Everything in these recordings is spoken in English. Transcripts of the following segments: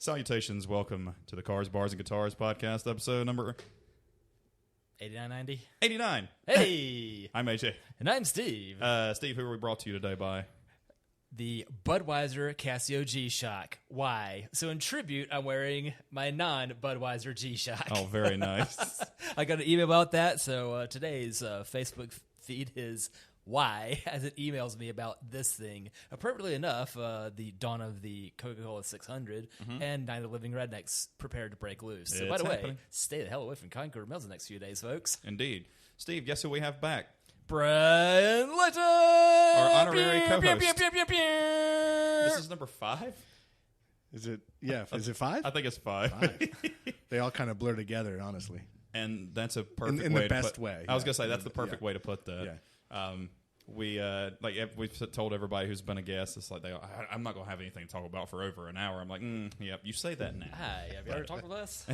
Salutations, welcome to the Cars, Bars, and Guitars podcast, episode number 8990. 89. Hey! I'm AJ. And I'm Steve. Steve, who are we brought to you today by? The Budweiser Casio G-Shock. Why? So in tribute, I'm wearing my non-Budweiser G-Shock. Oh, very nice. I got an email about that, so today's Facebook feed is why, as it emails me about this thing. Appropriately enough, the dawn of the Coca-Cola 600 and Night of the Living Rednecks prepared to break loose. So, by the way, stay the hell away from Concord Mills the next few days, folks. Indeed. Steve, guess who we have back? Bryan Leighton! Our honorary co-host. This is number 5? Is it? Yeah. Is it 5? I think it's 5. 5. They all kind of blur together, honestly. And that's a perfect way in the to best put, way. I was going to say, that's the perfect way to put that. Yeah. We've told everybody who's been a guest, it's like I'm not going to have anything to talk about for over an hour. I'm like, yep, you say that now. Hi, have you ever talked with us?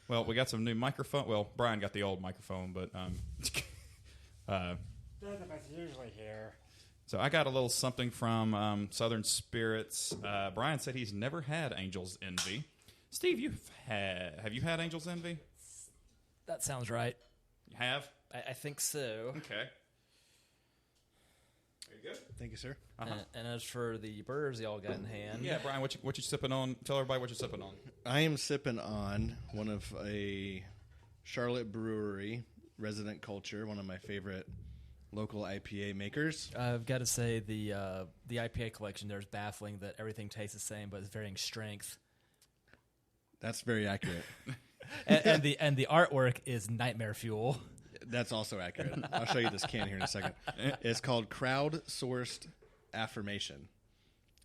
Well, we got some new microphone. Well, Bryan got the old microphone, but That's usually here. So I got a little something from Southern Spirits. Bryan said he's never had Angel's Envy. Steve, have you had Angel's Envy? That sounds right. You have? I think so. Okay. Very good. Thank you, sir. And as for the burgers y'all got in hand. Yeah, Bryan, what you sipping on? Tell everybody what you're sipping on. I am sipping on one of a Charlotte brewery, Resident Culture, one of my favorite local IPA makers. I've got to say the IPA collection there is baffling that everything tastes the same but it's varying strength. That's very accurate. and the artwork is nightmare fuel. That's also accurate. I'll show you this can here in a second. It's called Crowdsourced Affirmation,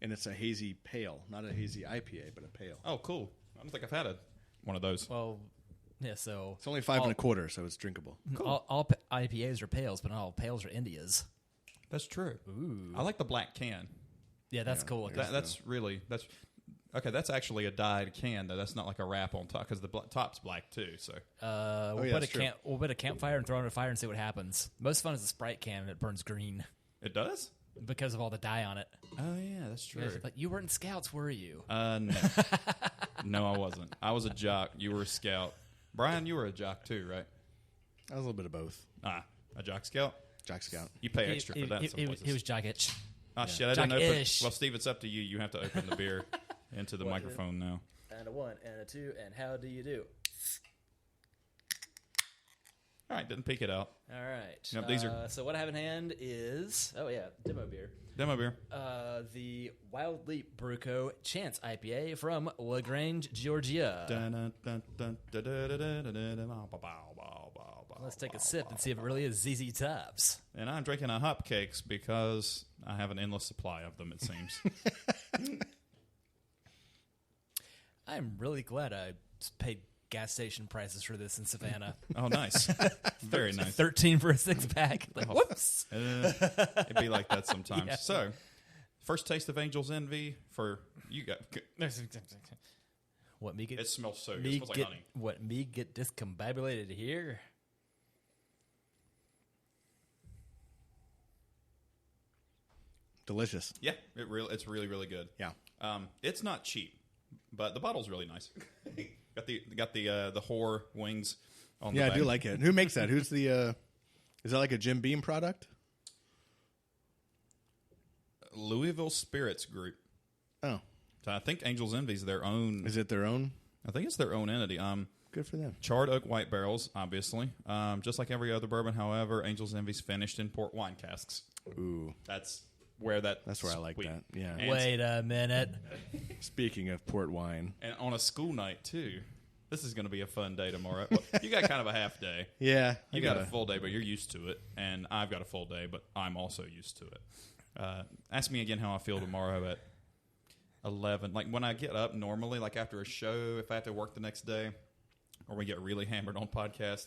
and it's a hazy pale, not a hazy IPA, but a pale. Oh, cool. I don't think I've had one of those. Well, yeah, so... It's only 5 1/4, so it's drinkable. Cool. All IPAs are pales, but not all pales are Indias. That's true. Ooh. I like the black can. Yeah, that's cool. That's okay. That's actually a dyed can, though. That's not like a wrap on top because the top's black too. So we'll put a campfire and throw it on a fire and see what happens. Most fun is a Sprite can and it burns green it does because of all the dye on it. Oh yeah, that's true. But you weren't Scouts, were you? No, no, I wasn't. I was a jock. You were a scout. Bryan, you were a jock too, right? I was a little bit of both. A jock scout. Jock Scout. You pay extra for that. He was jock-itch. Shit! I didn't open. Well, Steve, it's up to you. You have to open the beer into the microphone now. And a 1 and a 2, and how do you do? All right, didn't peek it out. All right. Yep, these are. So what I have in hand is demo beer. Demo beer. The Wild Leap Bruco Chance IPA from LaGrange, Georgia. Let's take a sip and see if it really is ZZ Tops. And I'm drinking a hopcakes because I have an endless supply of them, it seems. I'm really glad I paid gas station prices for this in Savannah. Oh, nice. Very nice. 13 for a 6-pack. Whoops. It'd be like that sometimes. Yeah. So, first taste of Angel's Envy for you guys. What me get? It smells so good. It smells like honey. What me get discombobulated here? Delicious. Yeah, it's really, really good. Yeah. It's not cheap, but the bottle's really nice. got the whore wings on the back. I do like it. Who makes that? Who's the is that like a Jim Beam product? Louisville Spirits Group. Oh. So I think Angel's Envy's their own. Is it their own? I think it's their own entity. Good for them. Charred oak white barrels, obviously. Just like every other bourbon, however, Angel's Envy's finished in port wine casks. Ooh. That's where I like that. Yeah. And wait a minute. Speaking of port wine. And on a school night, too. This is going to be a fun day tomorrow. Well, you got kind of a half day. Yeah. You got a full day, but you're used to it. And I've got a full day, but I'm also used to it. Ask me again how I feel tomorrow at 11. Like when I get up normally, like after a show, if I have to work the next day, or we get really hammered on podcast,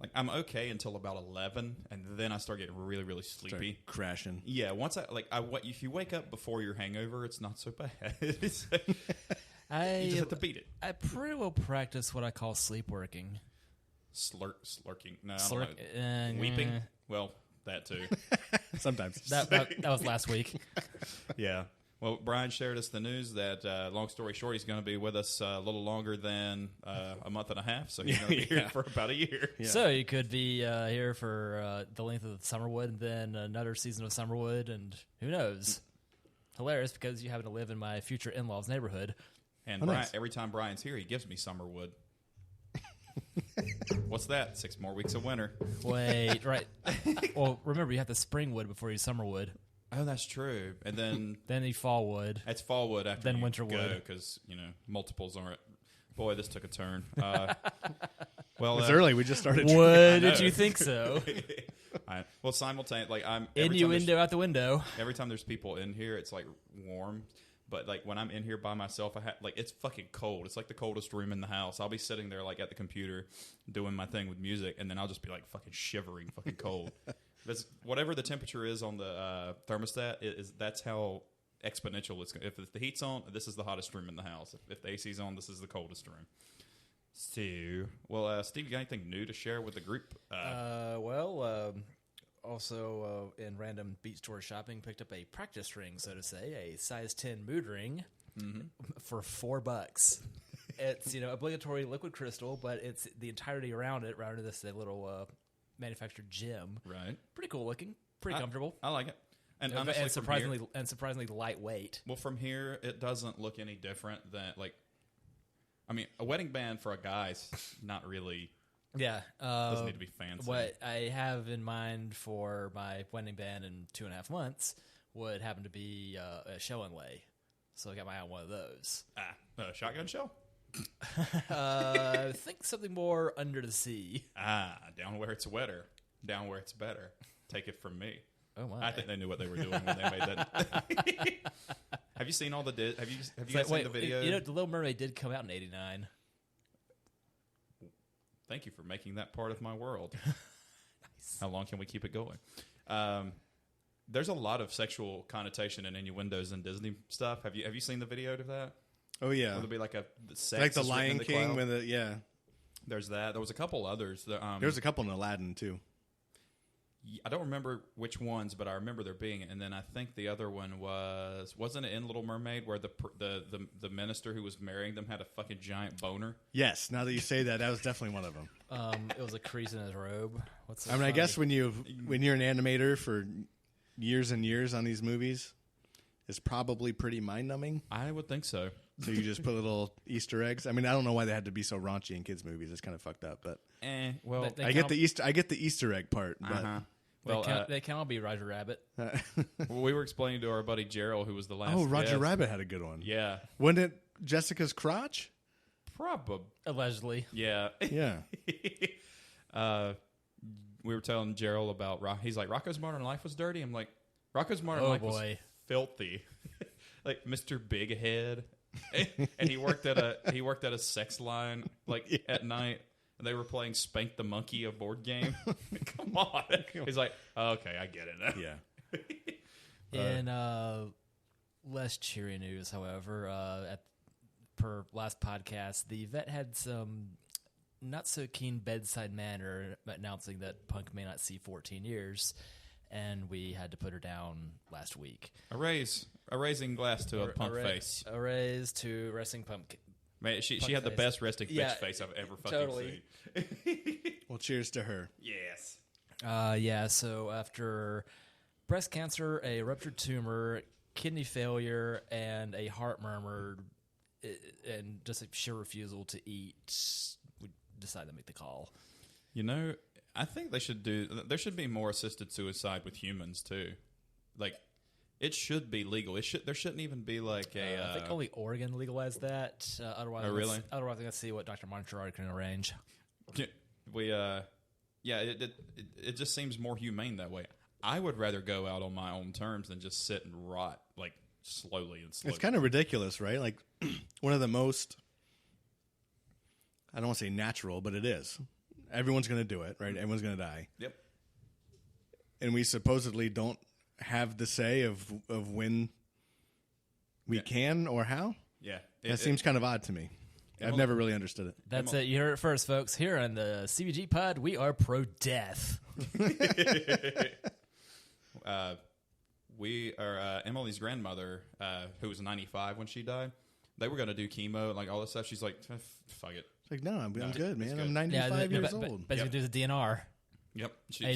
like I'm okay until about 11, and then I start getting really, really sleepy, start crashing. Yeah, once if you wake up before your hangover, it's not so bad. You just have to beat it. I pretty well practice what I call sleep working. Slurking. No, I don't know. Weeping. Well, that too. Sometimes that was last week. Yeah. Well, Bryan shared us the news that, long story short, he's going to be with us a little longer than a month and a half. So he's going to be here for about a year. Yeah. So you could be here for the length of Summerwood, and then another season of Summerwood, and who knows? Hilarious, because you happen to live in my future in-laws neighborhood. And nice. Every time Bryan's here, he gives me Summerwood. What's that? 6 more weeks of winter. Wait, right. Well, remember, you have the Springwood before you Summerwood. Oh, that's true. And then the Fallwood. It's Fallwood after then you Winterwood. Because, multiples aren't. Boy, this took a turn. Well, it's early. We just started. What did you think so? Well, simultaneously, Innuendo out the window. Every time there's people in here, it's like warm. But like when I'm in here by myself, it's fucking cold. It's like the coldest room in the house. I'll be sitting there like at the computer doing my thing with music, and then I'll just be like fucking shivering, fucking cold. That's whatever the temperature is on the thermostat that's how exponential it's. If the heat's on, this is the hottest room in the house. If the AC's on, this is the coldest room. So, well, Steve, you got anything new to share with the group? Also, in random beach store shopping, picked up a practice ring, so to say, a size 10 mood ring for $4. It's obligatory liquid crystal, but it's the entirety around this little manufactured gem. Right, pretty cool looking, pretty comfortable. I like it, and surprisingly lightweight. Well, from here, it doesn't look any different than a wedding band for a guy's not really. Yeah. Doesn't need to be fancy. What I have in mind for my wedding band in 2.5 months would happen to be a shell inlay. So I got my eye on one of those. A shotgun shell? I think something more under the sea. Down where it's wetter. Down where it's better. Take it from me. Oh, my. I think they knew what they were doing when they made that. Have you seen all the... Have you guys seen the video? The Little Mermaid did come out in 1989. Thank you for making that part of my world. Nice. How long can we keep it going? There's a lot of sexual connotation and innuendos in Disney stuff. Have you seen the video to that? Oh yeah, there'll be like sex like the Lion King with it. Yeah, there's that. There was a couple others. There was a couple in Aladdin too. I don't remember which ones, but I remember there being. And then I think the other one wasn't it in Little Mermaid where the minister who was marrying them had a fucking giant boner? Yes. Now that you say that, that was definitely one of them. It was a crease in his robe. I guess when you're an animator for years and years on these movies, it's probably pretty mind numbing. I would think so. So you just put little Easter eggs. I mean, I don't know why they had to be so raunchy in kids' movies. It's kind of fucked up, but I get the Easter egg part. But well, they can all be Roger Rabbit. Well, we were explaining to our buddy Gerald, who was the last. Oh, Roger guest. Rabbit had a good one. Yeah, wasn't it Jessica's crotch? Probably, allegedly. Yeah, yeah. We were telling Gerald about he's like Rocco's Modern Life was dirty. I'm like Rocco's Modern Life was filthy, like Mr. Big Head, and he worked at a sex line at night. And they were playing Spank the Monkey, a board game. Come on. He's like, oh, okay, I get it now. Yeah. In less cheery news, however, per last podcast, the vet had some not so keen bedside manner announcing that Punk may not see 14 years, and we had to put her down last week. A raising glass to a punk face. A raise to resting pump. Man, she had the best resting bitch face I've ever fucking seen. Well, cheers to her. Yes. So after breast cancer, a ruptured tumor, kidney failure, and a heart murmur, and just a sheer refusal to eat, we decided to make the call. I think there should be more assisted suicide with humans too. It should be legal. There shouldn't even be like a. I think only Oregon legalized that. Otherwise, oh really? Otherwise, let's see what Dr. Montreal can arrange. It just seems more humane that way. I would rather go out on my own terms than just sit and rot slowly. It's kind of ridiculous, right? Like one of the most. I don't want to say natural, but it is. Everyone's going to do it, right? Everyone's going to die. Yep. And we supposedly don't have the say of when we can or how. Yeah. That seems kind of odd to me. I've never really understood it. That's it. You heard it first, folks. Here on the CBG pod, we are pro-death. Emily's grandmother, who was 95 when she died, they were going to do chemo, like all this stuff. She's like, fuck it. It's like, no, I'm good, man. good. I'm 95 years old. But you can do the DNR. Yep.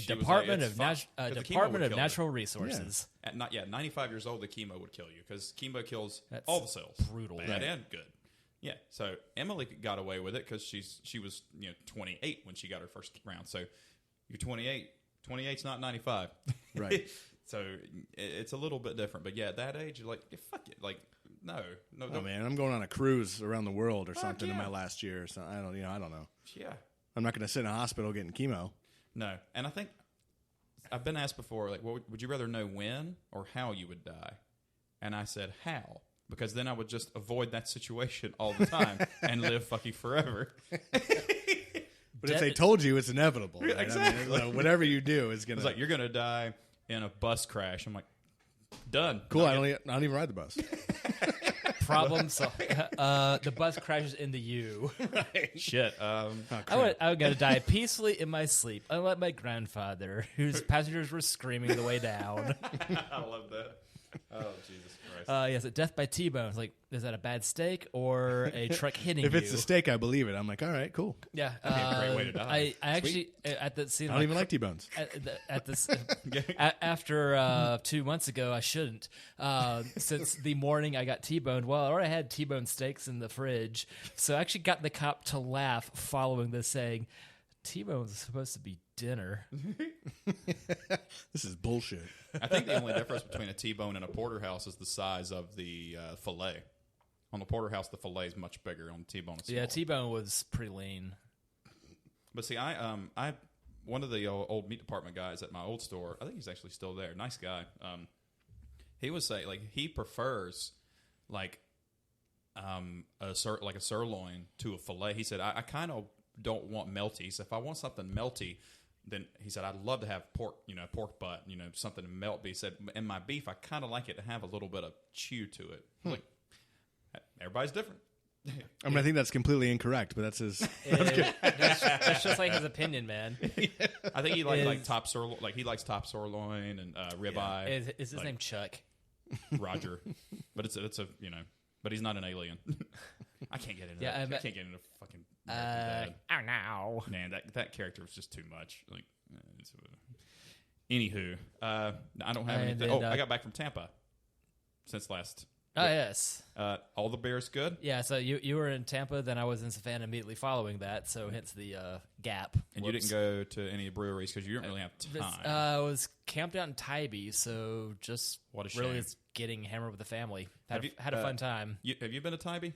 Department of Natural Resources. Yeah. At 95 years old, the chemo would kill you because chemo kills That's all the cells. brutal. Bad and good. Yeah. So Emily got away with it because she was 28 when she got her first round. So you're 28. 28's not 95. Right. So it's a little bit different. But yeah, at that age, you're like, fuck it. Like, no. Oh man, I'm going on a cruise around the world or something in yeah. my last year. So I don't know. Yeah. I'm not going to sit in a hospital getting chemo. No. And I think I've been asked before, like, would you rather know when or how you would die? And I said, how? Because then I would just avoid that situation all the time and live fucking forever. But if they told you, it's inevitable. Right? Exactly. I mean, whatever you do is going to... It's like, you're going to die in a bus crash. I'm like, done. Cool, I don't even ride the bus. Problem solved. The bus crashes into you. Right. Shit. I'm going to die peacefully in my sleep, unlike my grandfather, whose passengers were screaming the way down. I love that. Oh, Jesus Christ. Yes, a death by T-bone. It's like, is that a bad steak or a truck hitting If you? it's a steak, I believe it. I'm like, all right, cool. Yeah. That'd be a great way to die. I actually, at that scene... I don't even like T-bones. At this, after 2 months ago, I shouldn't. Since the morning I got T-boned, well, I already had T-bone steaks in the fridge, so I actually got the cop to laugh following this, saying, T-bone's supposed to be dinner. This is bullshit. I think the only difference between a T-bone and a porterhouse is the size of the fillet. On the porterhouse, the fillet is much bigger. On the T-bone, it's smaller. Yeah, T-bone was pretty lean. But see, I one of the old meat department guys at my old store, I think he's actually still there. Nice guy. He would say like he prefers like a sirloin to a fillet. He said I kind of don't want melty. So if I want something melty, then he said I'd love to have pork, pork butt, something to melt. But he said, in my beef, I kind of like it to have a little bit of chew to it. Like everybody's different. I mean, I think that's completely incorrect, but that's his. That's just like his opinion, man. I think he like top sirloin, like he likes top sirloin and ribeye. Is his name Chuck? Roger, but it's a but he's not an alien. I can't get into that. I can't get into fucking. Oh no, man, that character was just too much. Like, anywho, I don't have anything. I got back from Tampa since last. Oh, yes. All the beers good? Yeah, so you were in Tampa, then I was in Savannah immediately following that, so hence the gap. And you didn't go to any breweries because you didn't really have time. I was camped out in Tybee, so just what a shame. Really getting hammered with the family. Had a fun time. Have you been to Tybee?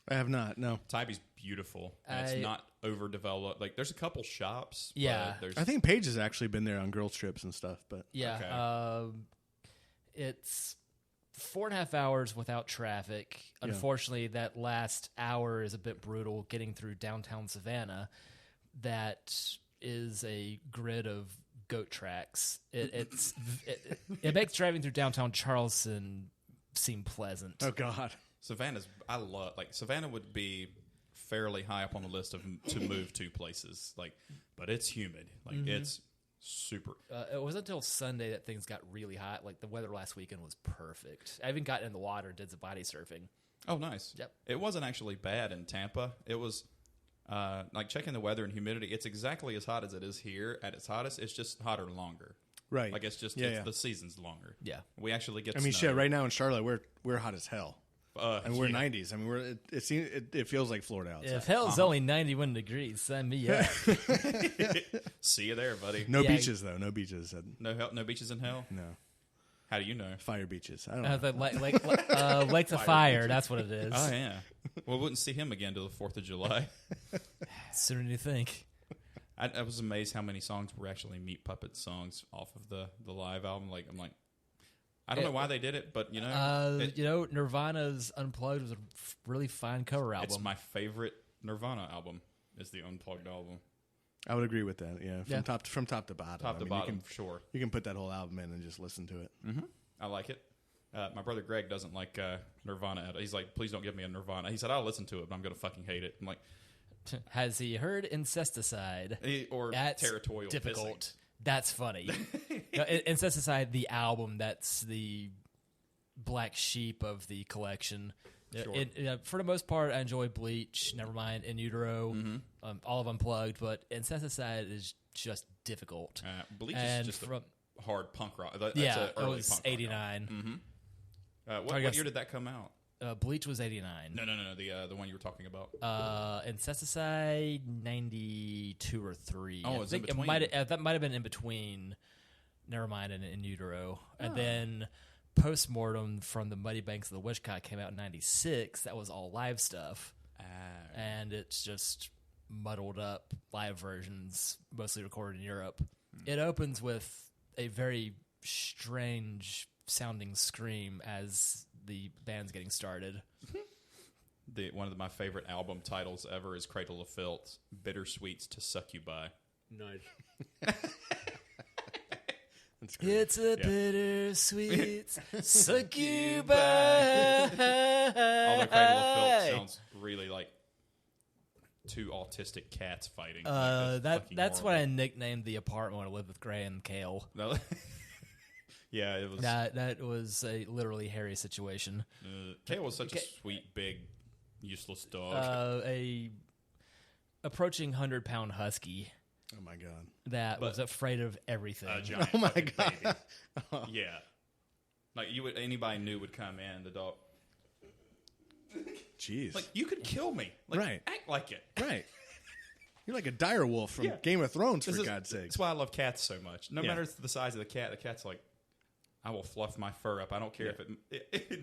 I have not, no. Tybee's beautiful. And it's not overdeveloped. Like, there's a couple shops. Yeah. But I think Paige has actually been there on girls' trips and stuff. But yeah. Okay. It's 4.5 hours without traffic. Yeah. Unfortunately, that last hour is a bit brutal getting through downtown Savannah. That is a grid of goat tracks. It makes driving through downtown Charleston seem pleasant. Oh, God. Savannah would be fairly high up on the list to move to places. But it's humid. It's super. It wasn't until Sunday that things got really hot. Like, the weather last weekend was perfect. I even got in the water and did some body surfing. Oh, nice. Yep. It wasn't actually bad in Tampa. It was checking the weather and humidity. It's exactly as hot as it is here at its hottest. It's just hotter longer. Right. Like, it's just the season's longer. Yeah. We actually get. I mean, snow. shit. Right now in Charlotte, we're hot as hell. And we're yeah. 90s. I mean, it feels like Florida outside. If hell's only 91 degrees, sign me up. See you there, buddy. No beaches, though. No beaches. No beaches in hell? No. How do you know? Fire beaches. I don't know. Lakes of Fire, that's what it is. Oh, yeah. Well, we wouldn't see him again till the 4th of July. Sooner than you think. I was amazed how many songs were actually Meat Puppet songs off of the live album. I'm like, I don't know why they did it, but Nirvana's Unplugged was a really fine cover album. It's my favorite Nirvana album. Is the Unplugged album. I would agree with that. Yeah, from top to bottom. Top to bottom, for sure. You can put that whole album in and just listen to it. Mm-hmm. I like it. My brother Greg doesn't like Nirvana. He's like, please don't give me a Nirvana. He said, I'll listen to it, but I'm going to fucking hate it. I'm like, has he heard Incesticide? Or That's territorial difficult. that's funny. And sets aside the album, that's the black sheep of the collection. Sure. For the most part, I enjoy Bleach, Nevermind, In Utero, all of Unplugged, but Incesticide is just difficult. Bleach and is just a hard punk rock. That's yeah, a early it was punk 89. rock. What year did that come out? Bleach was 89. No. The one you were talking about. Incesticide 92 or 3. Oh, I it's think in between. that might have been in between Nevermind and In Utero. And then Postmortem from the Muddy Banks of the Wishkot came out in 96. That was all live stuff. And it's just muddled up live versions, mostly recorded in Europe. It opens with a very strange sounding scream as the band's getting started. One of my favorite album titles ever is Cradle of Filth, Bittersweets to Suck You By. Nice. It's a bittersweet suck you by. Although Cradle of Filth sounds really like two autistic cats fighting. That's what I nicknamed the apartment when I lived with Gray and Kale. Yeah, it was. That was a literally hairy situation. Kale was such a sweet, big, useless dog. A approaching 100-pound husky. Oh my god! That was afraid of everything. A giant Oh my fucking god! baby. Yeah, like anybody new would come in. The dog. Jeez! Like you could kill me. Like, Right? Act like it. Right. You're like a dire wolf from Game of Thrones, for God's sake. That's why I love cats so much. No Yeah. matter the size of the cat's like, I will fluff my fur up. I don't care if it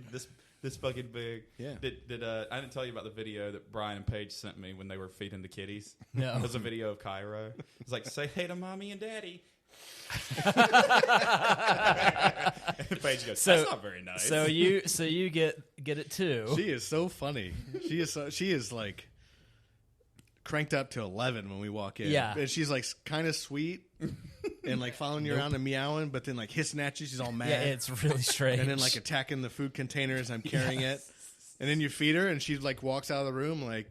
this fucking big. Yeah. Did I didn't tell you about the video that Brian and Paige sent me when they were feeding the kitties? No. It was a video of Cairo. It's like, say hey to mommy and daddy. And Paige goes, that's not very nice. So you get it too. She is so funny. She is like cranked up to 11 when we walk in. Yeah. And she's like kind of sweet and like following you around and meowing, but then like hissing at you. She's all mad. Yeah, it's really strange. And then like attacking the food container as I'm carrying it. And then you feed her and she like walks out of the room like,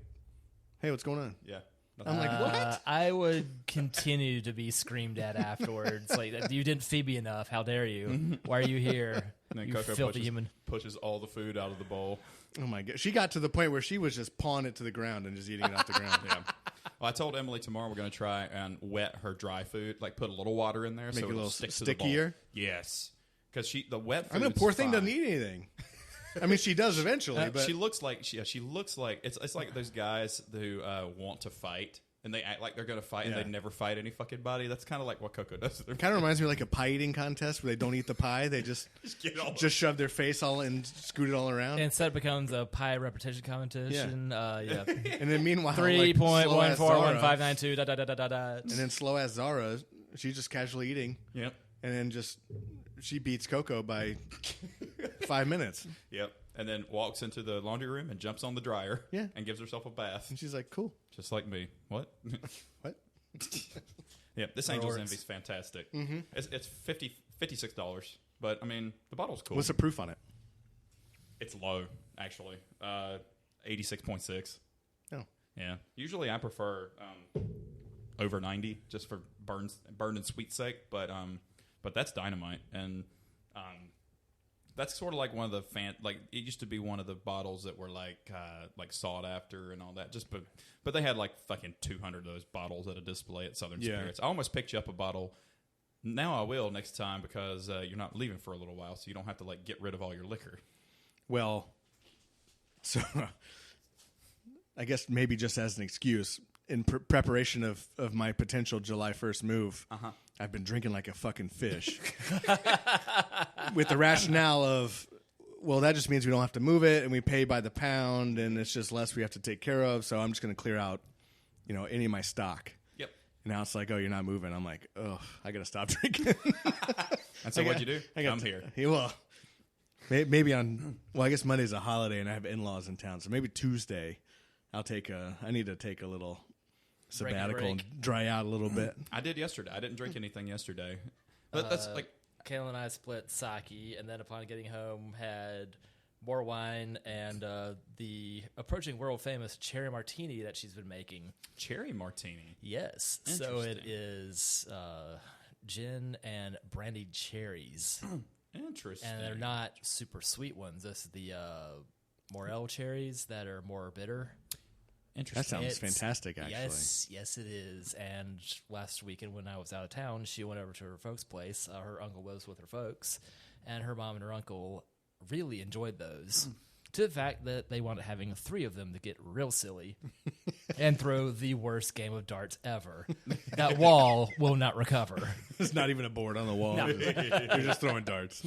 hey, what's going on? Yeah. I'm like, what? I would continue to be screamed at afterwards. Like, you didn't feed me enough. How dare you? Why are you here? And then You Coco filthy human. pushes all the food out of the bowl. Oh my God. She got to the point where she was just pawing it to the ground and just eating it off the ground. Yeah. Well, I told Emily tomorrow we're going to try and wet her dry food, like put a little water in there Make so it a it'll little stick to the stickier? bowl. Yes. Because the wet food. I mean, the poor thing doesn't eat anything. I mean, she does eventually, but she looks like she looks like it's like those guys who want to fight and they act like they're going to fight and they never fight any fucking body. That's kind of like what Coco does. Kind of reminds me of like a pie eating contest where they don't eat the pie. They just shove their face all and scoot it all around. Instead, it becomes a pie repetition competition. Yeah. And then meanwhile, 3.141592. And then slow ass Zara, she's just casually eating. Yep. And then she beats Coco by 5 minutes. Yep. And then walks into the laundry room and jumps on the dryer. Yeah. And gives herself a bath. And she's like, cool. Just like me. What? What? Yeah, this Angel's Works. Envy is fantastic. Mm-hmm. It's $56, but I mean the bottle's cool. What's the proof on it? It's low, actually. 86.6. Oh. Yeah. Usually I prefer over 90 just for burn and sweet sake, but that's dynamite, and that's sort of like one of the like it used to be one of the bottles that were like sought after and all that. But they had like fucking 200 of those bottles at a display at Southern Spirits. I almost picked you up a bottle. Now I will next time because you're not leaving for a little while, so you don't have to like get rid of all your liquor. Well, so I guess maybe just as an excuse, in preparation of my potential July 1st move, I've been drinking like a fucking fish. With the rationale of, well, that just means we don't have to move it and we pay by the pound and it's just less we have to take care of. So I'm just going to clear out, any of my stock. Yep. And now it's like, oh, you're not moving. I'm like, oh, I got to stop drinking. And so what'd you do? Come here. Yeah, well, maybe I guess Monday's a holiday and I have in-laws in town. So maybe Tuesday I need to take a little sabbatical and dry out a little bit. I did yesterday. I didn't drink anything yesterday. But that's like Kayla and I split sake, and then upon getting home, had more wine and the approaching world famous cherry martini that she's been making. cherry martini. Yes, so it is gin and brandied cherries. Interesting. And they're not super sweet ones. This is the Morel cherries that are more bitter. Interesting. That sounds fantastic, actually. Yes, it is. And last weekend when I was out of town, she went over to her folks' place. Her uncle was with her folks, and her mom and her uncle really enjoyed those. To the fact that they wound up having 3 of them to get real silly and throw the worst game of darts ever. That wall will not recover. There's not even a board on the wall. No. You're just throwing darts.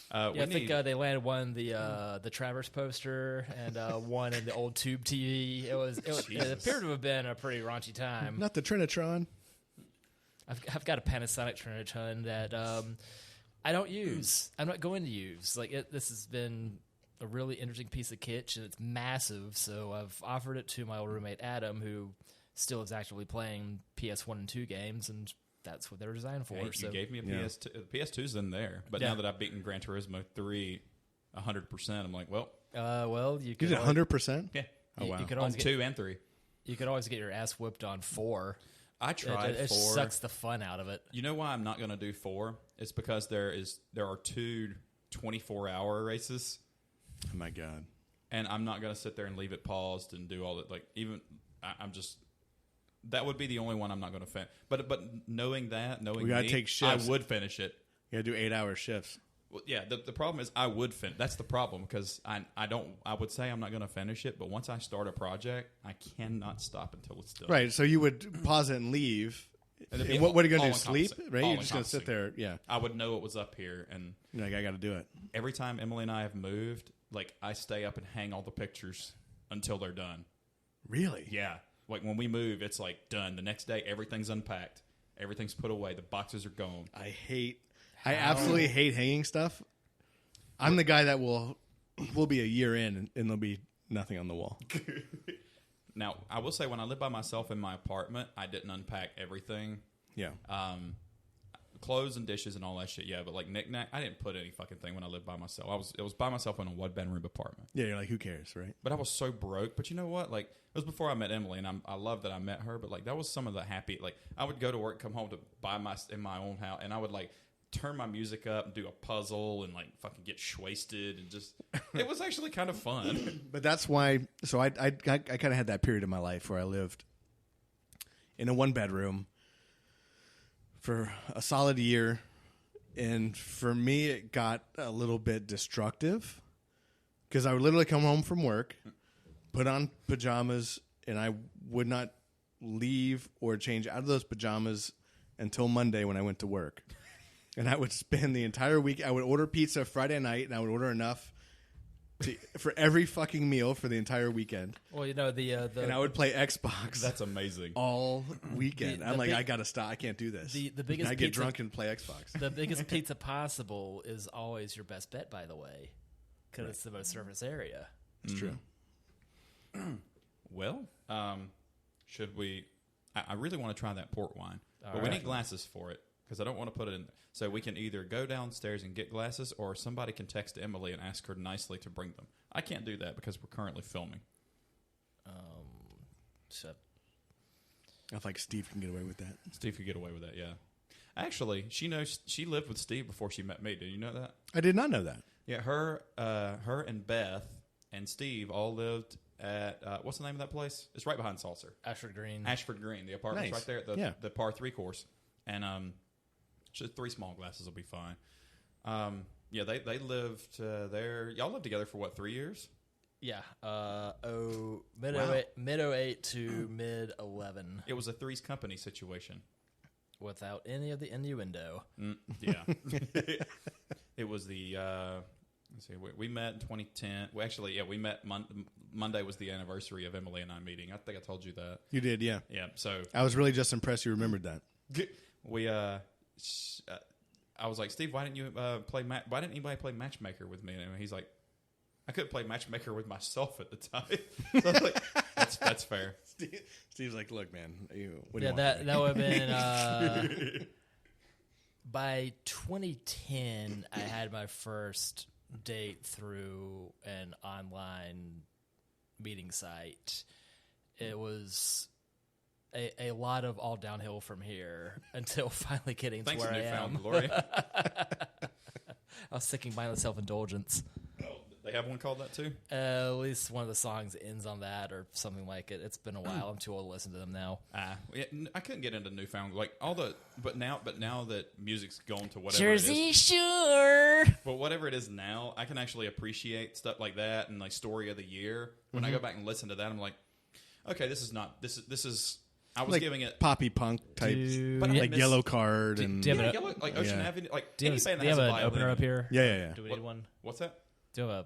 I think they landed one the Travers poster and one in the old tube TV. It appeared to have been a pretty raunchy time. Not the Trinitron. I've got a Panasonic Trinitron that I don't use. I'm not going to use. This has been a really interesting piece of kitsch, and it's massive. So I've offered it to my old roommate Adam, who still is actively playing PS1 and 2 games, and that's what they're designed for. Hey, you gave me a PS2. The PS2's in there, but now that I've beaten Gran Turismo 3 100%, I'm like, well, you could 100%. Yeah. Oh wow. You could On always 2 and 3. You could always get your ass whipped on 4. I tried It 4. sucks the fun out of it. You know why I'm not going to do 4? It's because there are 2 24-hour races. Oh my god. And I'm not going to sit there and leave it paused and do all that. I'm just. That would be the only one I'm not going to finish. But knowing we gotta take shifts. I would finish it. You gotta do 8-hour shifts. Well, yeah. The problem is I would finish. That's the problem because I don't. I would say I'm not going to finish it, but once I start a project, I cannot stop until it's done. Right. So you would pause it and leave. And what are you going to do? Sleep? Right? You're just going to sit there. Yeah. I would know it was up here, and you're like, I got to do it. Every time Emily and I have moved, I stay up and hang all the pictures until they're done. Really? Yeah. When we move, it's done. The next day, everything's unpacked. Everything's put away. The boxes are gone. I absolutely hate hanging stuff. I'm the guy that will be a year in and there'll be nothing on the wall. Now, I will say when I lived by myself in my apartment, I didn't unpack everything. Yeah. Clothes and dishes and all that shit, yeah. But knick-knack, I didn't put any fucking thing when I lived by myself. It was by myself in a one-bedroom apartment. Yeah, you're like, who cares, right? But I was so broke. But you know what? It was before I met Emily, and I love that I met her. But that was some of the happy. I would go to work, come home to in my own house, and I would turn my music up and do a puzzle and fucking get wasted and just. It was actually kind of fun. But that's why. So I kind of had that period in my life where I lived in a one-bedroom for a solid year, and for me it got a little bit destructive because I would literally come home from work, put on pajamas, and I would not leave or change out of those pajamas until Monday when I went to work. And I would spend the entire week. I would order pizza Friday night, and I would order enough for every fucking meal for the entire weekend. Well, and I would play Xbox. That's amazing. All weekend. I'm like, I gotta stop. I can't do this. The biggest. I get drunk and play Xbox. The biggest pizza possible is always your best bet, by the way, because it's the most surface area. It's true. Well, should we? I really want to try that port wine, but All we right. need glasses for it because I don't want to put it in. So we can either go downstairs and get glasses, or somebody can text Emily and ask her nicely to bring them. I can't do that because we're currently filming. I think Steve can get away with that. Steve could get away with that, yeah. Actually, she lived with Steve before she met me. Did you know that? I did not know that. Yeah, her and Beth and Steve all lived at what's the name of that place? It's right behind Saucer. Ashford Green. Ashford Green. The apartment's Nice. right there at the Yeah. par 3 course. And just 3 small glasses will be fine. Yeah, they lived there. Y'all lived together for what, 3 years? Yeah. Mid 08 to mid 11 It was a Three's Company situation. without any of the innuendo. Yeah. It was the let's see, we met in 2010. Well, actually, yeah, we met Monday was the anniversary of Emily and I meeting. I think I told you that. You did, yeah. Yeah, so I was really just impressed you remembered that. we I was like, Steve, why didn't you why didn't anybody play matchmaker with me? And he's like, I couldn't play matchmaker with myself at the time. So I was like, that's fair. Steve's like, look, man, what do Yeah, you want that from me? would have been by 2010. I had my first date through an online meeting site. It was a lot of all downhill from here until finally getting Thanks to to where I am. newfound glory. I was seeking mindless self-indulgence. They have one called that too? At least one of the songs ends on that or something like it. It's been a while. I'm too old to listen to them now. I couldn't get into newfound like all the but now that music's gone to whatever Jersey it is. Shore. But whatever it is now, I can actually appreciate stuff like that and like story of the year. When I go back and listen to that, I'm like, okay, this is I was like giving it poppy punk types, but I like miss- Yellow Card and do you have Yellow, like Ocean Yeah. Avenue, like Do you any have, band do that you has have a an violin. opener up here? yeah. Do we need one? What's that? Do you have a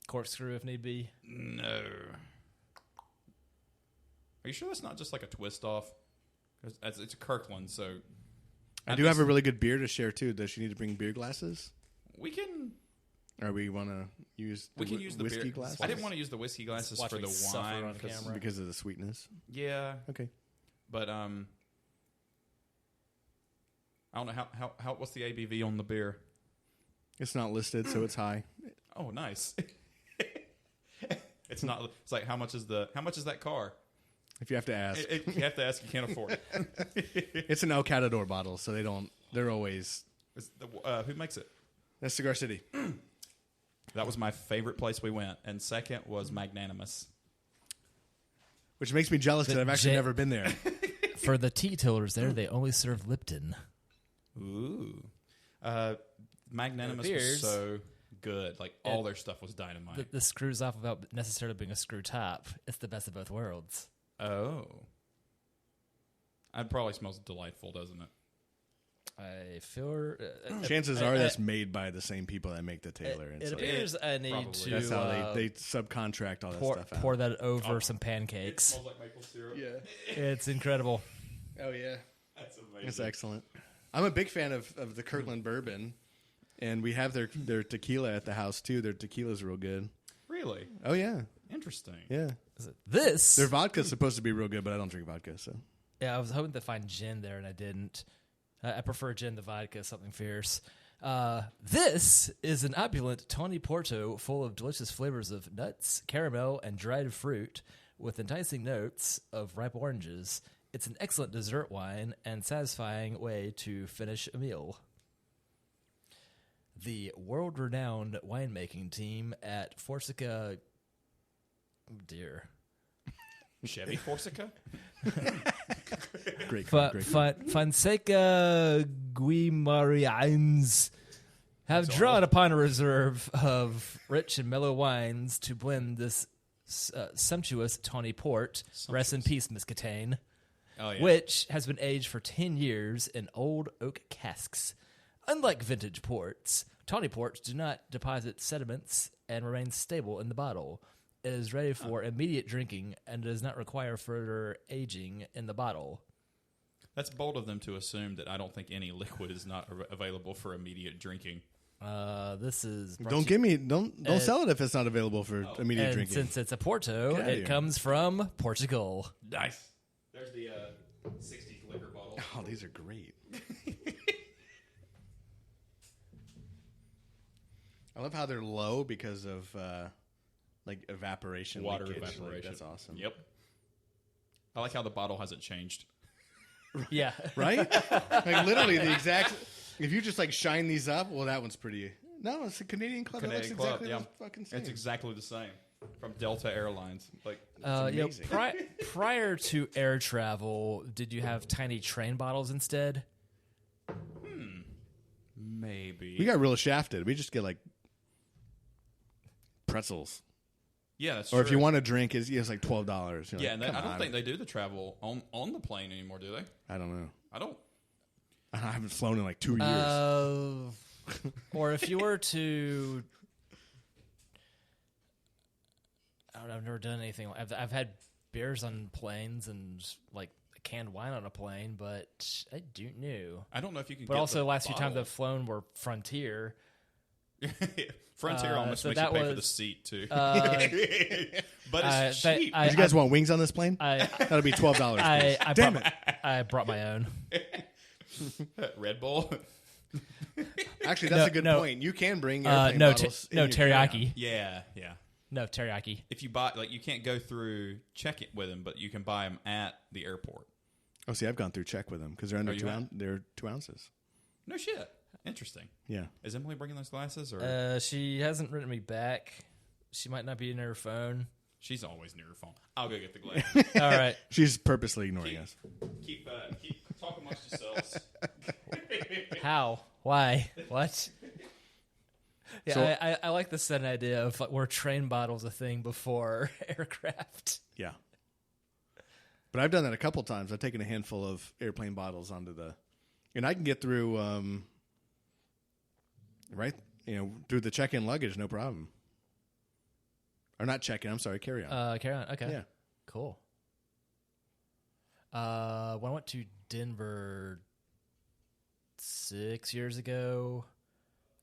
corkscrew if need be? No. Are you sure that's not just like a twist off? 'Cause it's a Kirkland, so I do have a really good beer to share too. Does she need to bring beer glasses? we can Or we want to use we can use the whiskey beer glasses? I didn't want to use the whiskey glasses Watch for me the suffer wine on camera. because of the sweetness. Yeah, Okay. but I don't know how what's the ABV on the beer? It's not listed, so it's high. Oh, nice. It's not. It's like how much is that car? If you have to ask, You have to ask. You can't afford it. it's an El Catador bottle, so they're always. Who makes it? That's Cigar City. That was my favorite place we went, and second was Magnanimous. Which makes me jealous because I've actually never been there. For the teetotalers there, they only serve Lipton. Ooh, Magnanimous Beers. was so good. Like all their stuff was dynamite. The screws off without necessarily being a screw top. It's the best of both worlds. Oh, it probably smells delightful, doesn't it? I feel... Chances are that's made by the same people that make the Taylor. And It so appears I need probably. to that's how they subcontract all that stuff out. pour that over some pancakes. like maple syrup. Yeah. It's incredible. Oh, yeah. That's amazing. That's excellent. I'm a big fan of the Kirkland bourbon, and we have their tequila at the house, too. Their tequila's real good. Really Oh, yeah. interesting. Yeah. This... Their vodka's supposed to be real good, but I don't drink vodka, so. Yeah, I was hoping to find gin there, and I didn't. I prefer gin to vodka, something fierce. This is an opulent Tawny Porto full of delicious flavors of nuts, caramel, and dried fruit with enticing notes of ripe oranges. It's an excellent dessert wine and satisfying way to finish a meal. The world-renowned winemaking team at Forsica... Oh, dear. Chevy Corsica. Great. Fonseca Guimaraens have drawn upon a reserve of rich and mellow wines to blend this sumptuous tawny port. Rest in peace, Miss Catane. Oh yeah. Which has been aged for 10 years in old oak casks. Unlike vintage ports, tawny ports do not deposit sediments and remain stable in the bottle. It is ready for immediate drinking and does not require further aging in the bottle. That's bold of them to assume that I don't think any liquid is not available for immediate drinking. This is Don't sell it if it's not available for immediate and drinking. since it's a Porto, Get outta it here. comes from Portugal. Nice. There's the 60s liquor bottle. Oh, these are great. I love how they're low because of like evaporation, Water leakage. Like, evaporation. that's awesome. Yep. I like how the bottle hasn't changed. Yeah. Right? Like literally the exact. If you just like shine these up, well, that one's pretty. No, it's a Canadian Club. It looks exactly the fucking same. It's exactly the same from Delta Airlines. Like amazing. Prior to air travel, did you have tiny train bottles instead? maybe. We got real shafted. We just get like pretzels. Yeah, that's Or true. if you want a drink, it's like $12. Yeah, and I don't think they do the travel on the plane anymore, do they? I don't know. I haven't flown in like 2 years. Or if you were to, I don't know, I've never done anything. I've had beers on planes and like canned wine on a plane, but I don't know. I don't know if you can. But get also, the the last few times bottle. I've flown were Frontier. Frontier almost so makes you that pay for was- the seat too. But it's cheap. Did you guys want wings on this plane? That'll be $12. I brought my own. Red Bull. Actually, that's a good point. You can bring airplane no bottles. no in your carry-on. teriyaki. Yeah. No, teriyaki. If you buy, like, you can't go through check it with them, but you can buy them at the airport. Oh, see, I've gone through check with them because they're under they're 2 ounces. No shit. Interesting. Yeah. Is Emily bringing those glasses? Or She hasn't written me back. She might not be in her phone. she's always near her phone. I'll go get the glasses. All right. She's purposely ignoring us. keep talking amongst yourselves. How? Why? What? Yeah, So- I like the sudden idea of like, were train bottles a thing before aircraft? Yeah. But I've done that a couple times. I've taken a handful of airplane bottles onto and I can get through, through the check-in luggage, no problem. Or not check-in, I'm sorry, carry-on. Carry on. Okay. Yeah. Cool. When I went to Denver 6 years ago,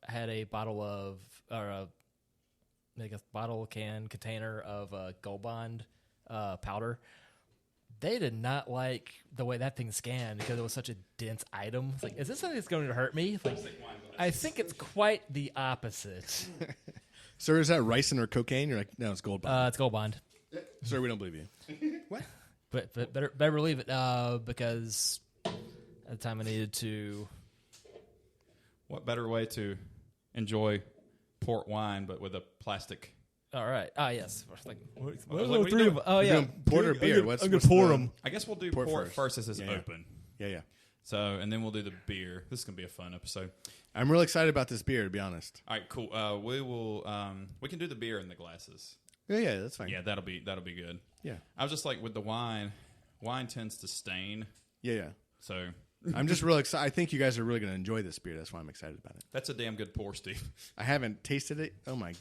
I had a bottle container of Gold Bond powder. They did not like the way that thing scanned because it was such a dense item. It's like, is this something that's going to hurt me? Like, I think it's quite the opposite. Sir, is that ricin or cocaine? You're like, no, it's Gold Bond. It's Gold Bond. Sir, we don't believe you. What? But better believe it because at the time I needed to. What better way to enjoy port wine but with a plastic? All right. Ah, yes. Like, what are you doing? Oh, You're yeah. doing port or beer? I'm gonna pour them. I guess we'll do Port port first. first as it's Yeah, yeah. open. Yeah. So, and then we'll do the beer. This is going to be a fun episode. I'm real excited about this beer, to be honest. All right, cool. We can do the beer in the glasses. Yeah, that's fine. Yeah, that'll be good. Yeah. I was just like with the wine tends to stain. Yeah. So I'm just real excited. I think you guys are really going to enjoy this beer. That's why I'm excited about it. that's a damn good pour, Steve. I haven't tasted it. Oh, my.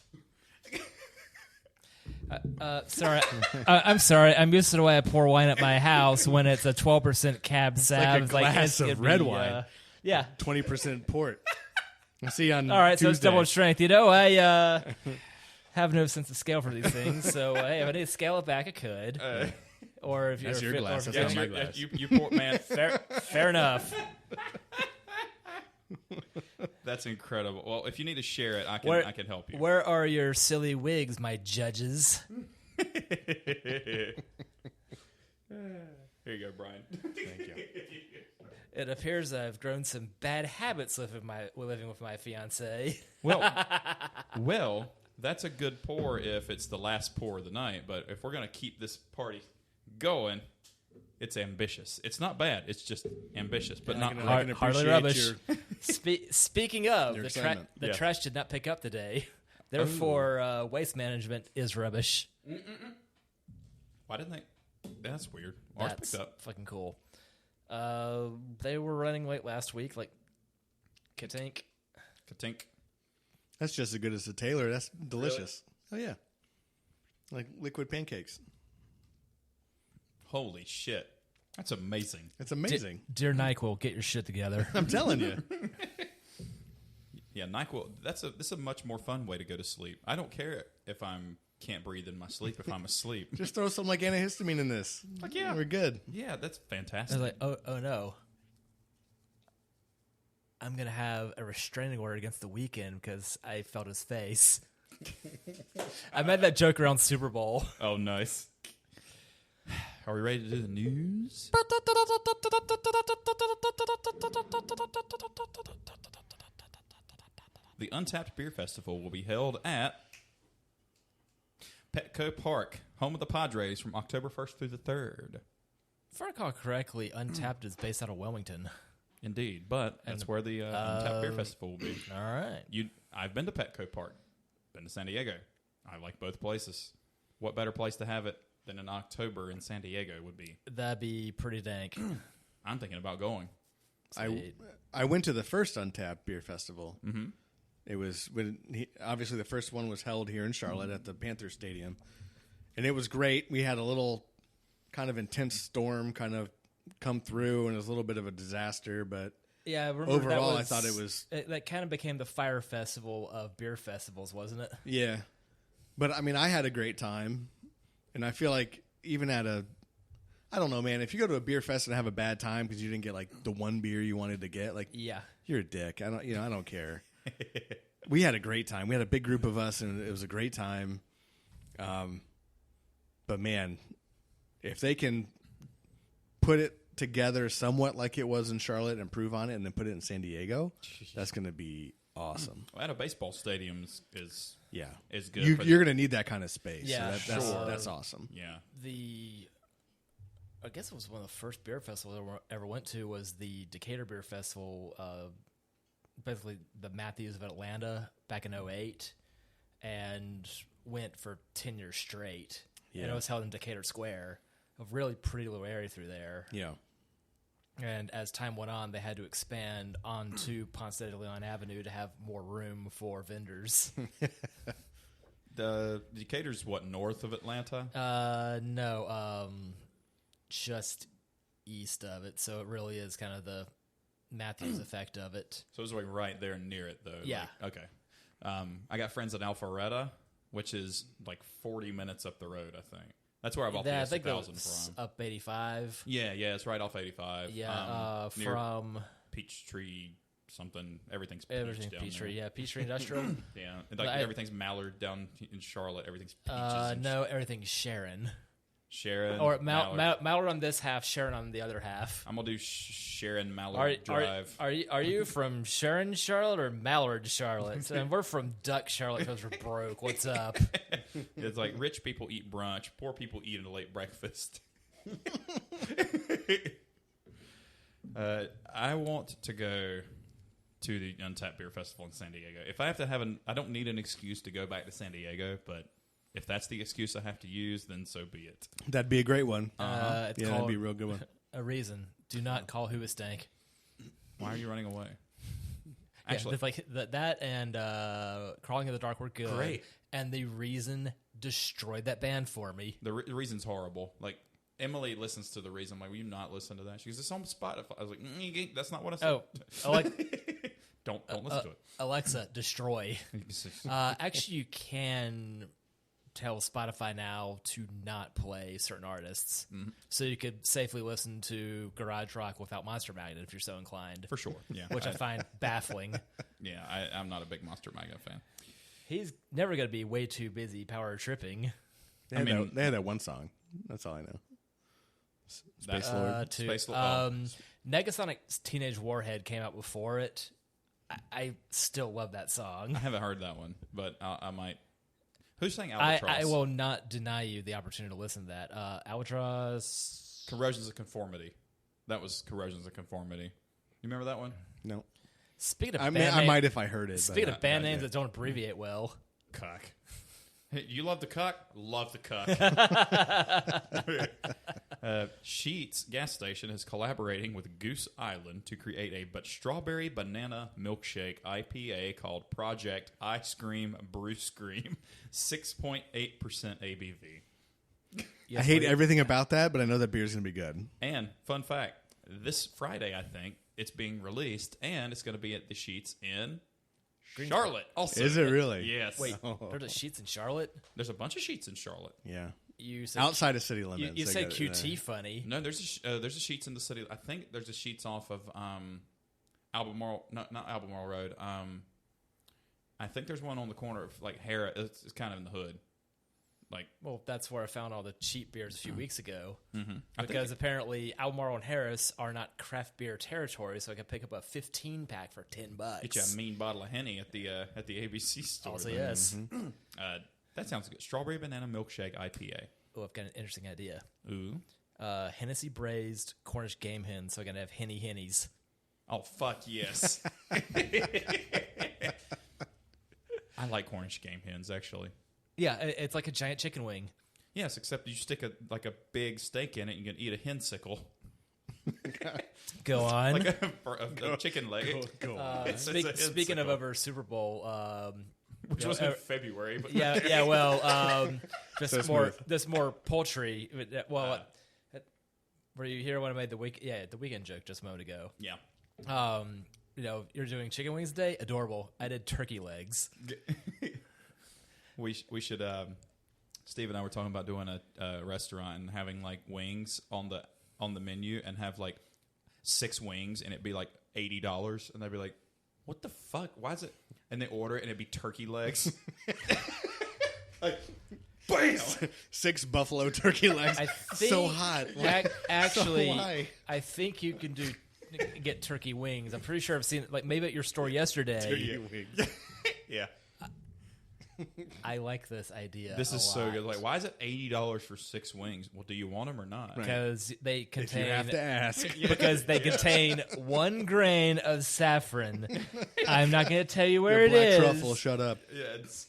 Sorry. I'm sorry. I'm used to the way I pour wine at my house when it's a 12% cab sauv. like a glass of red wine. Yeah. 20% port. I'll see you on All right, so it's Tuesday. double strength. You know, I have no sense of scale for these things. So, hey, if I need to scale it back, I could. Or if That's you're your glass. or if That's you're- not my glass. You pour, man. fair enough. That's incredible. Well, if you need to share it, I can help you. Where are your silly wigs, my judges? Here you go, Brian. Thank you. It appears I've grown some bad habits living with my fiance. Well, that's a good pour if it's the last pour of the night. But if we're going to keep this party going, it's ambitious. It's not bad. It's just ambitious, but not. I can hardly appreciate rubbish. your- Speaking of, Your the excitement. trash did not pick up today. Therefore, waste management is rubbish. Why didn't they? That's weird. Ours That's picked up. fucking cool. They were running late last week, like Katink. Katink. That's just as good as the Taylor. That's delicious. Oh, yeah. Like liquid pancakes. Holy shit. That's amazing. It's amazing. Dear NyQuil, get your shit together. I'm telling you. Yeah, NyQuil. This is a much more fun way to go to sleep. I don't care if can't breathe in my sleep if I'm asleep. Just throw some like antihistamine in this. Like, yeah. We're good. Yeah, that's I fantastic. was like, oh no. I'm going to have a restraining order against the Weeknd because I felt his face. I made that joke around Super Bowl. Oh, nice. Are we ready to do the news? The Untapped Beer Festival will be held at Petco Park, home of the Padres, from October 1st through the 3rd. If I recall correctly, Untapped is based out of Wilmington. Indeed, but that's where the Untapped Beer Festival will be. All right. I've been to Petco Park, been to San Diego. I like both places. What better place to have it than in October in San Diego would be? That'd be pretty dank. I'm thinking about going. I went to the first Untapped Beer Festival. Mm-hmm. It was obviously the first one was held here in Charlotte at the Panther Stadium, and it was great. We had a little kind of intense storm kind of come through, and it was a little bit of a disaster. But Yeah, I remember overall, I thought it was that kind of became the Fire Festival of beer festivals, wasn't it? yeah. But I mean, I had a great time, and I feel like even at I don't know, man. If you go to a beer fest and have a bad time because you didn't get like the one beer you wanted to get, like Yeah. you're a dick. I don't care. We had a great time. We had a big group of us, and it was a great time. But man, if they can put it together somewhat like it was in Charlotte, improve on it, and then put it in San Diego, that's going to be awesome. Well, at a baseball stadium is good. You're going to need that kind of space. Yeah, so that's awesome. Yeah. I guess it was one of the first beer festivals I ever went to was the Decatur Beer Festival, basically the Matthews of Atlanta back in 2008, and went for 10 years straight. Yeah. And it was held in Decatur Square, a really pretty little area through there. Yeah. And as time went on, they had to expand onto Ponce de Leon Avenue to have more room for vendors. The Decatur's what, north of Atlanta? No, just east of it. So it really is kind of the Matthews effect of it. So it was like right there near it, though. Yeah. Like, okay. I got friends in Alpharetta, which is like 40 minutes up the road, I think. That's where I bought the I think S1000 that's from. up 85. Yeah, it's right off 85. Yeah, near from Peachtree something. Everything's peach everything down Peachtree. there. Yeah, Peachtree Industrial. Yeah, like everything's Mallard down in Charlotte. Everything's peaches. And No, everything's Sharon. Sharon Or Mallard. Mallard on this half, Sharon on the other half. I'm gonna do Sharon Mallard Drive. Are you from Sharon, Charlotte, or Mallard, Charlotte? And we're from Duck, Charlotte, because we're broke. What's up? It's like rich people eat brunch, poor people eat a late breakfast. I want to go to the Untapped Beer Festival in San Diego. If I have to I don't need an excuse to go back to San Diego, but if that's the excuse I have to use, then so be it. That'd be a great one. It's Yeah, called that'd be a real good one. A reason. Do not call Who Is Stank. Why are you running away? Actually, like that and Crawling in the Dark were good. Great. And The Reason destroyed that band for me. The Reason's horrible. Like, Emily listens to The Reason. I'm like, will you not listen to that? She goes, it's on Spotify. I was like, that's not what I said. Don't listen to it. Alexa, destroy. Actually, you can tell Spotify now to not play certain artists. Mm-hmm. So you could safely listen to Garage Rock without Monster Magnet if you're so inclined. For sure, yeah. Which I find baffling. Yeah, I'm not a big Monster Magnet fan. He's never going to be way too busy power tripping. They had that one song. That's all I know. Space Lord. Space Lord. Negasonic's Teenage Warhead came out before it. I still love that song. I haven't heard that one, but I might. Who's saying Albatross? I will not deny you the opportunity to listen to that. Albatross. Corrosions of Conformity. That was Corrosions of Conformity. You remember that one? No. Speaking of I might if I heard it. Speaking of band names that don't abbreviate well. Cuck. You love the cuck? Love the cuck. Sheetz gas station is collaborating with Goose Island to create a strawberry banana milkshake IPA called Project Ice Cream Brew Scream, 6.8% ABV. I hate everything about that, but I know that beer's going to be good. And fun fact, this Friday, I think, it's being released, and it's going to be at the Sheetz in Charlotte. Also, is it really? Yes. Wait, there's a Sheetz in Charlotte? There's a bunch of Sheetz in Charlotte. Yeah. You say outside of city limits. You say QT funny. No, there's a Sheetz in the city. I think there's a Sheetz off of Albemarle. No, not Albemarle Road. I think there's one on the corner of like Harris. It's kind of in the hood. Like, well, that's where I found all the cheap beers a few weeks ago. Mm-hmm. Because apparently Albemarle and Harris are not craft beer territory, so I can pick up a 15-pack for $10. Get you a mean bottle of Henny at the ABC store. Also, yes. Mm-hmm. That sounds good. Strawberry banana milkshake IPA. Oh, I've got an interesting idea. Ooh. Hennessy braised Cornish game hen, so I can have Hennies. Oh, fuck yes. I like Cornish game hens, actually. Yeah, it's like a giant chicken wing. Yes, except you stick a big steak in it, you can eat a hen sickle. Go on. Like a chicken leg. Go on. Speaking of over Super Bowl, which was in February. But yeah. Well, just more poultry. Well, were you here when I made the weekend joke just a moment ago? Yeah. You're doing chicken wings today. Adorable. I did turkey legs. We should. Steve and I were talking about doing a restaurant and having like wings on the menu and have like 6 wings and it'd be like $80 and they'd be like, "What the fuck? Why is it?" And they order it and it'd be turkey legs. Like, Bam! 6 buffalo turkey legs. I think, so hot. Actually, So why? I think you can get turkey wings. I'm pretty sure I've seen it, like maybe at your store yesterday. Turkey wings. Yeah. I like this idea. This a is so lot. good. Like, why is it $80 for 6 wings? Well, do you want them or not? Because they If contain. you have to ask. Because they contain 1 grain of saffron. I'm not going to tell you where Your it black is. truffle, shut up. Yeah, it's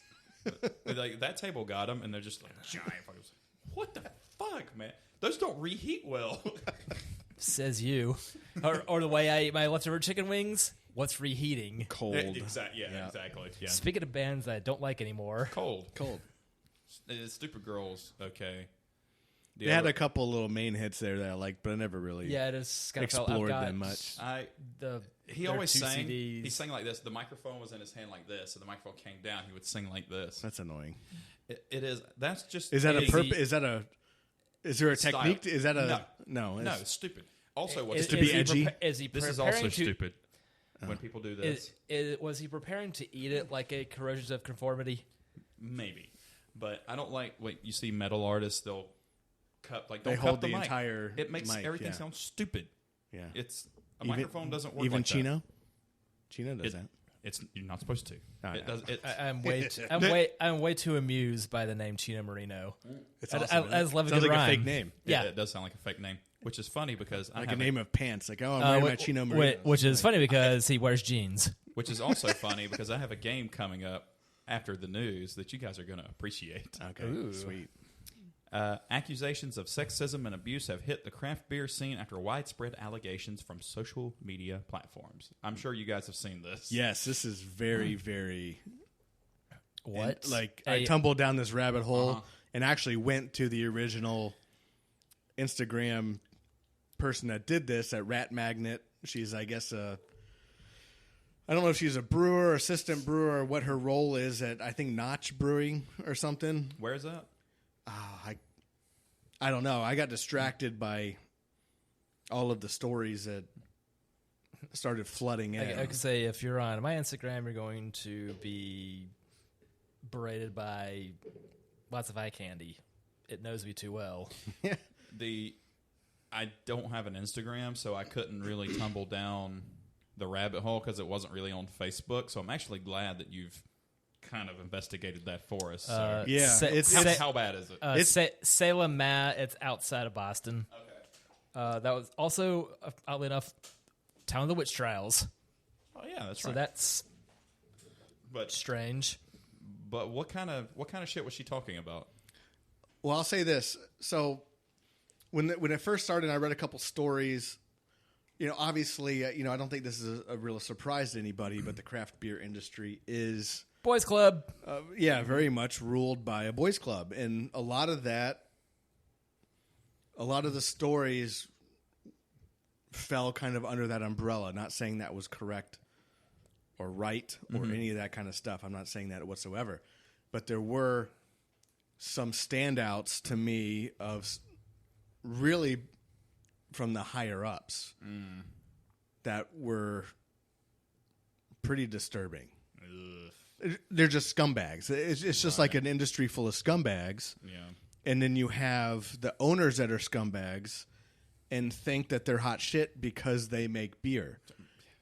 like that table got them, and they're just like giant. Fuckers. What the fuck, man? Those don't reheat well. Says you. Or the way I eat my leftover chicken wings. What's reheating? Cold. Exactly. Yeah. Exactly. Yeah. Speaking of bands that I don't like anymore. Cold. Cold. Stupid Girls. Okay. They had a couple little main hits there that I liked, but I never really Yeah, it is kind of felt explored I've got them much. He their always 2 sang. CDs. He sang like this. The microphone was in his hand like this, and the microphone came down. He would sing like this. That's annoying. It is. That's just. Is that a easy Is there a style. technique? Is that a No, it's- it's stupid. Also, what's to be he edgy? Is he This is preparing also to, stupid. When people do this, was he preparing to eat it like a corrosions of conformity? maybe, but I don't like. Wait, you see metal artists? They'll cup like They don't hold cup the the mic. entire It makes mic, everything yeah. sound stupid. Yeah. It's a microphone doesn't work Even like Chino? Chino does that. that. It's you're not supposed to. Oh, It no. does. It, I'm way too amused by the name Chino Marino. It's I awesome, just love a Sounds good like rhyme. a fake name. Yeah. it does sound like a fake name, which is funny because I Like a have name of pants. Like, oh, I'm wearing my Chino Marino. Which is funny because he wears jeans. Which is also funny because I have a game coming up after the news that you guys are going to appreciate. Okay, Ooh. sweet. Accusations of sexism and abuse have hit the craft beer scene after widespread allegations from social media platforms. I'm sure you guys have seen this. Yes, this is very, very... What? I tumbled down this rabbit hole and actually went to the original Instagram person that did this at Rat Magnet. She's, I guess, I don't know if she's a brewer, assistant brewer, or what her role is at, I think, Notch Brewing or something. Where is that? I don't know. I got distracted by all of the stories that started flooding in. I could say if you're on my Instagram, you're going to be berated by lots of eye candy. It knows me too well. I don't have an Instagram, so I couldn't really tumble down the rabbit hole because it wasn't really on Facebook. So I'm actually glad that you've kind of investigated that for us. So. Yeah, How bad is it? It's Salem, Matt. It's outside of Boston. Okay. That was also, oddly enough, Town of the Witch Trials. Oh yeah, that's So right. that's But strange. But what kind of shit was she talking about? Well, I'll say this. So when it first started, I read a couple stories. You know, obviously, I don't think this is a real surprise to anybody, but the craft beer industry is, Boys Club. very much ruled by a boys club. And a lot of the stories fell kind of under that umbrella. Not saying that was correct or right or any of that kind of stuff. I'm not saying that whatsoever. But there were some standouts to me of really from the higher ups that were pretty disturbing. They're just scumbags. It's just like an industry full of scumbags. Yeah. And then you have the owners that are scumbags and think that they're hot shit because they make beer.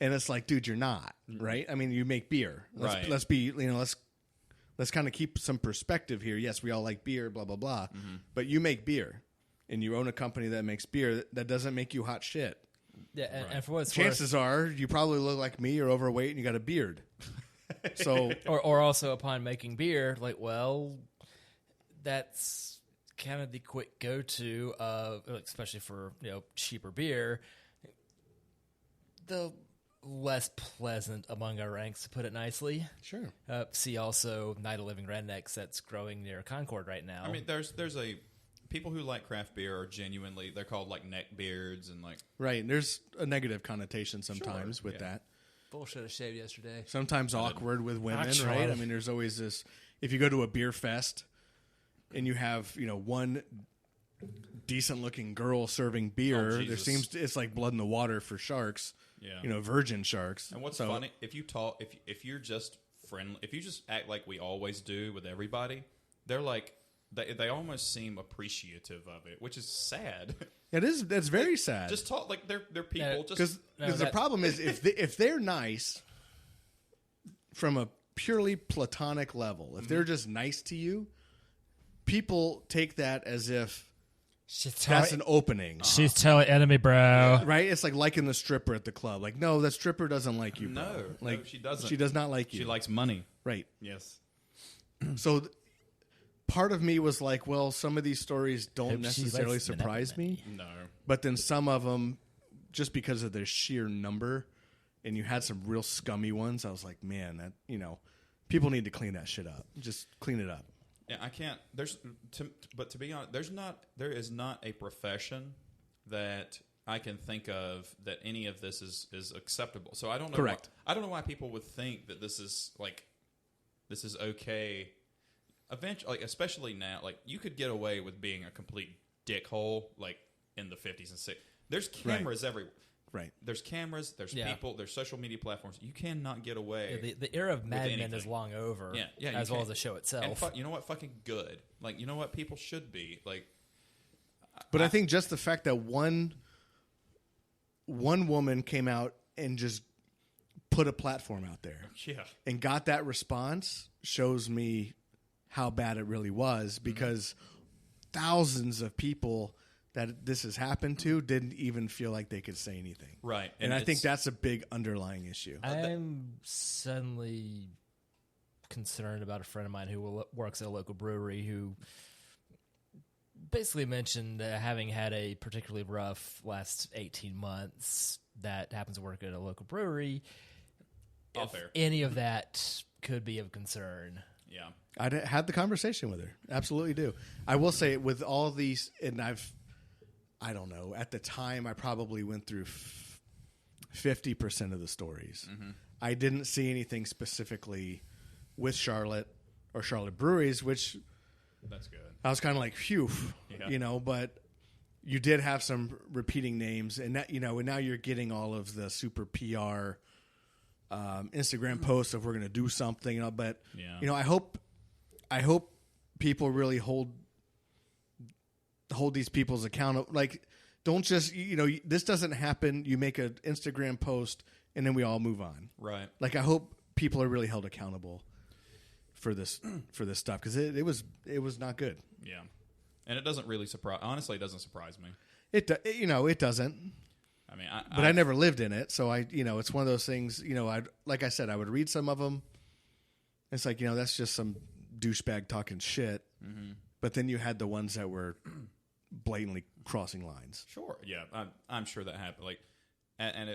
And it's like, dude, you're not, right? I mean, you make beer. Right. Let's be, let's kind of keep some perspective here. Yes, we all like beer, blah, blah, blah. But you make beer and you own a company that makes beer. That doesn't make you hot shit. Yeah, and for what it's Chances are you probably look like me, you're overweight, and you got a beard. So, worth, or also upon making beer, like, well, that's kind of the quick go-to, especially for cheaper beer. The less pleasant among our ranks, to put it nicely. sure. See also Night of Living Rednecks that's growing near Concord right now. I mean, there's a people who like craft beer are genuinely, they're called like neck beards and like Right. And there's a negative connotation sometimes with that. bullshit I shaved yesterday. Sometimes awkward with women, tried. right? I mean, there's always this. If you go to a beer fest and you have, one decent-looking girl serving beer, there Jesus. seems to, it's like blood in the water for sharks. Yeah. Virgin sharks. And what's So- funny, if you talk, if you're just friendly, if you just act like we always do with everybody, they're like, they almost seem appreciative of it, which is sad. It is. That's very sad. Just talk like they're people. Because the problem is if they're nice from a purely platonic level, if they're just nice to you, people take that as if that's an opening. She's telling enemy, bro. Right? It's like liking the stripper at the club. Like, no, that stripper doesn't like you, bro. No, she doesn't. She does not like you. She likes money. Right. Yes. So part of me was like, well, some of these stories don't necessarily surprise me. No. But then some of them, just because of their sheer number, and you had some real scummy ones, I was like, man, that, people need to clean that shit up. Just clean it up. Yeah, I can't. But to be honest, there is not a profession that I can think of that any of this is acceptable. So I don't know. Correct. I don't know why people would think that this is okay. Eventually, especially now, you could get away with being a complete dickhole, in the 50s and 60s. There's cameras everywhere. Right. There's cameras. There's people. There's social media platforms. You cannot get away. Yeah, the era of Mad Men is long over. Yeah. As well as the show itself. And you know what? Fucking good. You know what? People should be But I think just the fact that one woman came out and just put a platform out there, and got that response shows me how bad it really was, because thousands of people that this has happened to didn't even feel like they could say anything. Right. And I think that's a big underlying issue. I'm suddenly concerned about a friend of mine who works at a local brewery who basically mentioned having had a particularly rough last 18 months that happens to work at a local brewery. If any of that could be of concern. Yeah. I had the conversation with her. Absolutely do. I will say with all of these, and I don't know, at the time I probably went through 50% of the stories. Mm-hmm. I didn't see anything specifically with Charlotte or Charlotte breweries, which that's good. I was kind of like, phew, but you did have some repeating names, and that, and now you're getting all of the super PR Instagram posts of we're going to do something, but I hope people really hold these people's accountable. Don't just this doesn't happen. You make an Instagram post and then we all move on. Right. I hope people are really held accountable for this stuff, because it was not good. Yeah, and it doesn't really surprise. Honestly, it doesn't surprise me. It doesn't. I mean, I never lived in it, so it's one of those things. Like I said, I would read some of them. It's like, that's just some douchebag talking shit. Mm-hmm. But then you had the ones that were blatantly crossing lines. Sure, yeah, I'm sure that happened.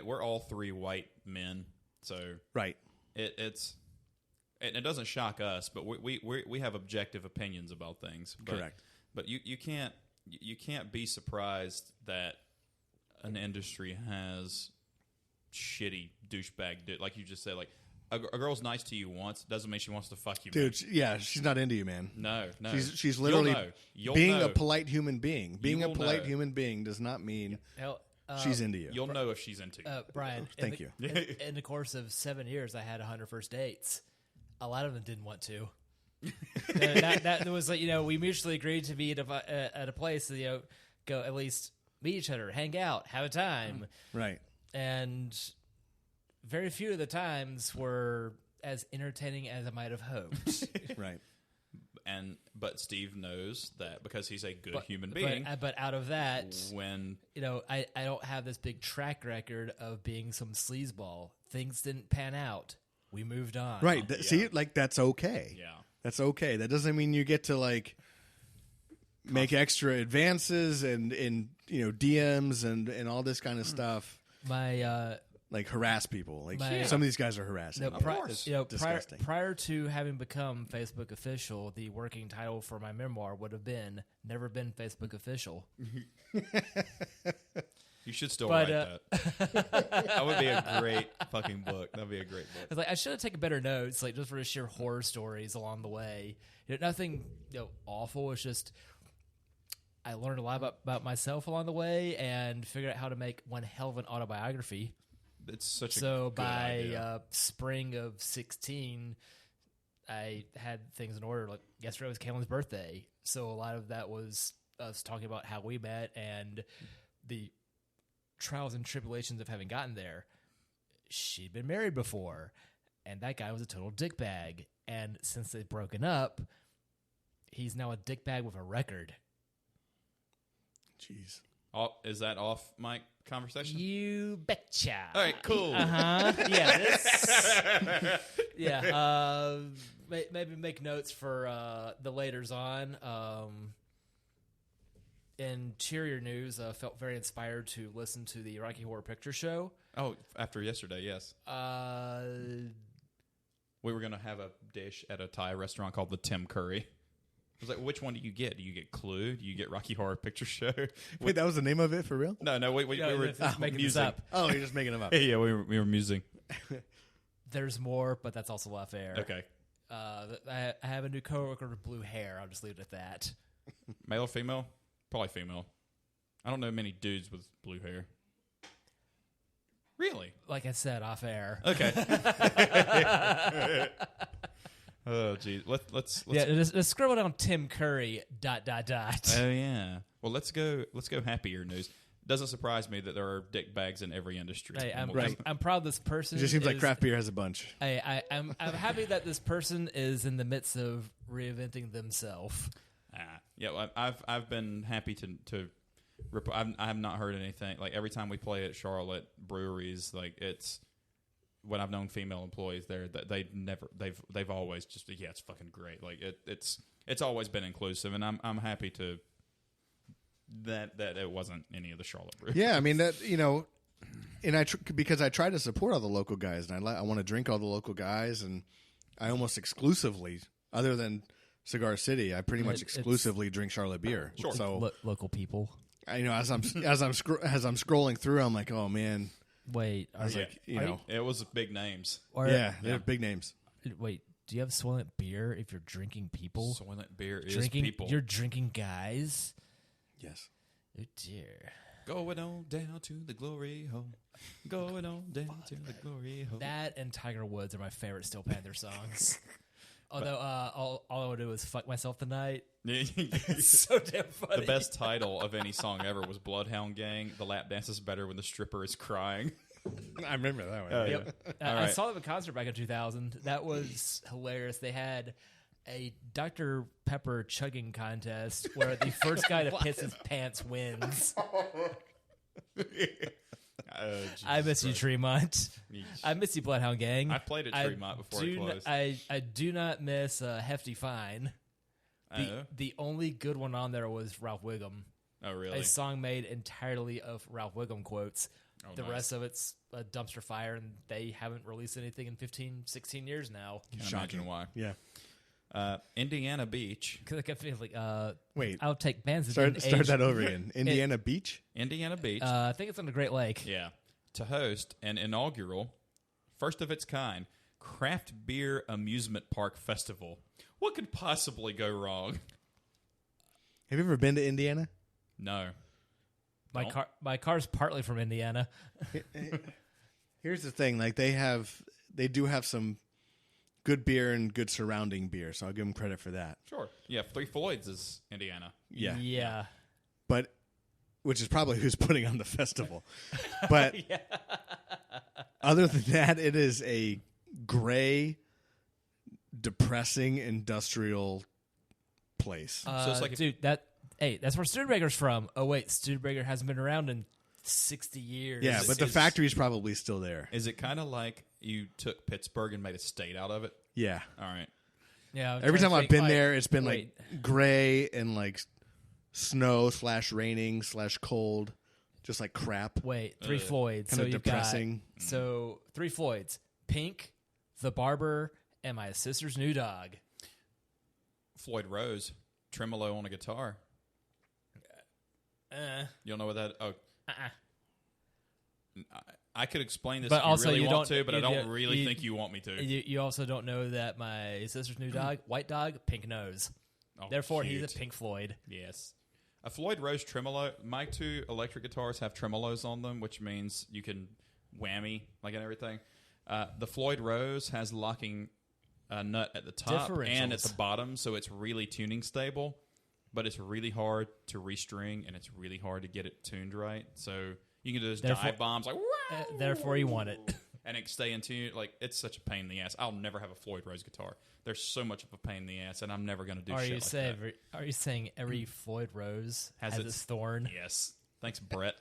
We're all three white men, so right. It doesn't shock us, but we have objective opinions about things. Correct. But you can't be surprised that an industry has shitty douchebag, like you just said. A girl's nice to you once doesn't mean she wants to fuck you, dude. Yeah, she's not into you, man. No. She's literally being a polite human being. Being a polite human being does not mean she's into you. You'll know if she's into you. Brian, thank you. In the course of 7 years, I had 100 first dates. A lot of them didn't want to. that was we mutually agreed to be at a place to go at least meet each other, hang out, have a time. Right. And very few of the times were as entertaining as I might have hoped. Right. But Steve knows that because he's a good human being. But out of that, when I don't have this big track record of being some sleazeball. Things didn't pan out. We moved on. Right. See, that's okay. Yeah. That's okay. That doesn't mean you get to make extra advances and DMs and all this kind of stuff. My harass people. Some of these guys are harassing. Of course. Prior to having become Facebook official, the working title for my memoir would have been "Never Been Facebook Official." You should still write that. That would be a great fucking book. That would be a great book. I should have taken better notes, just for the sheer horror stories along the way. Nothing awful. It's just I learned a lot about myself along the way and figured out how to make one hell of an autobiography. It's such a good idea. By spring of 16, I had things in order. Yesterday was Caitlin's birthday, So a lot of that was us talking about how we met and the trials and tribulations of having gotten there. She'd been married before, and that guy was a total dickbag. And since they've broken up, he's now a dickbag with a record. Jeez. Is that off mic conversation? You betcha. All right, cool. Yeah. Yeah. Maybe make notes for the laters on. Interior news, felt very inspired to listen to the Rocky Horror Picture Show. Oh, after yesterday, yes. We were going to have a dish at a Thai restaurant called the Tim Curry. I was like, which one do you get? Do you get Clue? Do you get Rocky Horror Picture Show? Wait, that was the name of it for real? No, we were making musing. this up. Oh, you're just making them up. Yeah, we were musing. There's more, but that's also off air. Okay. I have a new coworker with blue hair. I'll just leave it at that. Male or female? Probably female. I don't know many dudes with blue hair. Really? Like I said, off air. Okay. Oh, geez. Let's Yeah, just scroll down Tim Curry ... Oh yeah. Well, let's go happier news. Doesn't surprise me that there are dick bags in every industry. Hey, Right. I'm proud this person. It just seems like craft beer has a bunch. I'm happy that this person is in the midst of reinventing themselves. Yeah, well, I've been happy to I have not heard anything. Like every time we play at Charlotte breweries, like it's when I've known female employees there, that they've always just it's fucking great. Like it's always been inclusive, and I'm happy to that it wasn't any of the Charlotte breweries. Yeah, I mean that and because I try to support all the local guys, and I want to drink all the local guys, and I almost exclusively, other than Cigar City, I pretty much exclusively drink Charlotte beer. Sure. So Local people. as I'm scrolling through, I'm like, oh man. Wait, I was like, it was big names. they're big names. Wait, do you have Soylent beer if you're drinking people? Soylent beer is Drinking people. You're drinking guys? Yes. Oh dear. Going on down to the glory hole. Going on down to the glory hole. That and Tiger Woods are my favorite Steel Panther songs. Although all I would do is fuck myself tonight. It's so damn funny. The best title of any song ever was Bloodhound Gang. The lap dance is better when the stripper is crying. I remember that one. Yep. I right. saw them in concert back in 2000. That was hilarious. They had a Dr. Pepper chugging contest where the first guy to piss his pants wins. I miss you, Tremont. I miss you, Bloodhound Gang. I played at Tremont before it closed. I do not miss Hefty Fine. The only good one on there was Ralph Wiggum. Oh, really? A song made entirely of Ralph Wiggum quotes. Oh, the nice. rest of it's a dumpster fire, and they haven't released anything in 15, 16 years now. Can't imagine why. Yeah. Indiana Beach. Because I feel like, Wait. I'll take bands that Start didn't age. that over again. Indiana Beach? Indiana Beach. I think it's on the Great Lake. Yeah. To host an inaugural, first of its kind, craft beer amusement park festival. What could possibly go wrong? Have you ever been to Indiana? No. My car's partly from Indiana. Here's the thing: like they do have some good beer and good surrounding beer, so I'll give them credit for that. Sure. Yeah, Three Floyds is Indiana. Yeah, but which is probably who's putting on the festival. But other than that, it is a gray, depressing industrial place. So it's like dude, that's where Studebaker's from. Oh wait, Studebaker hasn't been around in 60 years. Yeah, but the factory's probably still there. Is it kind of like you took Pittsburgh and made a state out of it? Yeah. All right. Yeah. Every time I've been like, there, it's been wait. like gray and like snow / raining / cold, just like crap. Wait, Three Floyds. Kinda So you've depressing. So Three Floyds, Pink, The Barber, and My Sister's New Dog. Floyd Rose, tremolo on a guitar. You don't know what that? Oh, I could explain this But if also you really you want don't- to, but I you- don't really you- think you want me to. You also don't know that My Sister's New Dog, white dog, pink nose. Oh, Therefore, cute. he's a Pink Floyd. Yes. A Floyd Rose tremolo. My 2 electric guitars have tremolos on them, which means you can whammy like and everything. The Floyd Rose has locking nut at the top and at the Differentials. bottom, so it's really tuning stable. but it's really hard to restring, and it's really hard to get it tuned right. So you can do those dive bombs like, therefore you want it. and it stay in tune. Like, it's such a pain in the ass. I'll never have a Floyd Rose guitar. There's so much of a pain in the ass, and I'm never going to do shit like that. Are you saying every Floyd Rose has its thorn? Yes. Thanks, Brett.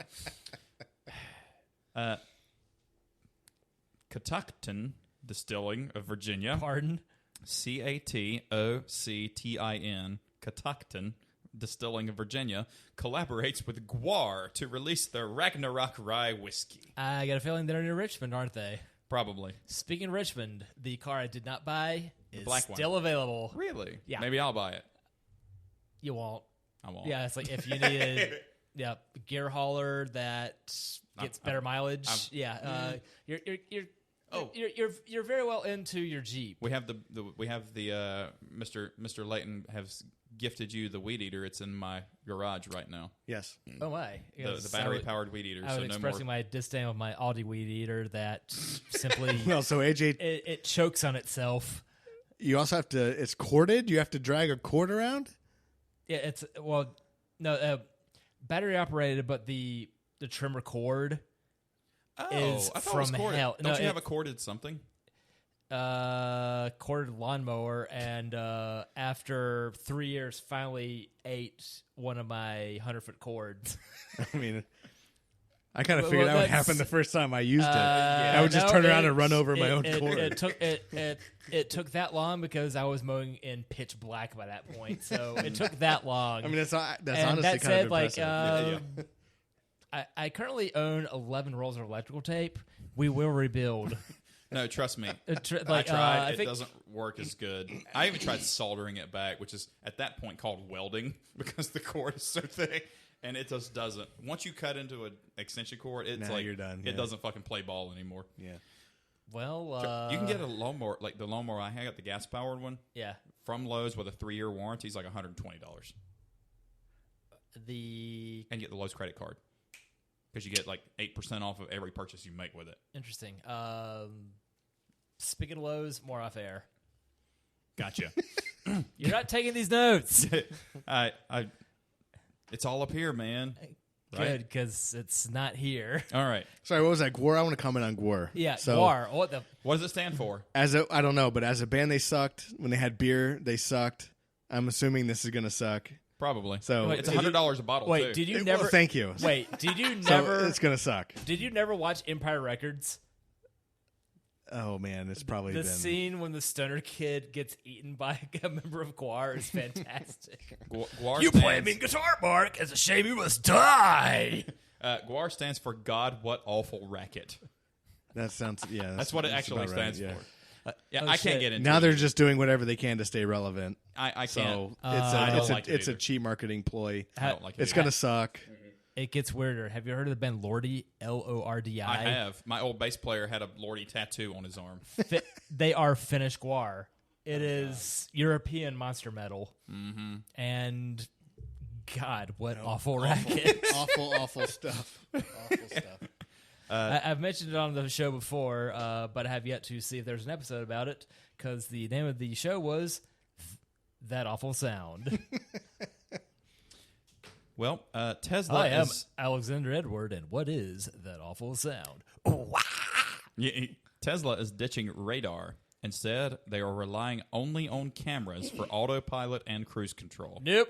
Catoctin Distilling of Virginia. Pardon? Catoctin, Catoctin Distilling of Virginia, collaborates with GWAR to release their Ragnarok Rye whiskey. I got a feeling they're in Richmond, aren't they? Probably. Speaking of Richmond, the car I did not buy is black still one. Available. Really? Yeah. Maybe I'll buy it. You won't. I won't. Yeah, it's like if you need a gear hauler that gets better mileage. You're very well into your Jeep. We have the Mr. Leighton has gifted you the weed eater. It's in my garage right now. Yes. Oh my! The battery powered weed eater. I was expressing my disdain of my Aldi weed eater that simply Well, so AJ, it chokes on itself. you also have to. It's corded. You have to drag a cord around. Yeah, battery operated, but the trimmer cord is I thought from it was corded. hell. Don't you have a corded something? Corded lawnmower, and after 3 years, finally ate one of my 100-foot cords. I mean, I kind of figured that would happen the first time I used it. I would just no, turn around and run over my own cord. It took that long because I was mowing in pitch black by that point. So it took that long. I mean, that's honestly that kind of impressive. I currently own 11 rolls of electrical tape. We will rebuild. No, trust me. I tried. It doesn't work as good. I even tried soldering it back, which is at that point called welding because the cord is so thick, and it just doesn't. Once you cut into an extension cord, it's like you're done. It doesn't fucking play ball anymore. Yeah. Well, you can get a lawnmower, like the lawnmower I got, the gas powered one. Yeah. From Lowe's with a 3-year warranty. It's like $120. And get the Lowe's credit card. Because you get like 8% off of every purchase you make with it. Interesting. Speaking of Lowe's, more off air. Gotcha. You're not taking these notes. It's all up here, man. Good, because it's not here. All right. Sorry, what was that? GWAR? I want to comment on GWAR. Yeah, so, GWAR. What does it stand for? I don't know, but as a band, they sucked. When they had beer, they sucked. I'm assuming this is going to suck. Probably. So it's $100 a bottle. Wait, too. did you never? Well, thank you. Wait, did you So never? it's going to suck. Did you never watch Empire Records? Oh, man, it's probably The been... scene when the stoner kid gets eaten by a member of GWAR is fantastic. GWAR You play me guitar, Mark. It's a shame you must die. GWAR stands for God, What Awful Racket. That sounds... Yeah, That's what it actually stands right, for. I can't get into now it. They're just doing whatever they can to stay relevant. I so can't. it's a cheap marketing ploy. I don't like it. It's going to suck. It gets weirder. Have you heard of the band Lordi? Lordi? I have. My old bass player had a Lordy tattoo on his arm. They are Finnish GWAR. It is European monster metal. Mm-hmm. And God, what awful racket. awful stuff. Awful stuff. I've mentioned it on the show before, but I have yet to see if there's an episode about it, because the name of the show was That Awful Sound. Well, Tesla I am is... Alexander Edward, and what is That Awful Sound? Tesla is ditching radar. Instead, they are relying only on cameras for autopilot and cruise control. Nope.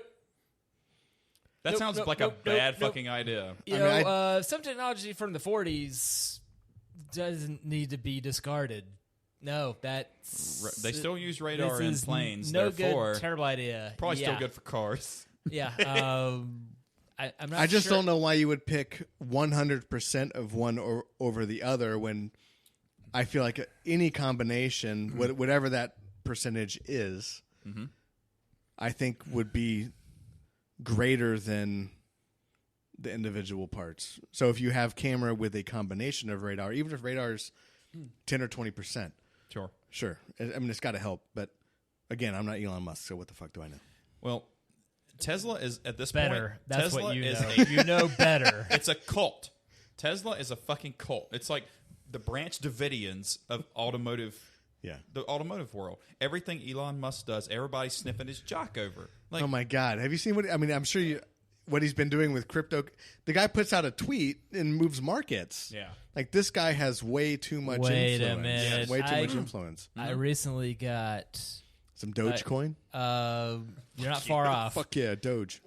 That sounds like a bad fucking idea. Some technology from the 40s doesn't need to be discarded. No, that's... They still use radar in planes. No therefore, good, terrible idea. Probably still good for cars. Yeah. I'm not I just sure. don't know why you would pick 100% of one over the other when I feel like any combination, whatever that percentage is, I think would be greater than the individual parts. So if you have camera with a combination of radar, even if radar's 10 or 20%. Sure. I mean, it's got to help. But again, I'm not Elon Musk, so what the fuck do I know? Well, Tesla is at this better. point. That's Tesla what you is know. You know better. It's a cult. Tesla is a fucking cult. It's like the Branch Davidians of automotive Yeah. the automotive world. Everything Elon Musk does, everybody's sniffing his jock over. Like, Oh my God! Have you seen what? I mean, I'm sure what he's been doing with crypto. The guy puts out a tweet and moves markets. Yeah. Like this guy has way too much Wait a influence. minute. Way too much influence. I recently got. Some Dogecoin. You're not far off. Fuck yeah, Doge.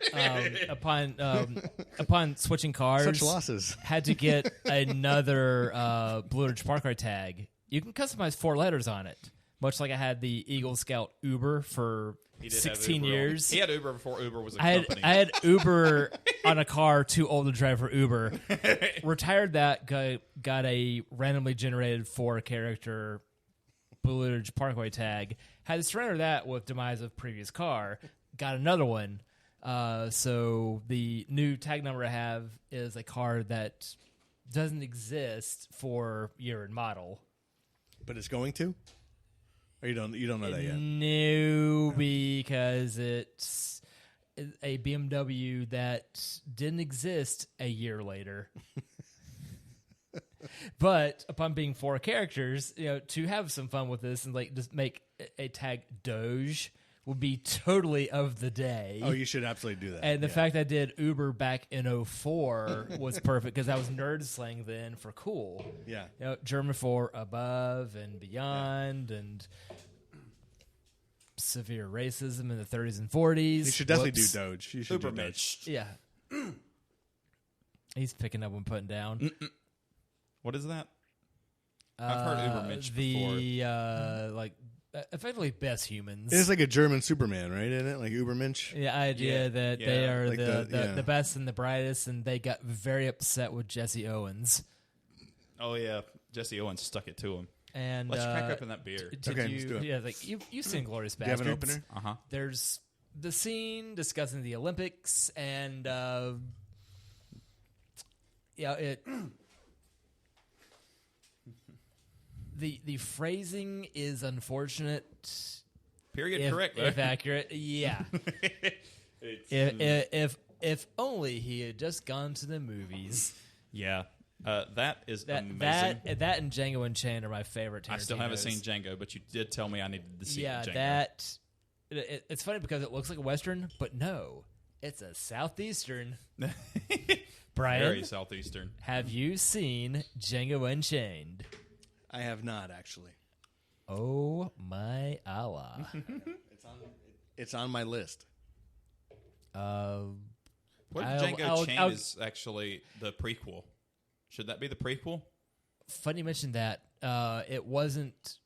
Upon switching cars, Such losses. had to get another Blue Ridge Parkway tag. You can customize 4 letters on it, much like I had the Eagle Scout Uber for he did have 16 Uber years. He had Uber before Uber was a I company. had Uber on a car too old to drive for Uber. Retired that, got a randomly generated 4-character Blue Ridge Parkway tag. Had to surrender that with demise of previous car. Got another one. So the new tag number I have is a car that doesn't exist for year and model. But it's going to? Or you don't know that yet? No, because it's a BMW that didn't exist a year later. But upon being 4 characters, to have some fun with this and like just make a tag Doge would be totally of the day. Oh, you should absolutely do that. And the fact I did Uber back in 04 was perfect because I was nerd slang then for cool. Yeah. German for above and beyond and severe racism in the 30s and 40s. You should definitely do Doge. You should Uber do Doge. Mitch. Yeah. He's picking up and putting down. What is that? I've heard Uber Mitch before. Effectively best humans. It's like a German Superman, right? Isn't it? Like Ubermensch? The idea that they are Like the best and the brightest, and they got very upset with Jesse Owens. Oh, yeah. Jesse Owens stuck it to him. And Let's crack open that beer. Okay, let's do it. Yeah, like you've seen Glorious Do you have Bastards. an opener? Uh-huh. There's the scene discussing the Olympics, and it. The phrasing is unfortunate. Period. Correct. If accurate, yeah. If only he had just gone to the movies. Yeah. That is amazing. That and Django Unchained are my favorite Tarantinos. I still haven't seen Django, but you did tell me I needed to see Django. That it's funny because it looks like a Western, but no, it's a Southeastern. Brian, Very Southeastern. have you seen Django Unchained? I have not, actually. Oh my Allah. It's on my list. What if Django Unchained is actually the prequel? Should that be the prequel? Funny you mentioned that. It wasn't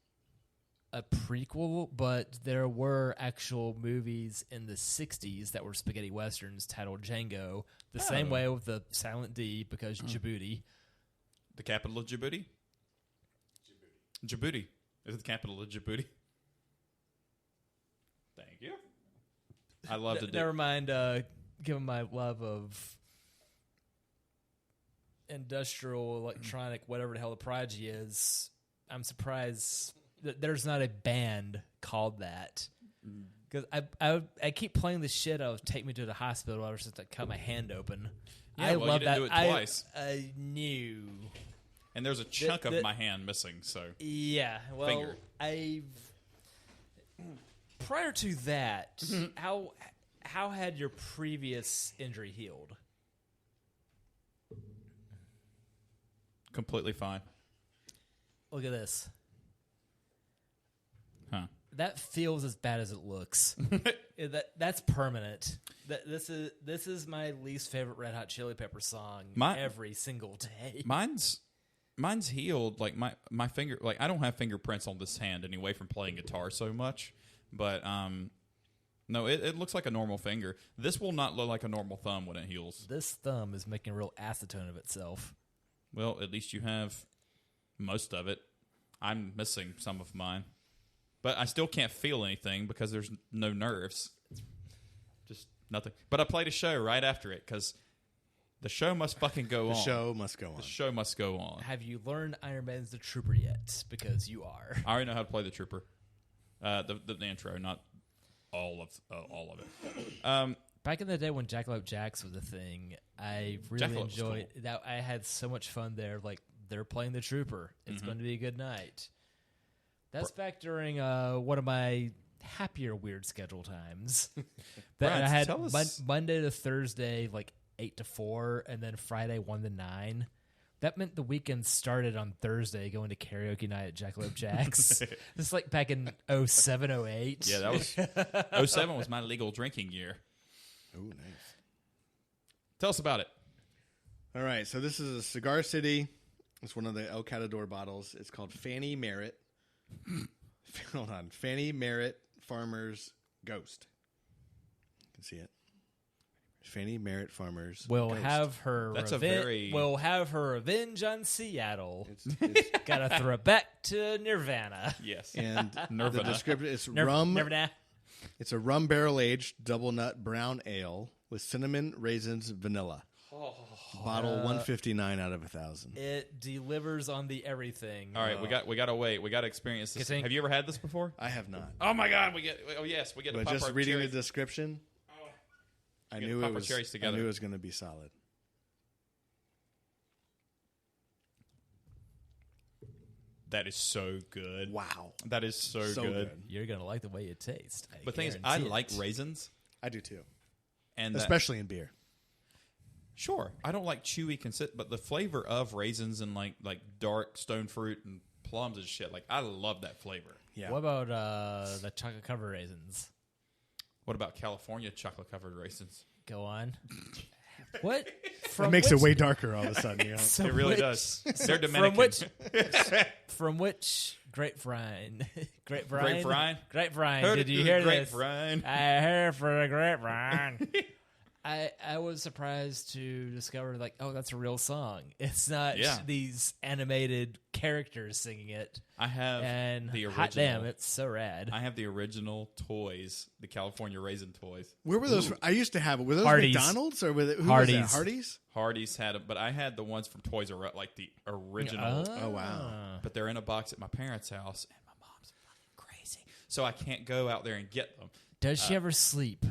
a prequel, but there were actual movies in the 60s that were spaghetti westerns titled Django. The same way with the silent D because Djibouti. The capital of Djibouti? Djibouti. Is it the capital of Djibouti? Thank you. I love to do. Never mind, given my love of industrial, electronic, whatever the hell the prodigy is, I'm surprised that there's not a band called that. Because I keep playing the shit of Take Me to the Hospital ever since I cut my hand open. Yeah, I well, love you didn't that. do it twice. I knew. And there's a chunk of my hand missing, so. Yeah, well, Finger. prior to that, how had your previous injury healed? Completely fine. Look at this. Huh. That feels as bad as it looks. That's permanent. This is my least favorite Red Hot Chili Pepper song every single day. Mine's healed. Like my finger, like I don't have fingerprints on this hand anyway from playing guitar so much. But no, it looks like a normal finger. This will not look like a normal thumb when it heals. This thumb is making a real acetone of itself. Well, at least you have most of it. I'm missing some of mine, but I still can't feel anything because there's no nerves. Just nothing. But I played a show right after it because the show must fucking go on. The show must go on. The show must go on. Have you learned Iron Man's The Trooper yet? Because you are. I already know how to play the Trooper. The intro, not all of it. Back in the day when Jackalope Jacks was a thing, I really enjoyed that. I had so much fun there. Like, they're playing the Trooper. It's going to be a good night. That's back during one of my happier weird schedule times. Brian, I had tell us- Monday to Thursday, like 8 to 4, and then Friday 1 to 9. That meant the weekend started on Thursday, going to karaoke night at Jackalope Jack's. This is like back in 07, 08. Yeah, that was 07 was my legal drinking year. Oh, nice. Tell us about it. All right, so this is a Cigar City. It's one of the El Catador bottles. It's called Fannie Merritt. Hold on. Fannie Merritt Farmers Ghost. You can see it. Fannie Merritt Farmers We'll Ghost. have her. That's a very- We'll have her revenge on Seattle. It's Gotta throw it back to Nirvana. Yes. and the Nirvana. description is rum. Nirvana. It's a rum barrel aged double nut brown ale with cinnamon, raisins, vanilla. Bottle 159 out of 1,000. It delivers on the everything. All right, we got to wait. We got to experience this. Continue. Have you ever had this before? I have not. Oh my God, we get to But pop just our reading cherries. the description, I We knew gotta it pop our was. cherries I together. knew it was going to be solid. That is so good. Wow, That is so, so good. You're gonna like the way it tastes. But the thing is, I guarantee like it. raisins, I do too, and especially in beer. sure, I don't like chewy but the flavor of raisins and like dark stone fruit and plums and shit. Like I love that flavor. Yeah. What about the chocolate covered raisins? What about California chocolate covered raisins? Go on. What? It makes it way darker all of a sudden. You know? So It really which- does. They're From Dominican. which grapevine? Grapevine? Grapevine. Heard Did it you through hear the this? grapevine. I heard for the grapevine. I was surprised to discover that's a real song. It's not Yeah. these animated characters singing it. I have And the original. hot damn, it's so rad. I have the original toys, the California raisin toys. Where were those? I used to have it. Were those Hardee's. McDonald's or were they, who Hardee's. was that? Hardee's? Hardee's had them, but I had the ones from Toys R Us, like the original. Oh, wow. But they're in a box at my parents' house, and my mom's fucking crazy. So I can't go out there and get them. Does she ever sleep?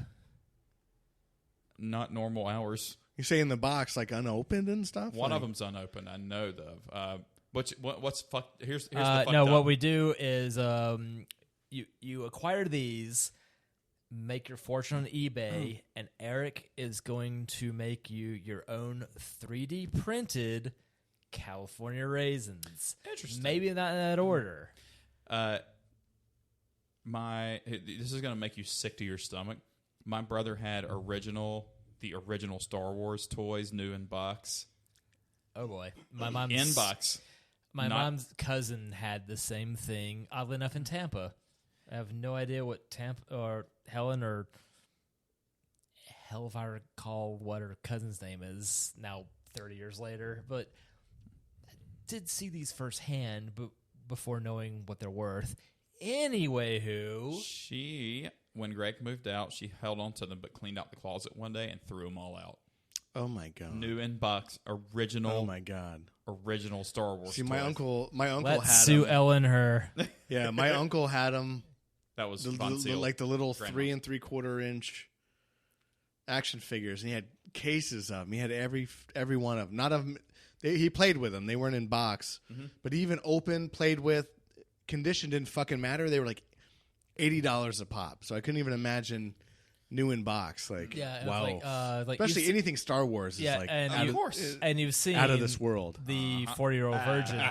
Not normal hours. You say in the box like unopened and stuff. One like, of them's unopened. I know of. What's fuck? Here's the fucked No, up. what we do is you acquire these, make your fortune on eBay, and Eric is going to make you your own 3D printed California raisins. Interesting. Maybe not in that order. This is going to make you sick to your stomach. My brother had the original Star Wars toys, new in box. Oh boy, my mom's In box. My Not- mom's cousin had the same thing. Oddly enough, in Tampa, I have no idea what Tampa or Helen or hell if I recall what her cousin's name is now. 30 years later, but I did see these firsthand, but before knowing what they're worth. Anyway, She, when Greg moved out, she held on to them but cleaned out the closet one day and threw them all out. Oh my god. New in box, original. Oh my god. Original Star Wars. See, my toys. uncle let's had sue them. Ellen her. Yeah, my uncle had them. That was The, fun. like the little Grandma. 3 3/4 inch action figures, and he had cases of them. He had every one of them. Not of them. He played with them. They weren't in box, but he even opened, played with. Condition didn't fucking matter. They were like $80 a pop. So I couldn't even imagine new in box. Like, Yeah, wow. like Especially you've anything Star Wars is Yeah, like and out you- of, course. and you've seen out of this world. the 40-year-old virgin.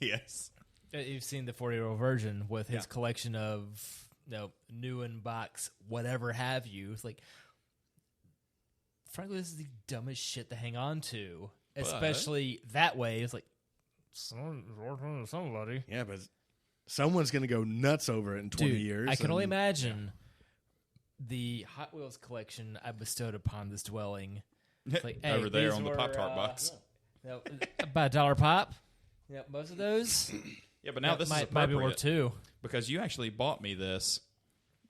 Yes. You've seen the 40-year-old virgin with his collection of new in box, whatever have you. It's like, frankly, this is the dumbest shit to hang on to, especially that way. It's like, somebody. Yeah, but someone's going to go nuts over it in 20 Dude, years. I can only and- imagine the Hot Wheels collection I bestowed upon this dwelling. It's like, hey, Over there these on the were, Pop-Tart box. About $1 pop. Yeah, most of those. Yeah, but now this might is be appropriate worth $2. because you actually bought me this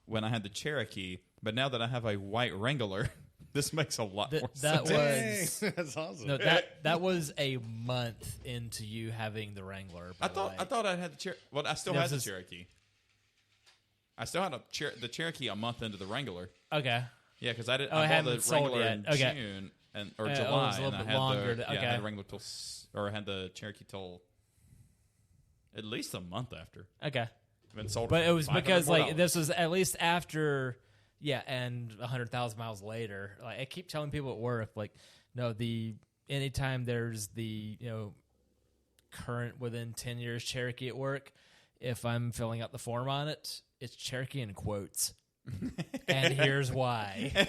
when I had the Cherokee, but now that I have a white Wrangler, this makes a lot more That sense. was That's awesome. no that was a month into you having the Wrangler. by I the way. thought I had the Cherokee. Well, I still No, had the this is- Cherokee. I still had the Cherokee a month into the Wrangler. Okay. Yeah, because I did. Oh, I it bought hadn't the sold Wrangler yet. in Okay. June or Oh, it was a July, little and I bit had longer the to- I had okay. the Wrangler I had the Cherokee till At least a month after. Okay. Been sold But for it was because, $500 like, more. this was at least after, and 100,000 miles later. Like, I keep telling people at work, like, no, anytime there's the, current within 10 years Cherokee at work, if I'm filling out the form on it, it's Cherokee in quotes. And here's why.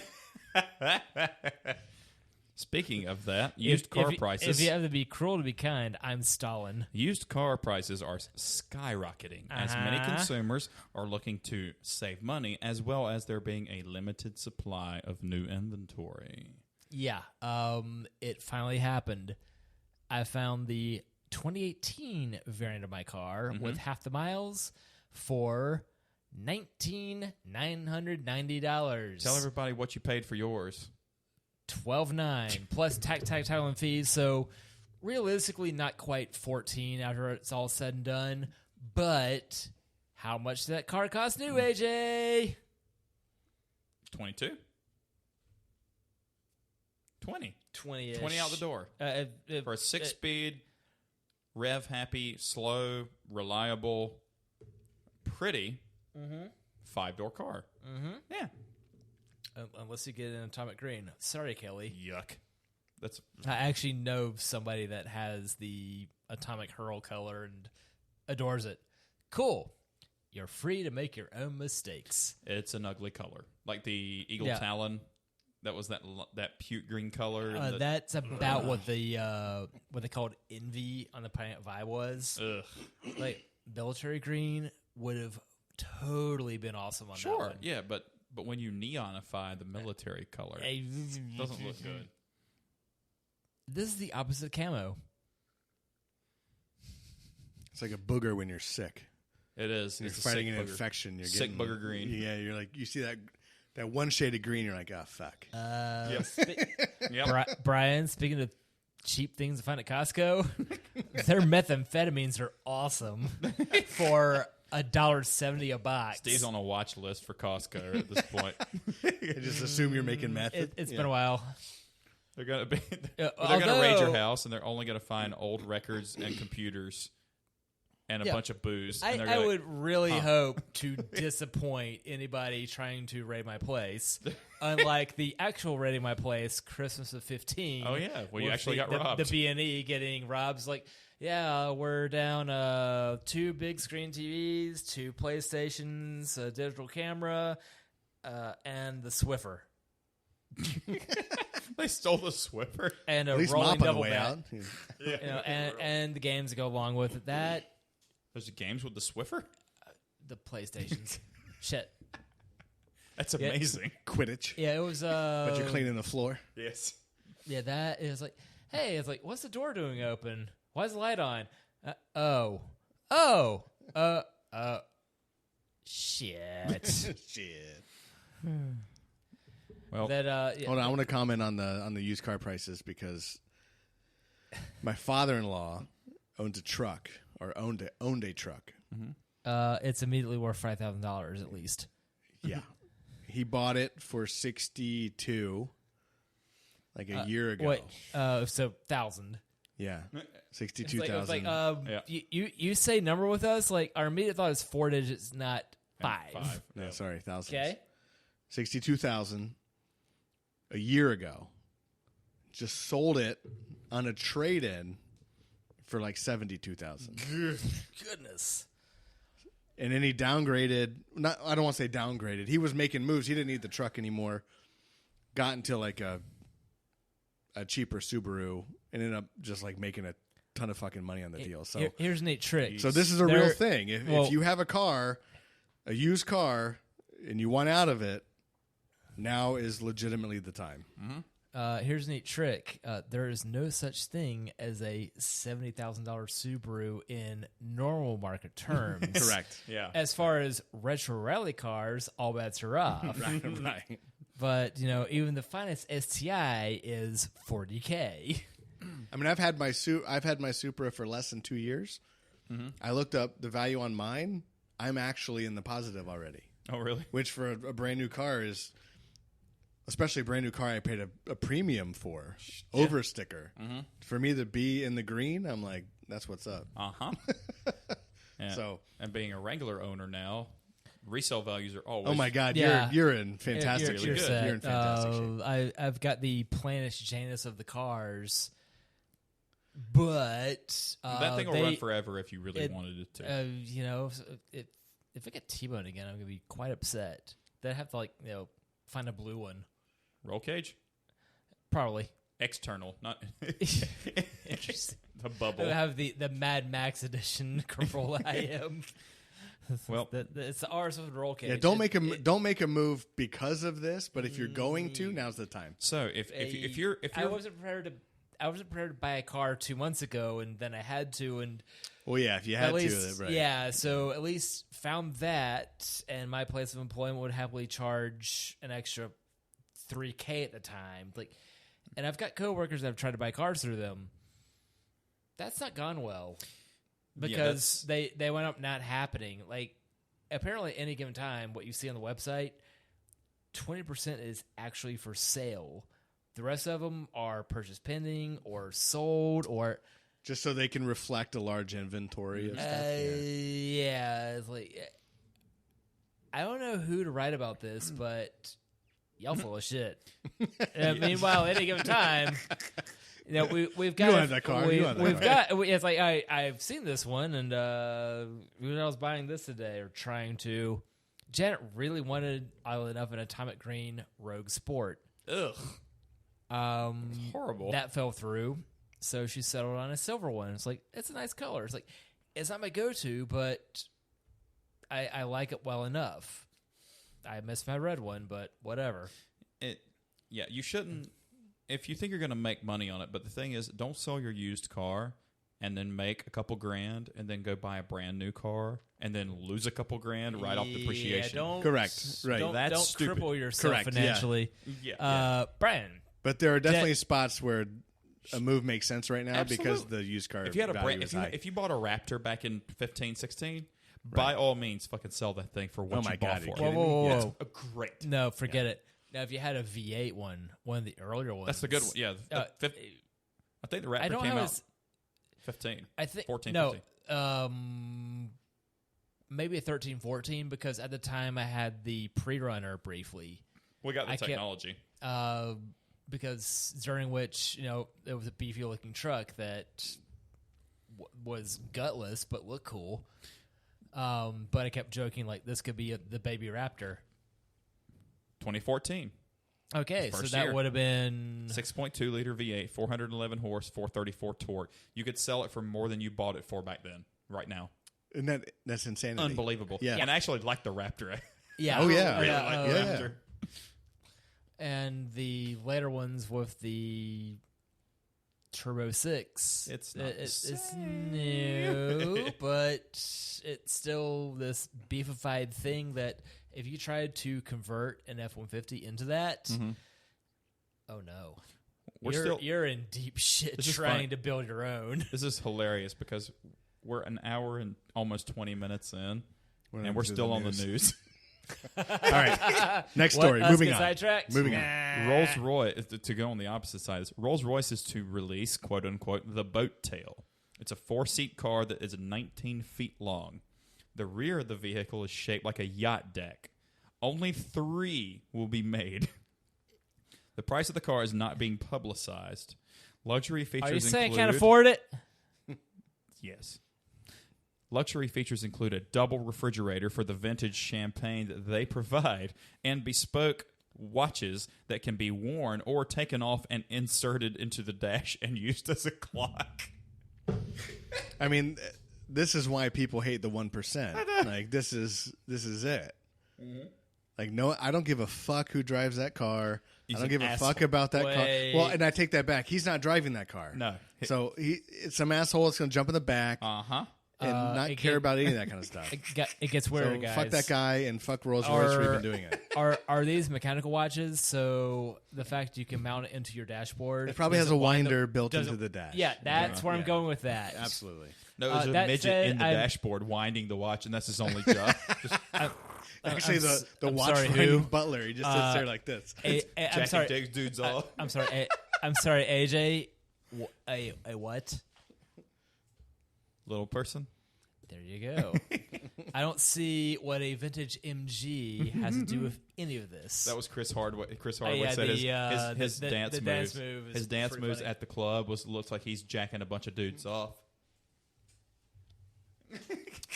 Speaking of that, used car prices. If you have to be cruel to be kind, I'm Stalin. Used car prices are skyrocketing as many consumers are looking to save money, as well as there being a limited supply of new inventory. Yeah, it finally happened. I found the 2018 variant of my car with half the miles for $19,990. Tell everybody what you paid for yours. $12,900 plus tax, title, and fees. So realistically, not quite $14,000 after it's all said and done. But how much did that car cost new, AJ? 22? 20. 20-ish. 20 out the door. For a 6-speed, rev-happy, slow, reliable, pretty 5-door car. Yeah. Unless you get an atomic green. Sorry, Kelly. Yuck. That's I actually know somebody that has the atomic hurl color and adores it. Cool. You're free to make your own mistakes. It's an ugly color. Like the Eagle Yeah. Talon. That was that puke green color. And That's about what what they called envy on the Planet Vi was. Ugh. Like military green would have totally been awesome on that Sure, one. yeah, but when you neonify the military color, it doesn't look good. This is the opposite of camo. It's like a booger when you're sick. It is. You're It's a fighting sick an booger. infection. You're Sick getting booger green. Yeah, you're like you see that one shade of green. You're like, oh fuck. Yep. Brian, speaking of cheap things to find at Costco, their methamphetamines are awesome for $1.70 a box. Steve's on a watch list for Costco at this point. I just assume you're making meth. It's been a while. They're gonna be. They're although- gonna raid your house, and they're only gonna find old records and computers and a Yeah. bunch of booze. And they're I gonna, would really hope to disappoint anybody trying to raid my place. Unlike the actual raiding my place, Christmas of 15. Oh, yeah. Well, you with actually got robbed. The B&E getting robbed. Like, yeah, we're down 2 big screen TVs, 2 PlayStations, a digital camera, and the Swiffer. They stole the Swiffer. And a At least rolling mop on the double way back. out. You know, and the games that go along with it. That, There's games with the Swiffer. the PlayStations. Shit. That's amazing. Quidditch. Yeah, it was. But you're cleaning the floor. Yes. Yeah, that is like, hey, it's like, what's the door doing open? Why is the light on? Shit. Shit. Well, That yeah. Hold on, I want to comment on the used car prices because my father-in-law owns a truck or owned a truck. It's immediately worth $5,000 at least. Yeah, he bought it for 62, like a year ago. Wait, so 1,000. Yeah, It's 62,000. Yeah. you say number with us. Like our immediate thought is 4 digits, not 5. 5. No, sorry, thousands. Okay. 62,000 a year ago. Just sold it on a trade-in for like 72,000. Goodness. And then he downgraded. I don't want to say downgraded. He was making moves. He didn't need the truck anymore. Got into like a cheaper Subaru and ended up just like making a ton of fucking money on the deal. So Here's a neat trick. So this is a real thing. If you have a car, a used car, and you want out of it, now is legitimately the time. Here's a neat trick. There is no such thing as a $70,000 Subaru in normal market terms. Correct. Yeah. As far as retro rally cars, all bets are off. Right. But, even the finest STI is $40K. I mean, I've had my Supra for less than 2 years. I looked up the value on mine. I'm actually in the positive already. Oh, really? Which for a brand new car is, especially a brand new car, I paid a premium for over a sticker. For me to be in the green, I'm like, that's what's up. Uh-huh. And being a Wrangler owner now, resale values are always. Oh my God, Yeah. you're in fantastic You're shape. set. You're in fantastic shape. I've got the Planet Janus of the cars, but that thing will run forever if you really wanted it to. You know, if I get T-boned again, I'm gonna be quite upset. Then I have to find a blue one. Roll cage, probably external, not interesting. The bubble. I have the Mad Max edition Corolla IM. Well, it's the ours with roll cage. Yeah, don't make a move because of this. But if you're going to, now's the time. So if you're I wasn't prepared to buy a car 2 months ago, and then I had to, and well, yeah, if you had to, right? Yeah, so at least found that, and my place of employment would happily charge an extra $3,000 at the time. And I've got coworkers that have tried to buy cars through them. That's not gone well because they went up not happening. Apparently, any given time, what you see on the website, 20% is actually for sale. The rest of them are purchase pending or sold or just so they can reflect a large inventory of stuff. Yeah, it's I don't know who to write about this, but y'all full of shit. Meanwhile, any given time, we've got. You don't have that car. It's I've seen this one, and when I was buying this today or trying to, Janet really wanted, oddly enough, an atomic green Rogue Sport. Ugh. Horrible. That fell through, so she settled on a silver one. It's a nice color. It's not my go-to, but I like it well enough. I missed my red one, but whatever. You shouldn't. If you think you're going to make money on it, but the thing is, don't sell your used car and then make a couple grand and then go buy a brand new car and then lose a couple grand right off depreciation. Correct. Right. Don't stupid. cripple yourself Correct, financially. Yeah. Brian. But there are definitely spots where a move makes sense right now because the used car if you had a value is high. if you bought a Raptor back in 15, 16, by all means, fucking sell that thing for what you bought for. Whoa. It's great. No, forget it. Now, if you had a V8 one of the earlier ones. That's the good one. Yeah. I think the Raptor came out 15. I think 14, no, 15. Maybe a 13, 14, because at the time I had the pre-runner briefly. We got the technology. Because during which, there was a beefy-looking truck that was gutless but looked cool. But I kept joking, this could be the baby Raptor. 2014. Okay, so that would have been 6.2 liter V8, 411 horse, 434 torque. You could sell it for more than you bought it for back then. Right now, and that's insanity. Unbelievable. Yeah, and I actually like the Raptor. Yeah. Oh yeah. Really like the Raptor. And the later ones with the Turbo 6. It's new, but it's still this beefified thing that if you tried to convert an F-150 into that, oh no. You're in deep shit trying to build your own. This is hilarious because we're an hour and almost 20 minutes in, and we're still on the news. All right. Next story. Moving on. Sidetracked? Moving on. Rolls-Royce, to go on the opposite side, Rolls-Royce is to release, quote-unquote, the Boat Tail. It's a 4-seat car that is 19 feet long. The rear of the vehicle is shaped like a yacht deck. Only 3 will be made. The price of the car is not being publicized. Luxury features include... Are you saying I can't afford it? Yes. Luxury features include a double refrigerator for the vintage champagne that they provide and bespoke watches that can be worn or taken off and inserted into the dash and used as a clock. I mean, this is why people hate the 1%. This is it. Mm-hmm. No, I don't give a fuck who drives that car. I don't give a fuck about that car. Well, and I take that back. He's not driving that car. No. So it's some asshole that's going to jump in the back. Uh-huh. And not care about any of that kind of stuff. It gets weird, guys. Fuck that guy and fuck Rolls-Royce for even doing it. Are these mechanical watches? So the fact you can mount it into your dashboard. It probably has a winder built into the dash. Yeah, that's where I'm going with that. Absolutely. No, there's a midget in the dashboard winding the watch, and that's his only job. Actually, the watch winding butler, he just sits there like this. I'm sorry. Takes dudes off. I'm sorry. I'm sorry, AJ. A what? Little person? There you go. I don't see what a vintage MG has to do with any of this. That was Chris Hardwick. Chris Hardwick yeah, said his the dance dance moves. move is His dance pretty moves funny. at the club looks like he's jacking a bunch of dudes off.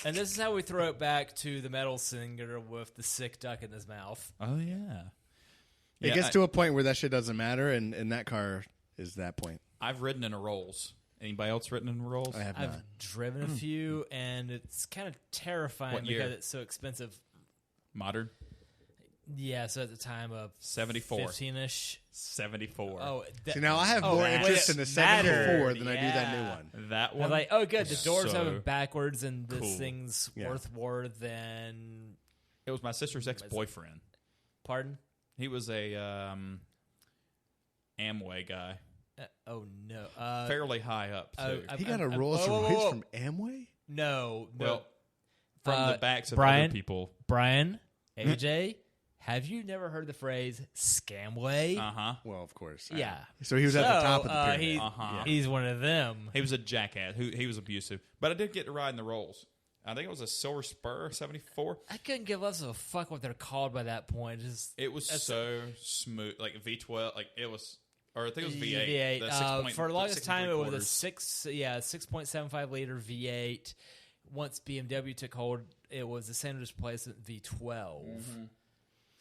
And this is how we throw it back to the metal singer with the sick duck in his mouth. Oh yeah. It gets to a point where that shit doesn't matter, and that car is that point. I've ridden in a Rolls. Anybody else ridden in Rolls? I have I've not. driven a few, and it's kind of terrifying What year? because it's so expensive. Modern. Yeah, so at the time of 74. 15-ish. 74. Oh, See, now I have oh, more wait, interest in the 74 mattered, than I do that new one. That I one. was like, oh, good. The doors so open backwards, and this cool. thing's Yeah. worth more than. It was my sister's ex-boyfriend. Pardon? He was a Amway guy. Oh no! Fairly high up, too. He got a Rolls Royce from Amway? No. Well, from the backs of Brian, other people. Brian, AJ, have you never heard the phrase "scamway"? Uh-huh. Well, of course. Yeah. So he was at the top of the pyramid. He's one of them. He was a jackass. He was abusive. But I did get to ride in the Rolls. I think it was a Silver Spur 74. I couldn't give less of a fuck what they're called by that point. It was so smooth. Like V12. Like it was... Or I think it was V8. V8. For the longest time, it was a 6.75. 6.75 liter V8. Once BMW took hold, it was the same displacement V12.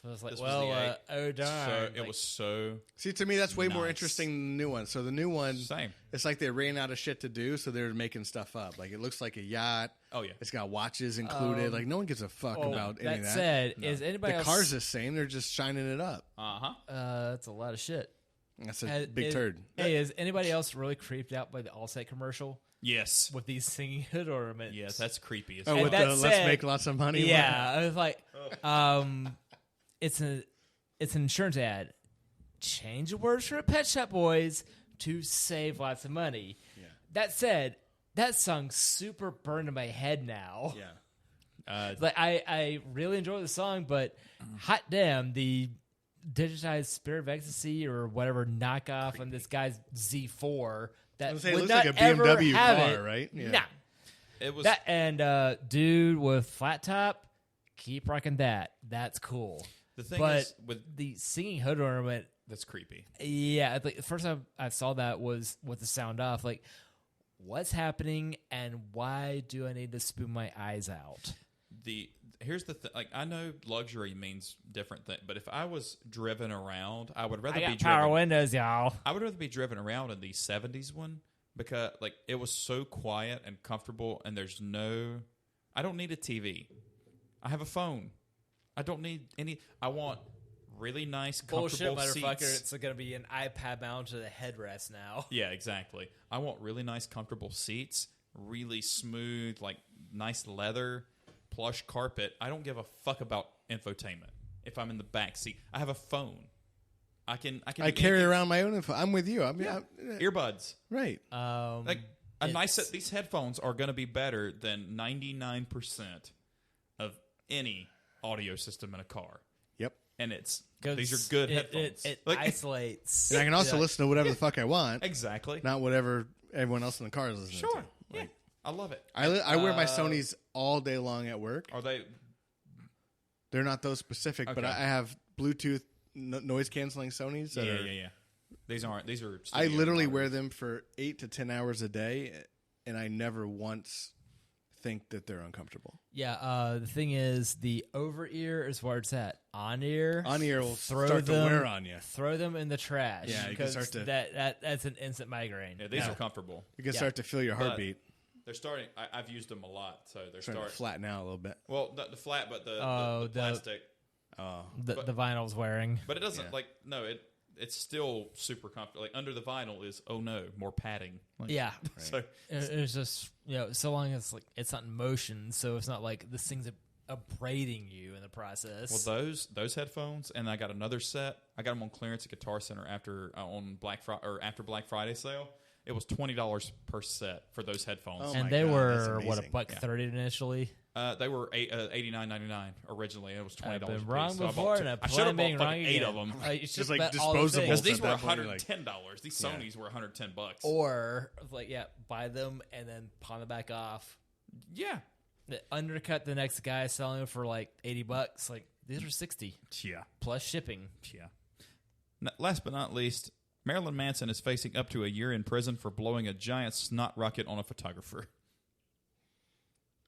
So I was like, This was the oh darn! So it was so See, to me, that's way more Nice. interesting than the new one. So the new one, same. it's like they ran out of shit to do, so they're making stuff up. Like, it looks like a yacht. Oh yeah. It's got watches included. Like, no one gives a fuck about any that of that. said, is anybody The else? car's the same. They're just shining it up. That's a lot of shit. That's a big turd. Hey, is anybody else really creeped out by the Allstate commercial Yes. with these singing hood ornaments? Yes, that's creepy as Oh, fuck. with that the let's said- make lots of money. Yeah, I was like, it's an insurance ad. Change the words for a Pet Shop Boys to save lots of money. Yeah. That said, that song's super burned in my head now. Yeah. Like I really enjoy the song, but hot damn, the digitized Spirit of Ecstasy or whatever knockoff on this guy's Z4 that I was gonna would say, not it looks like a ever BMW have car, it. right? Yeah. Nah. It was That and dude with flat top, keep rocking that. That's cool. the thing But is with the singing hood ornament, that's creepy. yeah. Like the first time I saw that was with the sound off. Like, what's happening and why do I need to spoon my eyes out? Here's the thing. Like I know luxury means different thing, but if I was driven around, I would rather I be got power driven. windows, y'all. I would rather be driven around in the 70s one because like it was so quiet and comfortable, and there's no. I don't need a TV. I have a phone. I don't need any. I want really nice, Bullshit, comfortable motherfucker. seats. It's going to be an iPad mounted to the headrest now. Yeah, exactly. I want really nice, comfortable seats, really smooth, like nice leather, plush carpet. I don't give a fuck about infotainment. If I'm in the back seat, I have a phone. I can. I do carry anything. around my own info. I'm with you. Earbuds. Right. Like a nice It's- set. These headphones are going to be better than 99% of any audio system in a car. Yep. And these are good headphones. It Like- isolates. And I can also Yeah. listen to whatever the fuck I want, Exactly. not whatever everyone else in the car is listening Sure. to. Yeah. I love it. I wear my Sonys all day long at work. Are they? They're not those specific, but Okay. I have Bluetooth noise canceling Sonys. That are, Yeah. These aren't. These are. I studio literally monitors. wear them for 8 to 10 hours a day, and I never once think that they're uncomfortable. Yeah, the thing is, the over ear is where it's at. On ear, On ear will throw start them, to wear on you. Throw them in the trash. Yeah, you can because start to- that's an instant migraine. Yeah, these Yeah. are comfortable. You can Yeah. start to feel your But- heartbeat. They're starting. I've used them a lot, so they're Starting to starting. flatten out a little bit. Well, the flat, but the Oh, plastic. Oh, The But- vinyl's wearing. But it doesn't Yeah. like no. It's still super comfortable. Like under the vinyl is more padding. Like, Yeah, So it's just so long as like it's not in motion, so it's not like this thing's abrading you in the process. well, those headphones, and I got another set. I got them on clearance at Guitar Center after on after Black Friday sale. It was $20 per set for those headphones. Oh and my they God, were that's amazing. $130 initially. They were $89.99 originally, and it was $20 I've been a wrong piece. So before, I and I should plan have being bought wrong fucking 8 again. of them. It's Just like about all the disposable. things. Because these At were that point, you're like- $110. These Sonys were $110. Or like buy them and then pawn them back off. Yeah. undercut the next guy selling them for like $80. Like these are 60 Yeah. plus shipping. Yeah. Last but not least, Marilyn Manson is facing up to a year in prison for blowing a giant snot rocket on a photographer.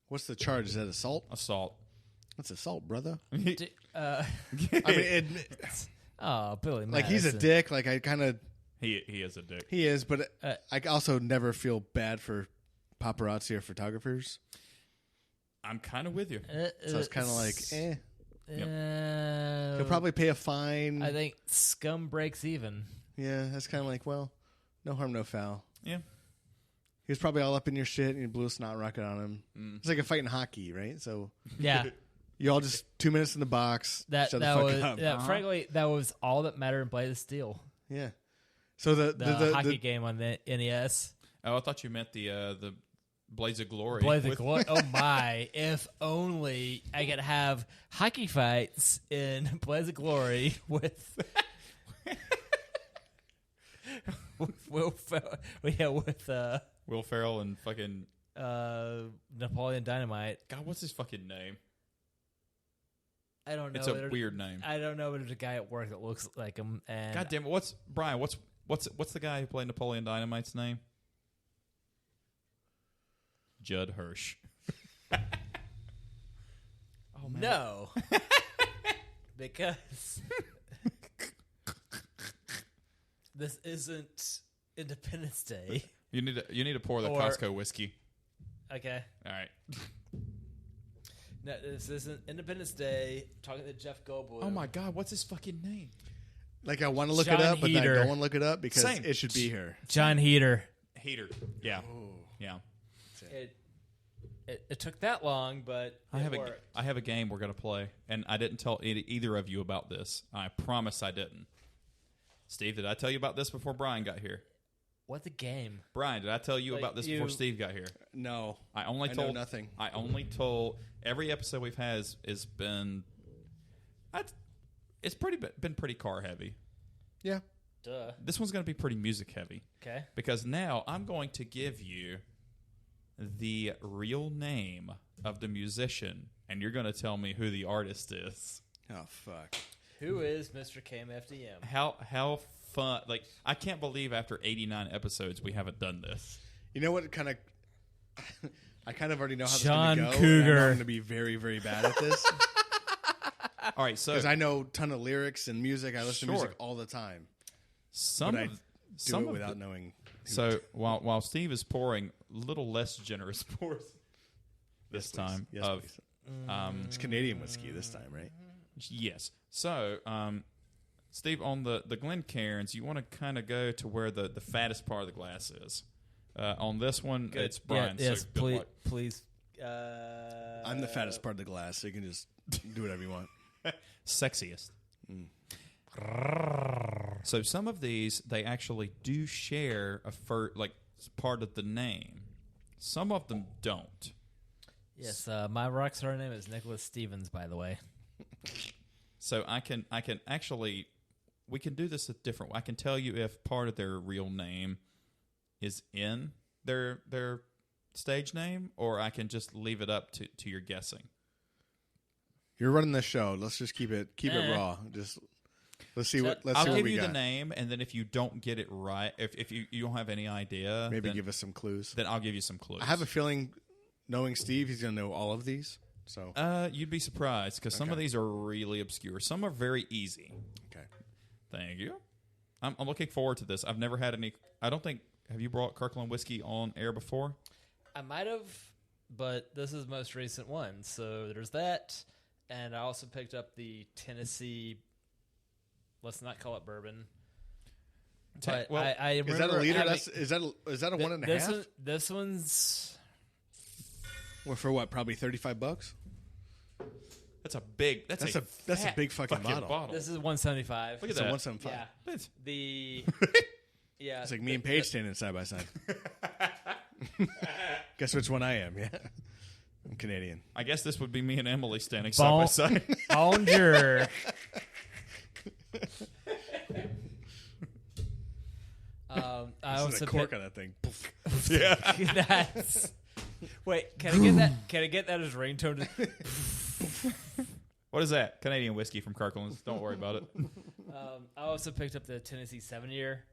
What's the charge? Is that assault? Assault. That's assault, brother. I mean, Billy Madison. like he's a dick. Like I kind of He is a dick. he is, but I also never feel bad for paparazzi or photographers. I'm kind of with you. So it's kind of like, Yep. he'll probably pay a fine. I think scum breaks even. Yeah, that's kind of like, well, no harm, no foul. Yeah. He was probably all up in your shit and you blew a snot rocket on him. It's like a fight in hockey, right? So Yeah. you all just 2 minutes in the box. That shut the that fuck was up. frankly that was all that mattered in Blade of Steel. Yeah. So the hockey game on the NES. Oh, I thought you meant the Blades of Glory. Blade of Glory. Oh my! If only I could have hockey fights in Blades of Glory with Will Will Ferrell and fucking Napoleon Dynamite. God, what's his fucking name? I don't know. It's a weird name. I don't know, but there's a guy at work that looks like him. And God damn it! Brian? What's the guy who played Napoleon Dynamite's name? Judd Hirsch. oh man, no, because this isn't Independence Day. You need to pour the Costco whiskey. Okay. All right. No, this isn't Independence Day. I'm talking to Jeff Goldblum. Oh my God, what's his fucking name? like I want to look John it up, but then I Heater. don't want to look it up because Same. it should be here. John Heater. Hater. Yeah. Yeah. It took that long, but I worked. have a game we're gonna play, and I didn't tell either of you about this. I promise I didn't. Steve, did I tell you about this before Brian got here? What the game? Brian, did I tell you Like about this you- before Steve got here? No, I only I told know nothing. I only told every episode we've had has been. It's been pretty car heavy. Yeah. Duh. This one's going to be pretty music heavy. Okay. Because now I'm going to give you the real name of the musician, and you're going to tell me who the artist is. Oh fuck. Who is Mr. KMFDM? How fun! Like, I can't believe after 89 episodes we haven't done this. You know what? Kind of. I kind of already know how John this is going to go. Cougar. I'm going to be very, very bad at this All right, so because I know a ton of lyrics and music. I listen to Sure. music all the time, some but I of do some it of without the- knowing. So while Steve is pouring little less generous pours this time Yes, of please. It's Canadian whiskey this time, right? yes. So Steve, on the Glencairns, you want to kind of go to where the fattest part of the glass is. On this one, Good. it's Brian. Yeah, yes, so good please. luck. Please. I'm the fattest part of the glass, so you can just do whatever you want. Sexiest. So some of these they actually do share like part of the name. Some of them don't. Yes, my rock star name is Nicholas Stevens, by the way. So I can actually we can do this a different way. I can tell you if part of their real name is in their stage name, or I can just leave it up to your guessing. You're running the show. Let's just keep it raw. Just let's see what I'll give we you got. the name, and then if you don't get it right, if you don't have any idea, Maybe then, give us some clues. then I'll give you some clues. I have a feeling, knowing Steve, he's going to know all of these. So You'd be surprised because some of these are really obscure. Some are very easy. okay. Thank you. I'm looking forward to this. I've never had any. I don't think. Have you brought Kirkland whiskey on air before? I might have, but this is the most recent one. So there's that. And I also picked up the Tennessee, let's not call it bourbon. But well, I Is remember that a liter? having- Is that a 1.5? This one's Or for what? Probably $35. That's a big. That's a a big fucking bottle. this is 175. Look at It's a that. 175. Yeah. That's- The yeah. It's like me and Paige standing side by side. Guess which one I am? Yeah, I'm Canadian. I guess this would be me and Emily standing side by side. Bonjour. I This is also a cork on that thing. Yeah. that's Wait, can I get that? Can I get that as ringtone? What is that? Canadian whiskey from Kirkland's. Don't worry about it. I also picked up the Tennessee 7-year.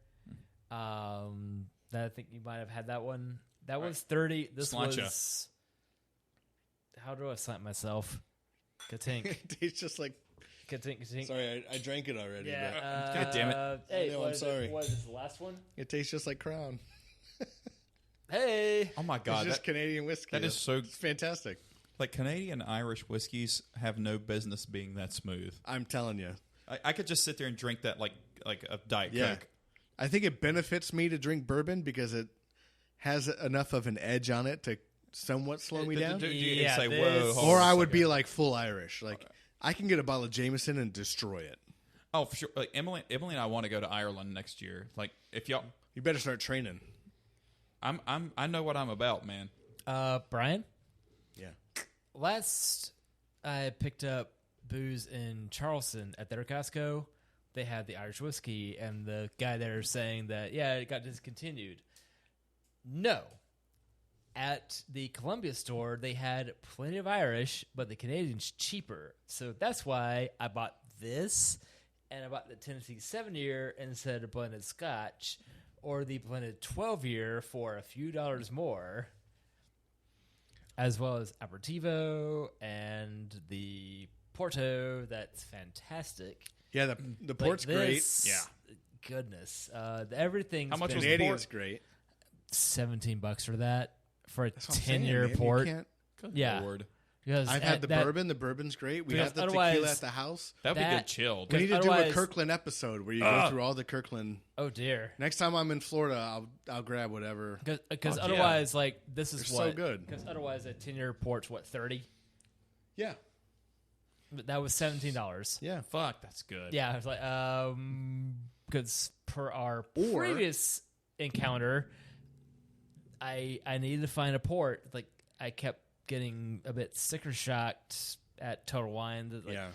That I think you might have had that one. That was 30. This Sláinte. was. How do I slant myself? Katink. It tastes just like. Katink. Sorry, I drank it already. Yeah. God damn it. Hey, I know, what I'm is sorry. What is this, the last one? It tastes just like Crown. Hey. Oh my It's god, just Canadian whiskey. that is so It's fantastic. like Canadian Irish whiskeys have no business being that smooth. I'm telling you. I could just sit there and drink that like a Diet Yeah. Coke. I think it benefits me to drink bourbon because it has enough of an edge on it to somewhat slow me down. Do you Yeah, say, this- whoa, hold Or on a I would second. be like full Irish. Like I can get a bottle of Jameson and destroy it. Oh, for sure. Like Emily and I want to go to Ireland next year. Like if y'all, You better start training. I know what I'm about, man. Brian? Yeah. Last I picked up booze in Charleston at their Costco. They had the Irish whiskey, and the guy there saying that, yeah, it got discontinued. No. At the Columbia store, they had plenty of Irish, but the Canadian's cheaper. So that's why I bought this, and I bought the Tennessee 7-year instead of blended Scotch, or the blended 12-year for a few dollars more, as well as Aperitivo and the Porto. That's fantastic. Yeah, the Like port's great. this, Yeah. Goodness. Everything's How much been was Canadian's great. $17 for that for a That's what I'm saying, 10-year man. You port. can't- Good Yeah. Lord. Because I've had the that- bourbon. The bourbon's great. We Because have the otherwise- tequila at the house. That'd be That- good chilled. We need to do a otherwise- Kirkland episode where you go through all the Kirkland. Oh dear. Next time I'm in Florida, I'll grab whatever. Because Oh, yeah. otherwise, like this is They're what so good. Because otherwise, a 10-year port's what 30. Yeah, But that was $17. yeah. Fuck, that's good. Yeah, I was like, because per our previous encounter, I needed to find a port. Like I kept getting a bit sticker shocked at Total Wine. That like, Yeah.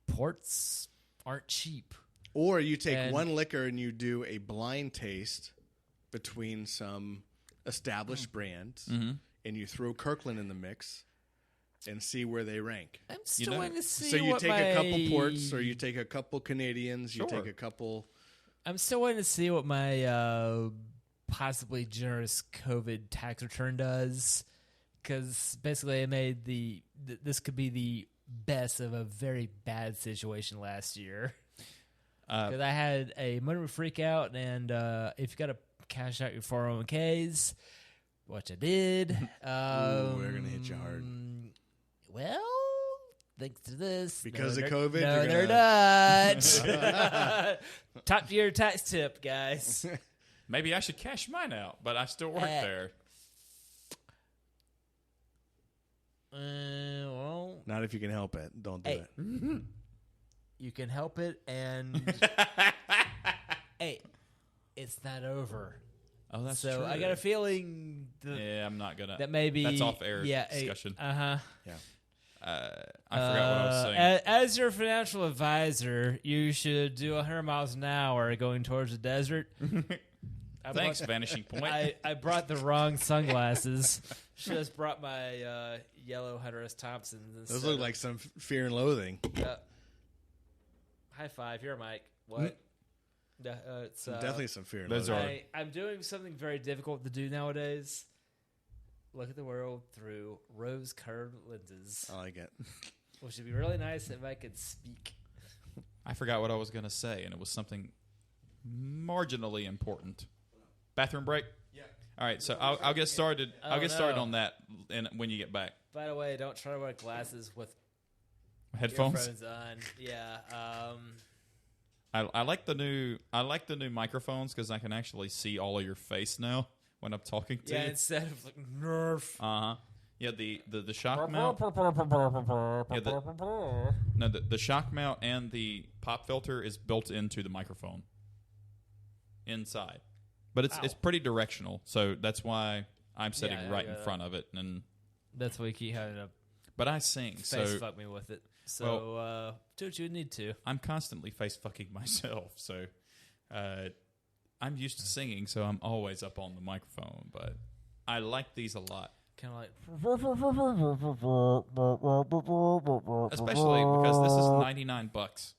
ports aren't cheap. Or you take And- one liquor and you do a blind taste between some established brands, and you throw Kirkland in the mix and see where they rank. I'm still know, waiting to see. So you what take my, a couple ports, or you take a couple Canadians, you Sure. take a couple. I'm still waiting to see what my possibly generous COVID tax return does, because basically I made this could be the best of a very bad situation last year. Because I had a money freak out, and if you got to cash out your 401ks, which I did, we're gonna hit you hard. Well, thanks to this, Because of they're- COVID, no, you're they're not. Top tier tax tip, guys. Maybe I should cash mine out, but I still work there. Well, Not if you can help it. Don't do Hey. it. you can help it, and hey, it's not over. Oh, that's So true. I got a feeling Yeah, I'm not gonna. that maybe That's off air discussion. I I forgot what I was saying. As your financial advisor, you should do 100 miles an hour going towards the desert. Thanks, Vanishing Point. I brought the wrong sunglasses. Should have brought my yellow Hunter S. Thompsons. Those look like some Fear and Loathing. High five. Here, Mike. What? It's Definitely some Fear and those Loathing. I'm doing something very difficult to do nowadays. Look at the world through rose-colored lenses, I like it. which would be really nice if I could speak. I forgot what I was gonna say, and it was something marginally important. Bathroom break. Yeah. All right, so I'll get started. I'll get started no. on that, and when you get back, By the way, don't try to wear glasses with headphones. earphones on. Yeah. I like the new microphones because I can actually see all of your face now when I'm talking to Yeah. you. Instead of like Nerf. Yeah, the shock mount. No, the shock mount and the pop filter is built into the microphone inside, but it's pretty directional. So that's why I'm sitting Yeah, right I in got front of it. And That's why you keep having to but I sing, face so fuck me with it. So do what you need to. I'm constantly face fucking myself. So I'm used to singing, so I'm always up on the microphone. But I like these a lot. kind of like. Especially because this is $99.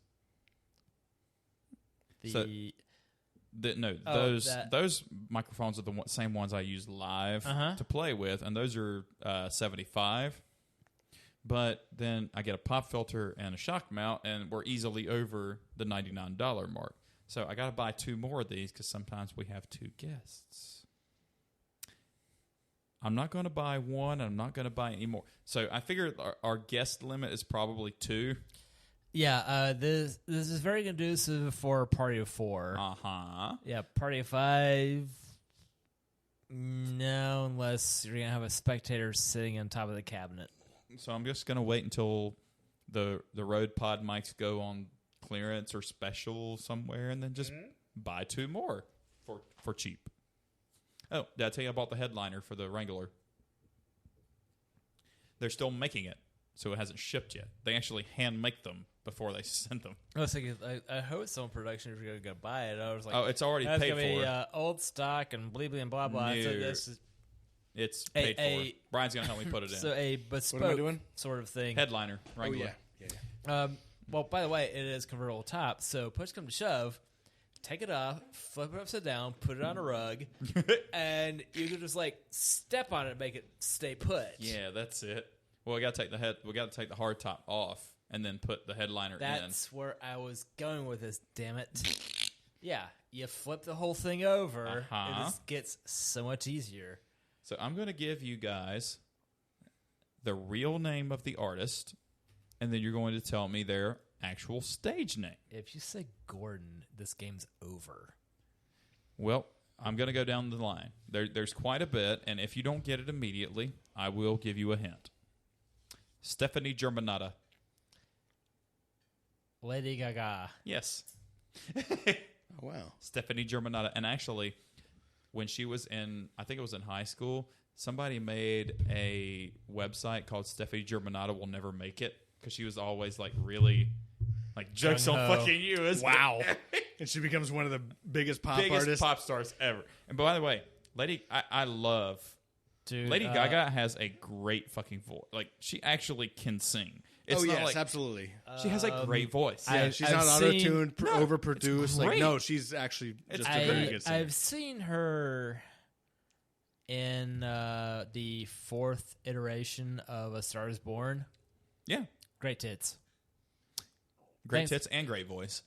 Those microphones are the same ones I use live to play with, and those are $75. But then I get a pop filter and a shock mount, and we're easily over the $99 mark. So I got to buy 2 more of these because sometimes we have 2 guests. I'm not going to buy 1. I'm not going to buy any more. So I figure our guest limit is probably 2. Yeah, this is very conducive for a party of 4. Yeah, party of 5. No, unless you're gonna have a spectator sitting on top of the cabinet. So I'm just gonna wait until the Rode Pod mics go on clearance or special somewhere, and then just buy 2 more for cheap. Oh, did I tell you I bought the headliner for the Wrangler? They're still making it, so it hasn't shipped yet. They actually hand make them before they send them. I was thinking, I hope it's on production if you're going to go buy it. I was like, oh, it's already paid gonna for. Be, old stock and blee blee and blah blah. No. So this is it's paid for. Brian's going to help me put it in. So a bespoke sort of thing. Headliner, Wrangler. Oh, yeah. Well, by the way, it is convertible top, so push come to shove, take it off, flip it upside down, put it on a rug, and you can just like step on it and make it stay put. Yeah, that's it. Well, we got to take the hard top off and then put the headliner in. That's where I was going with this. Damn it! Yeah, you flip the whole thing over. It just gets so much easier. So I'm going to give you guys the real name of the artist, and then you're going to tell me their actual stage name. If you say Gordon, this game's over. Well, I'm going to go down the line. There's quite a bit, and if you don't get it immediately, I will give you a hint. Stephanie Germanotta. Lady Gaga. Yes. Oh, wow. Stephanie Germanotta. And actually, when she was in, I think it was in high school, somebody made a website called Stephanie Germanotta Will Never Make It, because she was always like really, like, jokes on fucking you. Wow. And she becomes one of the biggest artists. Pop stars ever. And by the way, I love... Dude, Lady Gaga has a great fucking voice. Like, she actually can sing. It's not yes, like, absolutely. She has a great voice. Yeah, she's not auto-tuned, overproduced. Like, no, she's actually just a very good singer. I've seen her in the 4th iteration of A Star Is Born. Yeah. Great tits. Great tits and great voice.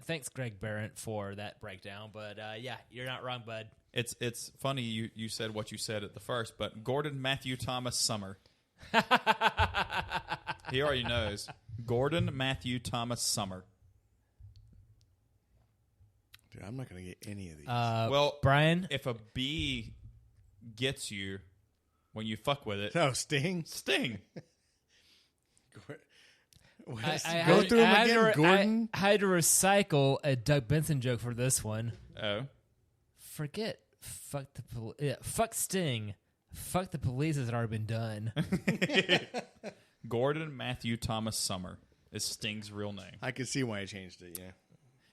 Thanks, Greg Barrett, for that breakdown. But, yeah, you're not wrong, bud. It's funny you said what you said at the first, but Gordon Matthew Thomas Summer. He already knows. Gordon Matthew Thomas Summer. Dude, I'm not going to get any of these. Well, Brian, if a bee gets you when you fuck with it... Oh, Sting? Sting. Go through them again, Gordon. I had to recycle a Doug Benson joke for this one. Oh. Forget fuck Sting. Fuck the police has already been done. Gordon Matthew Thomas Summer is Sting's real name. I can see why he changed it, yeah.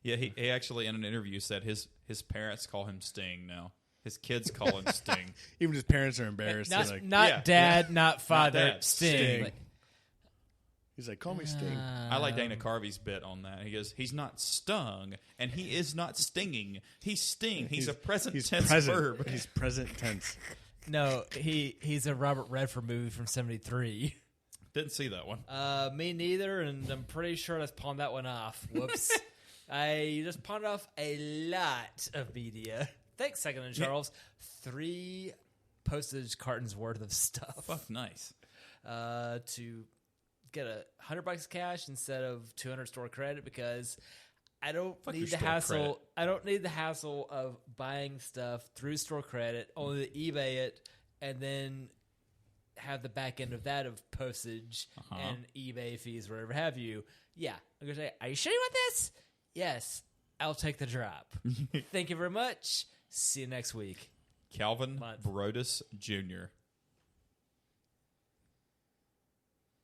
Yeah, he actually in an interview said his parents call him Sting now. His kids call him Sting. Even his parents are embarrassed. Not dad, not father, not dad, Sting. Sting. He's like, call me Sting. I like Dana Carvey's bit on that. He goes, he's not stung, and he is not stinging. He's sting. He's a present tense verb. He's present tense. No, he's a Robert Redford movie from '73. Didn't see that one. Me neither, and I'm pretty sure I just pawned that one off. Whoops. I just pawned off a lot of media. Thanks, Second and Charles. 3 postage cartons worth of stuff. Fuck, nice. To get $100 cash instead of 200 store credit, because I don't need the hassle. Credit. I don't need the hassle of buying stuff through store credit, only to eBay it, and then have the back end of that of postage and eBay fees, whatever have you. Yeah, I'm gonna say, are you sure you want this? Yes, I'll take the drop. Thank you very much. See you next week. Calvin Brodus Jr.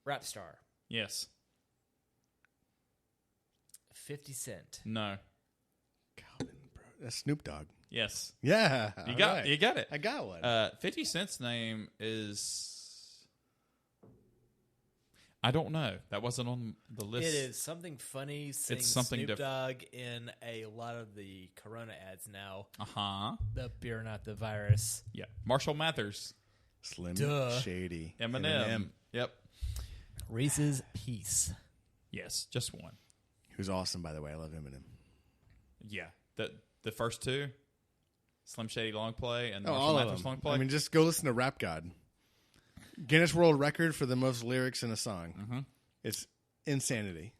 Rap star. Yes. 50 Cent. No. Calvin, bro. That's Snoop Dogg. Yes. Yeah. You all got right. you got it. I got one. 50 Cent's name is... I don't know. That wasn't on the list. It is something funny. Seeing something Snoop different. Dogg in a lot of the Corona ads now. Uh-huh. The beer, not the virus. Yeah. Marshall Mathers. Slim Duh. Shady. Eminem. Yep. Reese's Piece. Yes, just one. Who's awesome, by the way. I love Eminem. Yeah. The first two, Slim Shady long play and Oh, Marshall all of Mathers them. long play. I mean, just go listen to Rap God. Guinness World Record for the most lyrics in a song. Mm-hmm. It's insanity.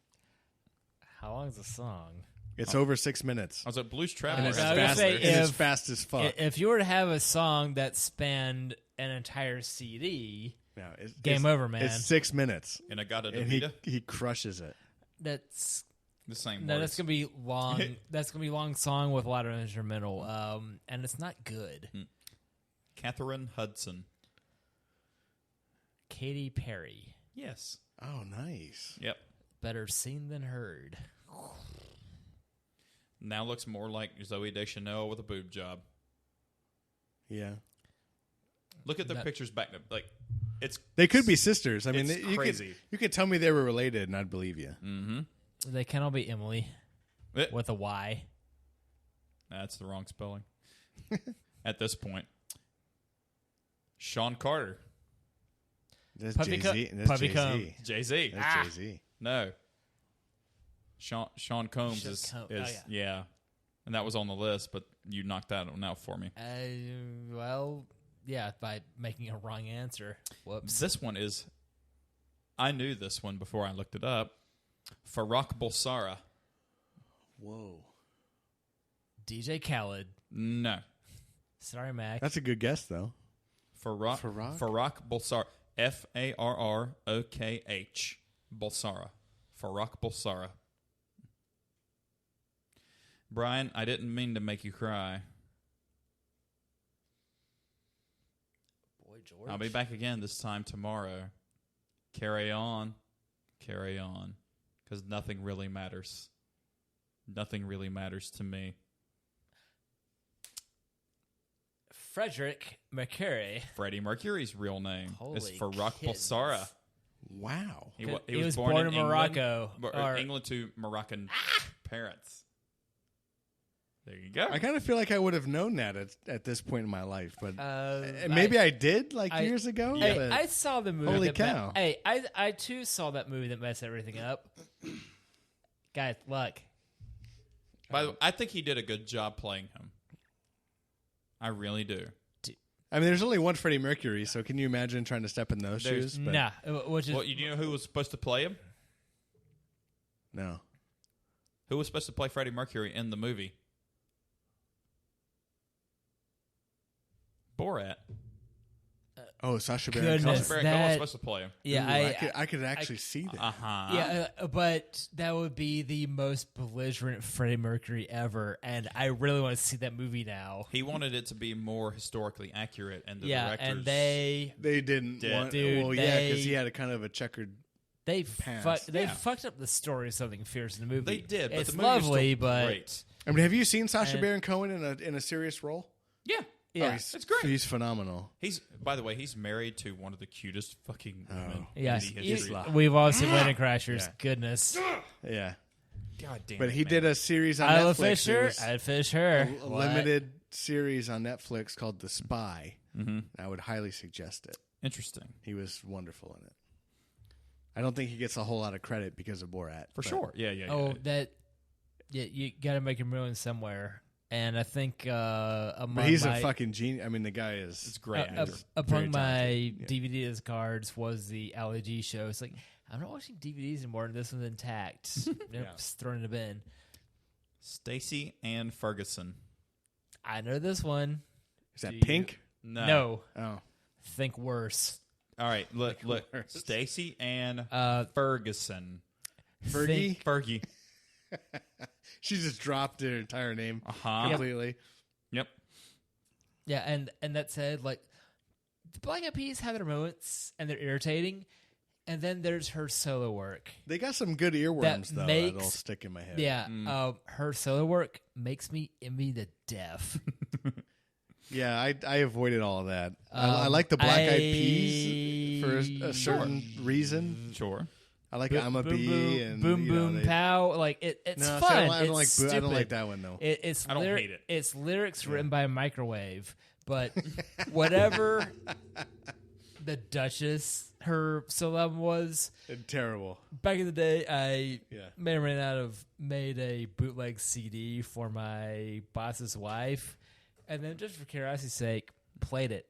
How long is the song? It's over 6 minutes. I was at Blues And Traveler. it's, I was gonna fast, say, and it's if- fast as fuck. If you were to have a song that spanned an entire CD, No, game over, man. It's 6 minutes. And I got a And Davida. he crushes it. that's The same no, words. that's gonna be long. That's gonna be a long song with a lot of instrumental, and it's not good. Catherine Hudson. Katy Perry, Yes. Oh, nice. Yep. better seen than heard. Now looks more like Zoe Deschanel with a boob job. Yeah. Look at their That- pictures back. Like, it's They could be sisters. I mean, It's you crazy. could tell me they were related, and I'd believe you. Mm-hmm. They can all be Emily with a Y. That's the wrong spelling. At this point. Sean Carter. That's Puppy Jay-Z. cum- That's puppy Jay-Z. cum. Jay-Z. That's Jay-Z. No. Sean Combs Sean is, Combs. is Oh, yeah. And that was on the list, but you knocked that one out for me. Well, yeah, by making a wrong answer. Whoops. This one is, I knew this one before I looked it up. Farrokh Bulsara. Whoa. DJ Khaled. No. Sorry, Mac. That's a good guess, though. Farrokh Bulsara. Farrokh Bulsara. Farrokh Bulsara. Brian, I didn't mean to make you cry. Boy, George. I'll be back again this time tomorrow. Carry on. Carry on. Because nothing really matters. Nothing really matters to me. Frederick Mercury. Freddie Mercury's real name is Holy Farrokh kittens. Bulsara. Wow. He was born in England, Morocco, or or- England to Moroccan parents. There you go. I kind of feel like I would have known that at this point in my life, but maybe I I did years ago. Hey, but I saw the movie. Holy that cow. I too saw that movie that messed everything up. Guys, look. By the way, I think he did a good job playing him. I really do. I mean, there's only one Freddie Mercury, so can you imagine trying to step in those There's- shoes? But Nah, which is Well, you know who was supposed to play him? No. Who was supposed to play Freddie Mercury in the movie? Borat. Oh, Sacha Baron Goodness. Cohen. Sacha Baron that- Cohen was supposed to play him. yeah, I could actually see that. Uh-huh. yeah, but that would be the most belligerent Freddie Mercury ever, and I really want to see that movie now. He wanted it to be more historically accurate, and the Yeah, directors... and they They didn't Did. want. Dude, well, yeah, because they- he had a kind of a checkered. Pass. they Yeah. fucked up the story of Something Fierce in the movie. They did, but it's the movie was lovely, still but great. I mean, have you seen Sacha And- Baron Cohen in a serious role? Yeah. yeah, It's great. He's phenomenal. He's, by the way, he's married to one of the cutest fucking women yes, in the history. we've all seen Wedding Crashers. Yeah. Goodness, Yeah, God damn but it, he man. did a series on Isla Netflix. It Fisher, was I'd fish her. a What? limited series on Netflix called The Spy. Mm-hmm. I would highly suggest it. Interesting. He was wonderful in it. I don't think he gets a whole lot of credit because of Borat. For but sure. Yeah, yeah, yeah. Oh, yeah, you got to make him ruin somewhere. And I think among But he's my, a fucking genius. I mean, the guy is. It's great. Very among my talented. Yeah. DVD discards was the Ali G show. It's like I'm not watching DVDs anymore, and this one's intact. Just thrown in the bin. Stacey Ann Ferguson. I know this one. Is that Do you- Pink? No, Oh, think worse. All right, look. worse. Stacey Ann Uh, Ferguson. Fergie. Fergie. She just dropped her entire name Uh-huh. completely. Yep. Yeah, and that said, like the Black Eyed Peas have their moments and they're irritating, And then there's her solo work. They got some good earworms, though, that'll stick in my head. Yeah, her solo work makes me envy the deaf. Yeah, I avoided all of that. I like the Black Eyed Peas for a certain reason. Sure. I like I'm a Bee and Boom Boom Pow. Like it's no, fun. I don't like. Stupid. I don't like that one though. I don't hate it. It's lyrics written by Microwave, but whatever the Duchess her solo album was Terrible. back in the day. I may or may not have made a bootleg CD for my boss's wife, and then just for curiosity's sake, played it.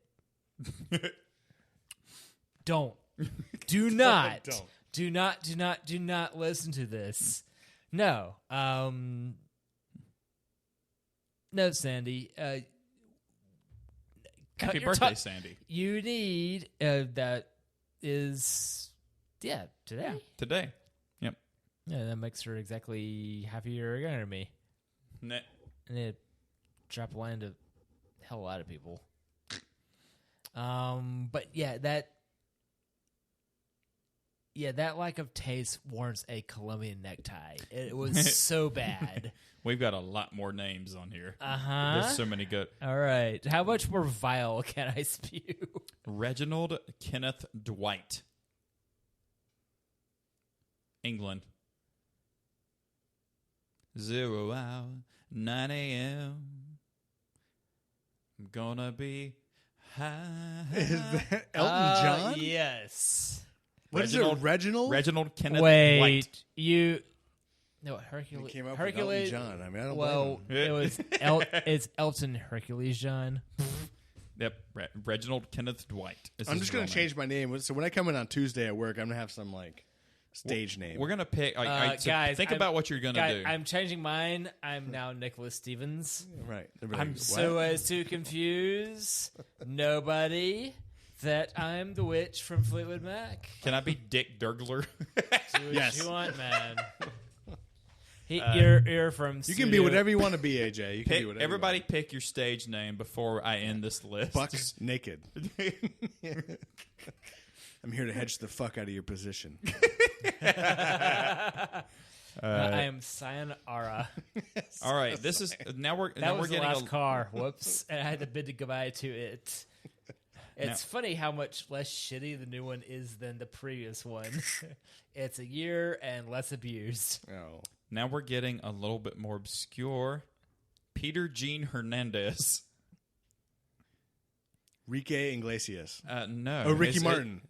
Do not. Don't. Do not listen to this. No. No, Sandy. Happy birthday, Sandy. You need that is today. Yeah, today. Yep. Yeah, that makes her exactly half a year younger than me. Nah. And it drop a line to a hell of a lot of people. But that lack of taste warrants a Colombian necktie. It was so bad. We've got a lot more names on here. Uh-huh. There's so many good. All right. How much more vile can I spew? Reginald Kenneth Dwight. England. 0 hour, 9 a.m. I'm gonna be high. Is that Elton John? Yes. What is it, Reginald? Reginald Kenneth Wait, Dwight. He came up Hercules. with Elton John. I mean, I don't Well, blame him. it was it's Elton Hercules John. Yep, Reginald Kenneth Dwight. I'm just going to change my name. So when I come in on Tuesday at work, I'm going to have some stage name. We're going to pick. So guys, think about what you're going to do. I'm changing mine. I'm now Nicholas Stevens. Right. So as to confuse nobody that I'm the witch from Fleetwood Mac. Can I be Dick Durgler? Do what Yes. you want, man. You're from. You can be whatever you want to be, AJ. You can be whatever. Everybody pick your stage name before I end this list. Buck naked. I'm here to hedge the fuck out of your position. I am Sayonara. All right, this is now we're That now was we're the getting last car. Whoops, and I had to bid goodbye to it. It's funny how much less shitty the new one is than the previous one. It's a year and less abused. Oh. Now we're getting a little bit more obscure. Peter Gene Hernandez. Ricky Iglesias. No. Oh, Ricky Martin.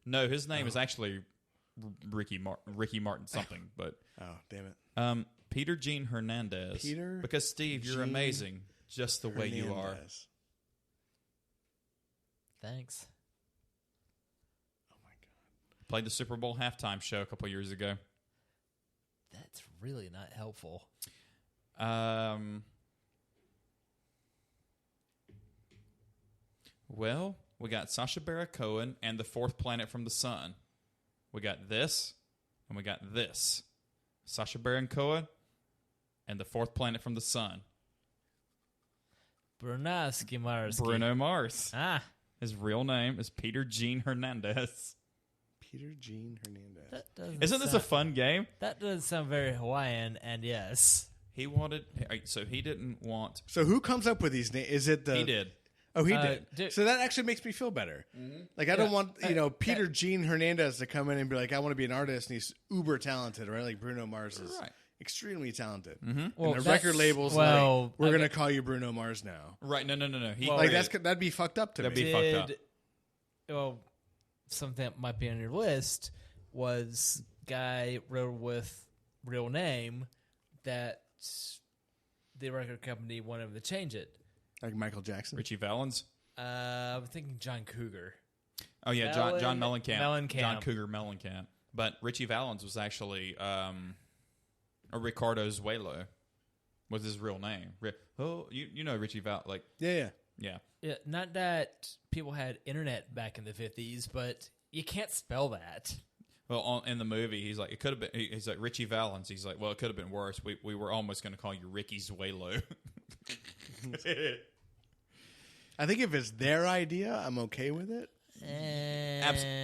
No, his name is actually Ricky Martin something. But oh, damn it. Peter Gene Hernandez. Peter because Steve, you're Gene amazing, just the way you are. Hernandez. Thanks. Oh my god. Played the Super Bowl halftime show a couple years ago. That's really not helpful. Well, we got Sacha Baron Cohen and the Fourth Planet from the Sun. We got this, and we got this. Sacha Baron Cohen and the Fourth Planet from the Sun. Brunaski Marski. Bruno Mars. Ah. His real name is Peter Gene Hernandez. Peter Gene Hernandez. Isn't this a fun game? That doesn't sound very Hawaiian, and yes. He wanted... So he didn't want... So who comes up with these names? Is it the... He did. Oh, he did. So that actually makes me feel better. Mm-hmm. Like, I don't want, Peter Gene Hernandez to come in and be like, I want to be an artist, and he's uber talented, right? Like, Bruno Mars is extremely talented. Mm-hmm. Well, and the record label's like, we're going to call you Bruno Mars now. Right, no. That'd be fucked up to me. That'd be fucked up. Well, something that might be on your list was guy wrote with real name that the record company wanted him to change it. Like Michael Jackson? Richie Valens? I'm thinking John Cougar. Oh, yeah, John Mellencamp. Mellencamp. John Cougar Mellencamp. But Richie Valens was actually Ricardo Zuelo was his real name. You know Richie Valens. Like, Yeah. Yeah, not that people had internet back in the 50s, but you can't spell that. Well, in the movie, he's like, it could have been. He's like Richie Valens. He's like, well, it could have been worse. We were almost going to call you Ricky Zuelo. I think if it's their idea, I'm okay with it.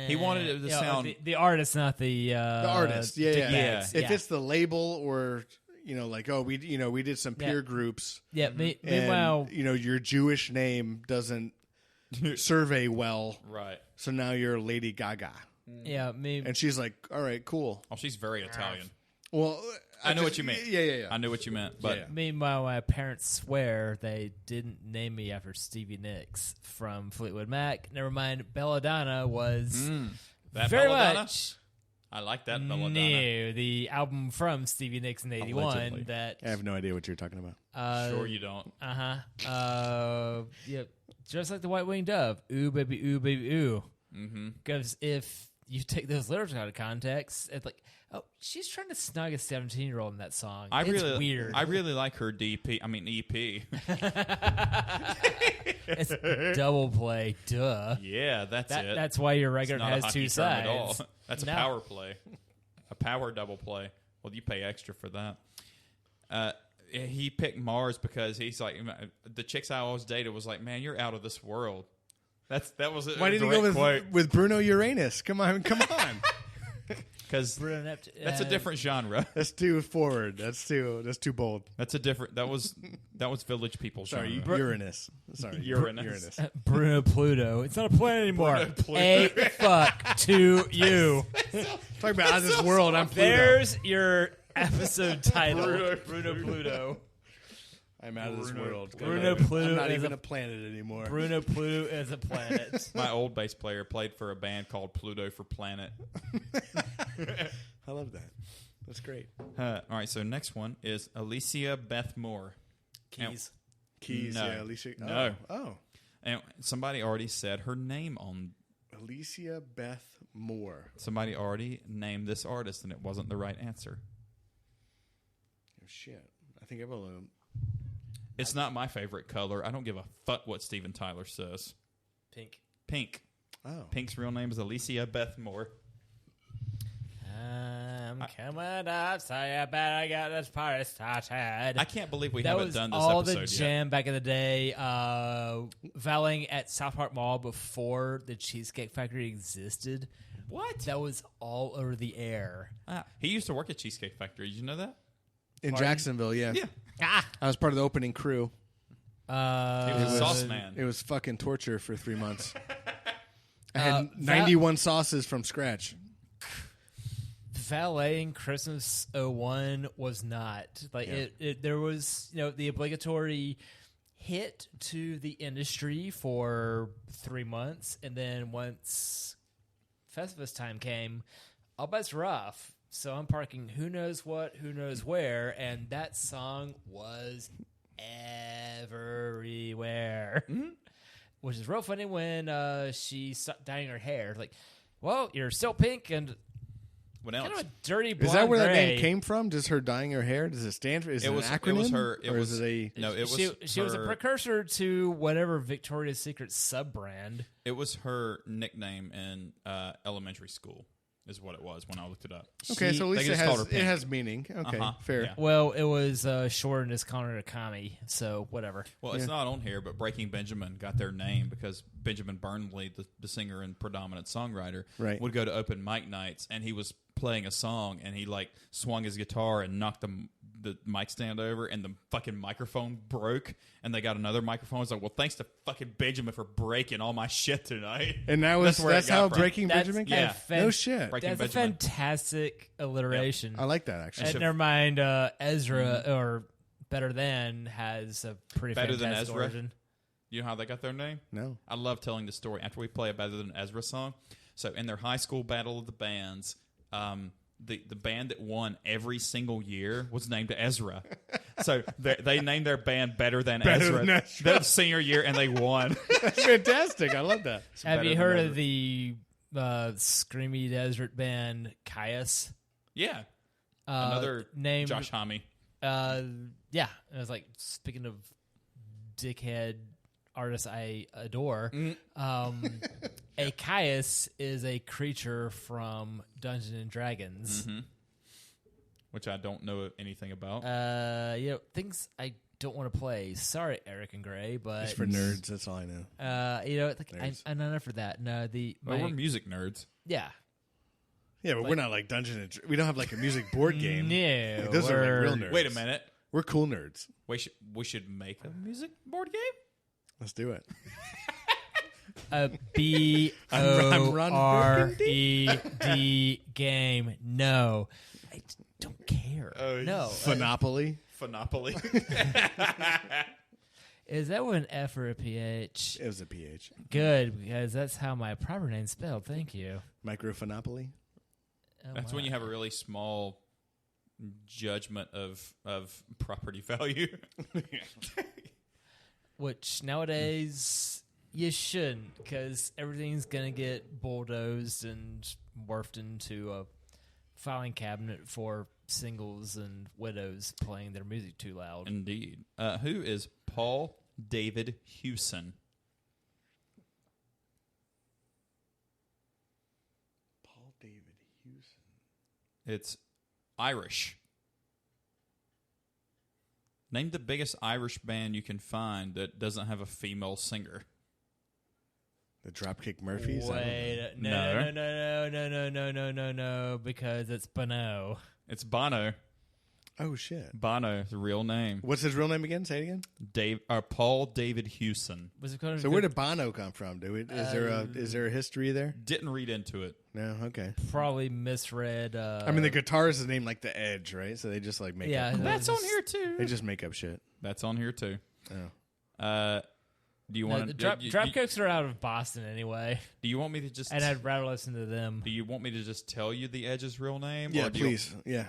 He wanted it to sound. the artist, not the artist. Yeah. dickbags. If it's the label or like we did some peer groups. Yeah. And, Meanwhile, your Jewish name doesn't survey well, Right. so now you're Lady Gaga. yeah, And she's like, all right, cool. Oh, she's very Italian. Well, I know what you meant. Yeah. I knew what you meant, but Yeah. Meanwhile, my parents swear they didn't name me after Stevie Nicks from Fleetwood Mac. Never mind, Belladonna was that very Belladonna? much I like that Belladonna. new. The album from Stevie Nicks in '81. Allegedly. That I have no idea what you're talking about. Sure you don't. Yeah, just like the White Winged Dove. Ooh baby, ooh baby, ooh. Mm-hmm. Because if you take those lyrics out of context, it's like, oh, she's trying to snug a 17-year-old in that song. It's weird. I really like her EP. It's double play, duh. Yeah, that's it. That's why your It's record not a has hockey two term at all. sides. That's No. a power play, a power double play. Well, you pay extra for that. He picked Mars because he's like, the chicks I always dated was like, man, you're out of this world. That was a Why didn't you direct go quote. with Bruno Uranus? Come on. Because that's a different genre. That's too forward. That's too bold. That's a different. That was Village People Sorry, genre. Uranus. Sorry, Uranus. Bruno Pluto. It's not a planet anymore. Bruno Pluto. A fuck to you. Talk about out of this world. I'm Pluto. There's your episode title. Bruno Pluto. I'm out of this world. Bruno Pluto I'm not is even a- a planet anymore. Bruno Pluto is a planet. My old bass player played for a band called Pluto for Planet. I love that. That's great. All right, so next one is Alicia Beth Moore. Keys. Keys. No. Yeah, Alicia. No. Oh. And somebody already said her name on. Alicia Beth Moore. Somebody already named this artist, and it wasn't the right answer. Oh, shit. I think everyone. It's not my favorite color. I don't give a fuck what Steven Tyler says. Pink. Pink. Oh. Pink's real name is Alicia Beth Moore. I'm coming up, so you better get this party started. I can't believe we that haven't was done this all episode the yet. jam back in the day. Valing at South Park Mall before the Cheesecake Factory existed. What? That was all over the air. He used to work at Cheesecake Factory. Did you know that? In Jacksonville, yeah. Yeah. I was part of the opening crew. He was a sauce man. It was fucking torture for 3 months. I had 91 sauces from scratch. Valeting Christmas 01 was not like it. There was the obligatory hit to the industry for 3 months, and then once Festivus time came, all bets were off. So I'm parking who knows what, who knows where, and that song was everywhere. Mm-hmm. Which is real funny when she stopped dyeing her hair. Like, well, you're still pink and What else? kind of a dirty blonde Is that where that gray. name came from? Does her dyeing her hair? Does it stand for? Is it, was an acronym? It was her. It or was is it a? No, it was. She was a precursor to whatever Victoria's Secret sub brand. It was her nickname in elementary school. Is what it was when I looked it up. Okay, so at least They just called her it Pink. has meaning. Okay, fair. Yeah. Well, it was shortened as Connor Kami, so whatever. Well, it's not on here, but Breaking Benjamin got their name because Benjamin Burnley, the singer and predominant songwriter, Right. would go to open mic nights, and he was playing a song, and he swung his guitar and knocked the mic stand over, and the fucking microphone broke, and they got another microphone. It's like, well, thanks to fucking Benjamin for breaking all my shit tonight. And that was where it that's got how from. Breaking That's Benjamin a came. Yeah. No shit. Breaking That's Benjamin. a fantastic alliteration. I like that actually. And never mind, Ezra, or Better Than, has a pretty Better Than fantastic Ezra? origin. You know how they got their name? No. I love telling the story after we play a Better Than Ezra song. So in their high school battle of the bands, the band that won every single year was named Ezra. So they named their band Better Than Ezra. Than Ezra. That senior year, and they won. That's fantastic. I love that. Have Better you Than heard Ezra. of the screamy desert band Caius? Yeah. Another named Josh Homme. Yeah, it was like, speaking of dickhead artists I adore, a Caius is a creature from Dungeons and Dragons. Which I don't know anything about. Things I don't want to play. Sorry, Eric and Gray, but It's for nerds. That's all I know. I'm not for that. No, we're music nerds. Yeah. Yeah, but we're not like we don't have like a music board game. No, Like, those are like real nerds. Wait a minute. We're cool nerds. We should make a music board game? Let's do it. A BORED game. No, I don't care. No, Monopoly. Phenopoly. is that one F or a PH? It was a PH. Good, because that's how my proper name's spelled. Thank you. Microphenopoly. Oh, That's when you have a really small judgment of property value. Which nowadays you shouldn't, because everything's gonna get bulldozed and morphed into a filing cabinet for singles and widows playing their music too loud. Indeed. Who is Paul David Hewson? Paul David Hewson. It's Irish. Name the biggest Irish band you can find that doesn't have a female singer. The Dropkick Murphys. Wait, no, because it's Bono. It's Bono. Oh shit. Bono, the real name. What's his real name again? Say it again. Paul David Hewson. Was it called? So where did Bono come from? Is there a history there? Didn't read into it. No. Okay. Probably misread. I mean, the guitarist is named like The Edge, right? So they just like make. Yeah, up That's on here too. They just make up shit. That's on here too. Oh. Do you No, want the to? Dropkicks are out of Boston anyway, Do you want me to just? and I'd rather listen to them. Do you want me to just tell you the Edge's real name? Yeah, or do you- please. Yeah.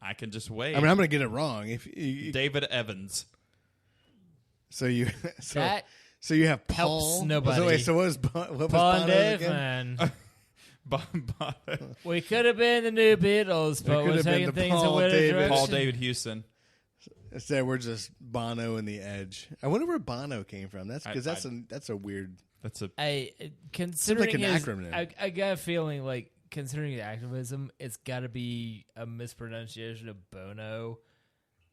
I can just wait. I mean, I'm gonna get it wrong. If you, David Evans. so you That so you have helps Paul. nobody. So wait, so what was Paul Bono Dave, again? man. Bono. We could have been the new Beatles, but could we're have been taking the things Paul away to David. direction. Paul David Hewson. Instead, we're just Bono and the Edge. I wonder where Bono came from. That's because that's a weird. That's a. Considering Seems like an his, acronym. I got a feeling like considering the activism, it's got to be a mispronunciation of Bono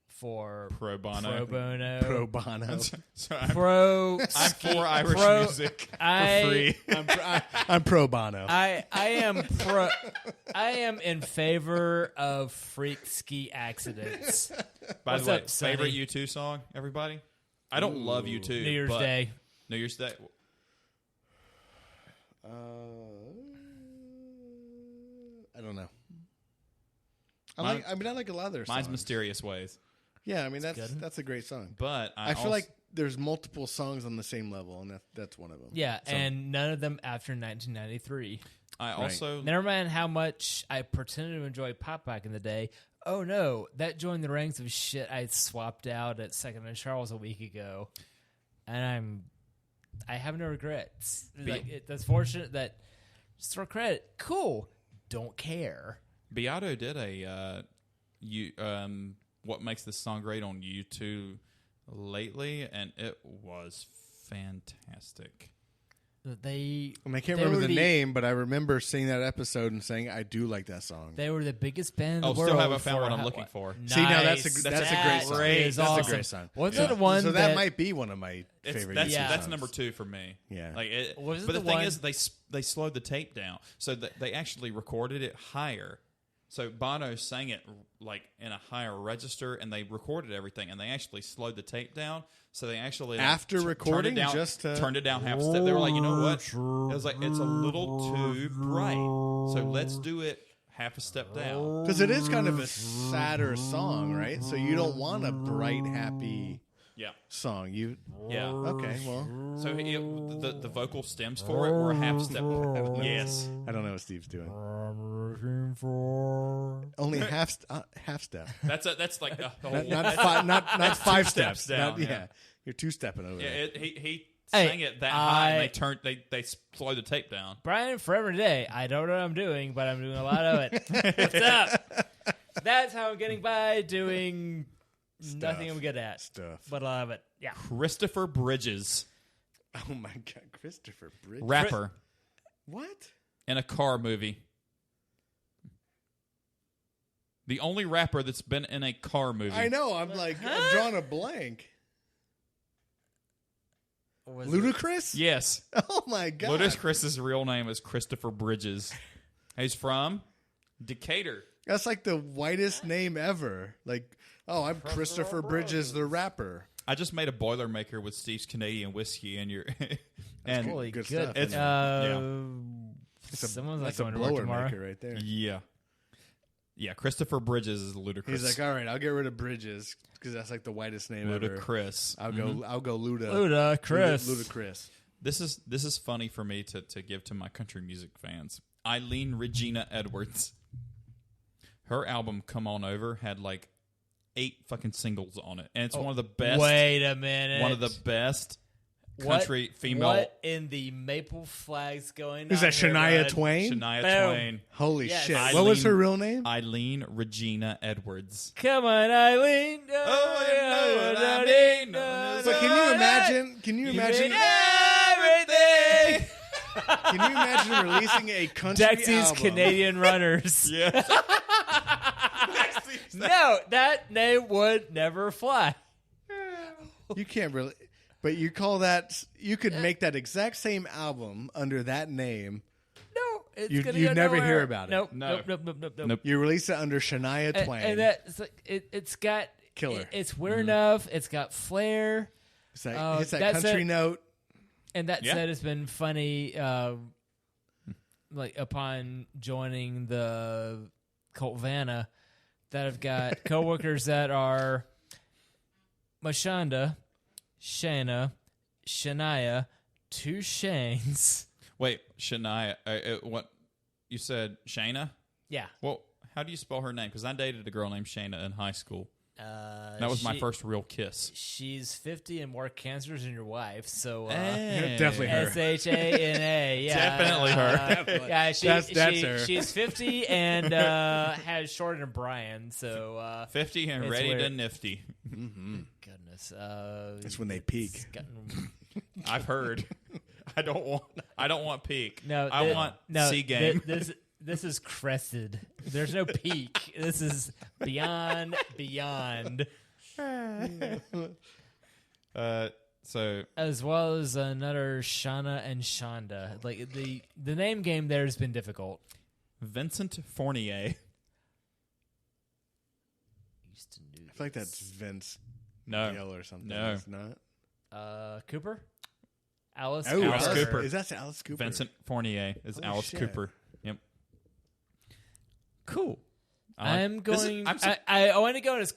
for Pro Bono. Pro Bono. Pro Bono. So I'm I'm for Irish pro- music I- for free. I'm pro Bono. I am in favor of freak ski accidents. By What's the way, up, Sonny? favorite U2 song, everybody? I don't love U2. New Year's but Day. New Year's Day. I don't know. I like a lot of their songs. Mine's Mysterious Ways. Yeah, I mean good. that's a great song. But I feel like there's multiple songs on the same level, and that's one of them. Yeah, So- and none of them after 1993. I also Never mind how much I pretended to enjoy pop back in the day. Oh no, that joined the ranks of shit I swapped out at Second and Charles a week ago, and I have no regrets. That's fortunate that just for credit, cool. Don't care. Beato did a what makes this song great on U2 lately, and it was fantastic. They I can't they remember were the name, but I remember seeing that episode and saying I do like that song. They were the biggest band in the Oh, world. still haven't found for what I'm how- looking for. Nice. See, now that's a great song. Is That's awesome. a great song. Wasn't it the one so that might be one of my favorite. That's U2 that's songs. number 2 for me. Yeah. Like it, Was it but the the thing one- is, they slowed the tape down, so they actually recorded it higher. So Bono sang it like in a higher register, and they recorded everything, and they actually slowed the tape down. So they actually After recording, turned it down, just to- turned it down half a step. They were like, you know what? It was like it's a little too bright, so let's do it half a step down. Because it is kind of a sadder song, right? So you don't want a bright, happy Yeah, song. yeah. Okay, well, So the vocal stems for it were a half step. Yes. I don't know what Steve's doing. I'm looking for. Only half step, That's like a whole, not five steps. down, Not- yeah. You're 2-stepping over Yeah, there. he Hey, sang it that high, and I- they slowed the tape down. Brian, forever today. I don't know what I'm doing, but I'm doing a lot of it. What's up? That's how I'm getting by doing nothing I'm good at. Stuff. But I love it. Yeah. Christopher Bridges, Oh my God, Christopher Bridges. rapper What? in a car movie. The only rapper that's been in a car movie. I know. I'm like, I'm drawing a blank. Ludacris? Yes. Oh my god. Ludacris's real name is Christopher Bridges. He's from Decatur. That's like the whitest name ever. Like, oh, I'm Christopher Bridges, the rapper. I just made a Boilermaker with Steve's Canadian whiskey, and you're and Holy good good. stuff. It's Someone's That's not a going to work blower tomorrow. maker right there. yeah. Christopher Bridges is Ludacris. He's like, all right, I'll get rid of Bridges because that's like the whitest name ever. Ludacris. I'll go Luda. Ludacris. Ludacris. This is funny for me to give to my country music fans. Eileen Regina Edwards. Her album "Come On Over" had like 8 fucking singles on it, and it's one of the best. Wait a minute. One of the best country female. What in the maple flags going Is on that here, Shania bud? Twain? Shania Boom. Twain. Holy Yes. shit. What was her real name? Eileen Regina Edwards. Come on, Eileen. Oh, you know what I mean. But can you imagine? Can you imagine? everything? Can you imagine releasing a country Dexy's album? Canadian Runners. Yeah. No, that name would never fly. You can't really. But you call that? You could make that exact same album under that name. No, it's You- gonna you go never nowhere. hear about it. Nope, No. nope. You release it under Shania And, Twain. and that's like, it's got Killer. It's weird enough. It's got flair. it's that that's country it. note. And that Yeah. said, it's been funny. Like upon joining the Cult Vanna, that I've got coworkers that are Mashonda, Shayna, Shania, 2 Shanes. Wait, Shania. What you said? Shayna. Yeah, Well, how do you spell her name? Because I dated a girl named Shayna in high school. That was my she- first real kiss. She's 50 and more cancers than your wife, so Definitely her. SHANA, yeah, Definitely her. Definitely. Yeah, That's her. She's 50 and has shorter than Brian, so 50 and it's ready to weird. nifty. goodness, That's when they peak. it's gotten- I've heard. I don't want peak. No, I want C game. This is crested. There's no peak. This is beyond. So As well as another Shauna and Shonda. Like the name game there has been difficult. Vincent Fournier. Used to know I feel like that's Vince No. Gill or something. No. It's not. Cooper, Alice. Oh, Alice Cooper. Is that Alice Cooper? Vincent Fournier is Holy Alice shit. Cooper. Yep. Cool. I'm This is- going. I'm so- I want to go as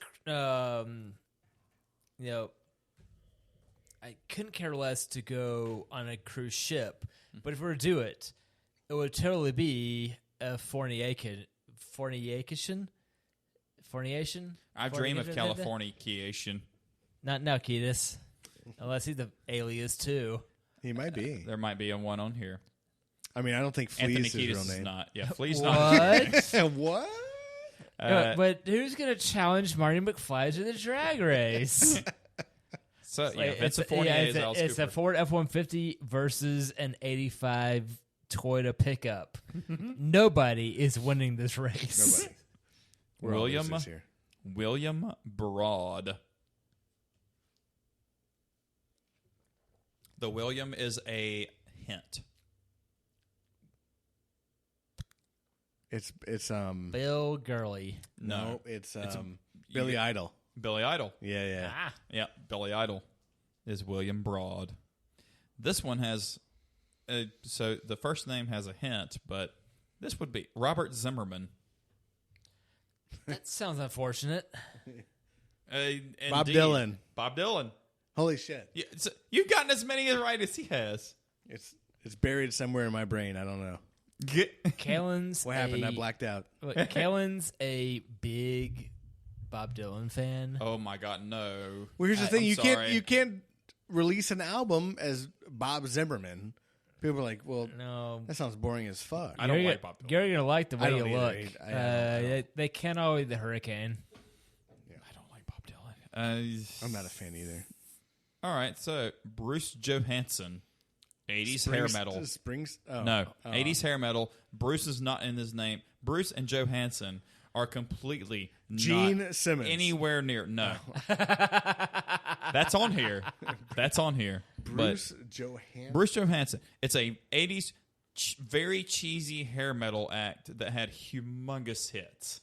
I couldn't care less to go on a cruise ship, but if we were to do it, it would totally be a fornication. I dream of Californication. Not now, Ketis. Unless he's the alias too. He might be. There might be one on here. I mean, I don't think Anthony Flea's his real Kiedis is name. not. Yeah, Flea's not. What? What? But who's gonna challenge Marty McFly to the drag race? So yeah, Like, Vincent Fournier is it's, Alice it's a Cooper. Ford F-150 versus an 85 Toyota pickup. Nobody is winning this race. Nobody. We're all William losers here. William Broad. The William is a hint. It's Bill Gurley. No, it's Billy Idol. Billy Idol. Yeah. Ah, Yeah, Billy Idol is William Broad. This one has, so the first name has a hint, but this would be Robert Zimmerman. that sounds unfortunate. Bob Indeed. Dylan. Bob Dylan. Holy shit! Yeah, you've gotten as many right as he has. It's buried somewhere in my brain. I don't know Kalen's what happened. I blacked out. Look, Kalen's a big Bob Dylan fan. Oh my God, no! Well, here's the thing: I'm you sorry. can't release an album as Bob Zimmerman. People are like, well, No, that sounds boring as fuck. I don't like Bob Dylan. Gary's gonna like the I way don't you either. look. I don't. They can't always the hurricane. I don't like Bob Dylan. I'm not a fan either. All right, so Bruce Johansen, 80s hair metal. Springs. Oh, No, oh. 80s hair metal. Bruce is not in his name. Bruce and Johansen are completely Gene not Simmons. anywhere near. No, that's on here. That's on here. Bruce Johansen. Bruce Johansen. It's a 80s very cheesy hair metal act that had humongous hits.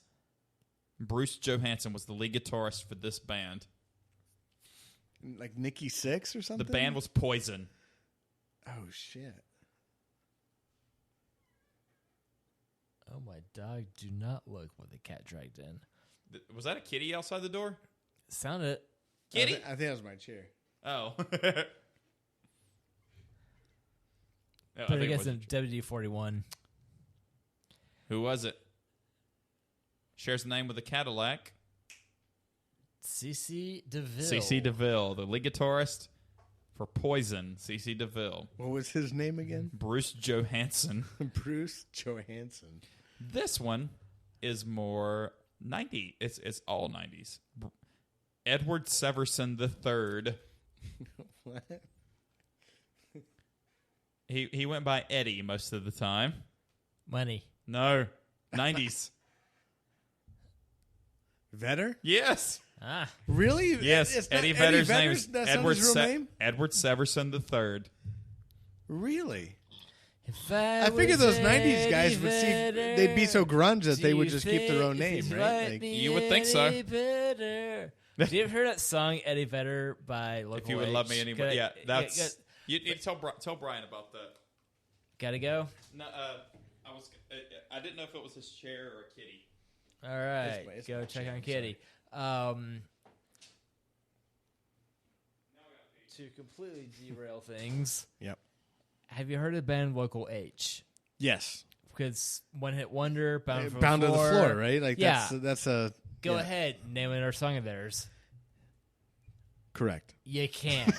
Bruce Johansen was the lead guitarist for this band. Like Nikki Sixx or something? The band was Poison. Oh, shit. Oh, my dog, do not look what the cat dragged in. Was that a kitty outside the door? Sounded. Kitty? I think that was my chair. Oh. But I guess in WD-41. Who was it? Shares the name with a Cadillac. CC DeVille. CC DeVille, the lead guitarist for Poison. CC DeVille. What was his name again? Bruce Johansen. Bruce Johansen. This one is more 90s. It's all 90s. Edward Severson III. What? He went by Eddie most of the time. Money. No. 90s. Vetter? Yes. Ah. Really? Yes. It's not Eddie Vedder's name is that's Edward, not his real name? Edward Severson III. Really? If I figured those 90s guys would see, they'd be so grunge that they would just keep their own name, right? Like, you would think so. Have you ever heard that song, Eddie Vedder, by Local If you would H? love me anymore. Yeah, that's... Gotta, You tell Bryan about that. gotta go? No, I didn't know if it was his chair or a kitty. All right. It's Go my check chair, on I'm Kitty. To completely derail things, Yep. have you heard of the band Local H? Yes. Because One Hit Wonder, Bound, for Bound the to the Floor. floor, right? Like Yeah. that's a Go yeah. ahead, name another song of theirs. Correct. You can't.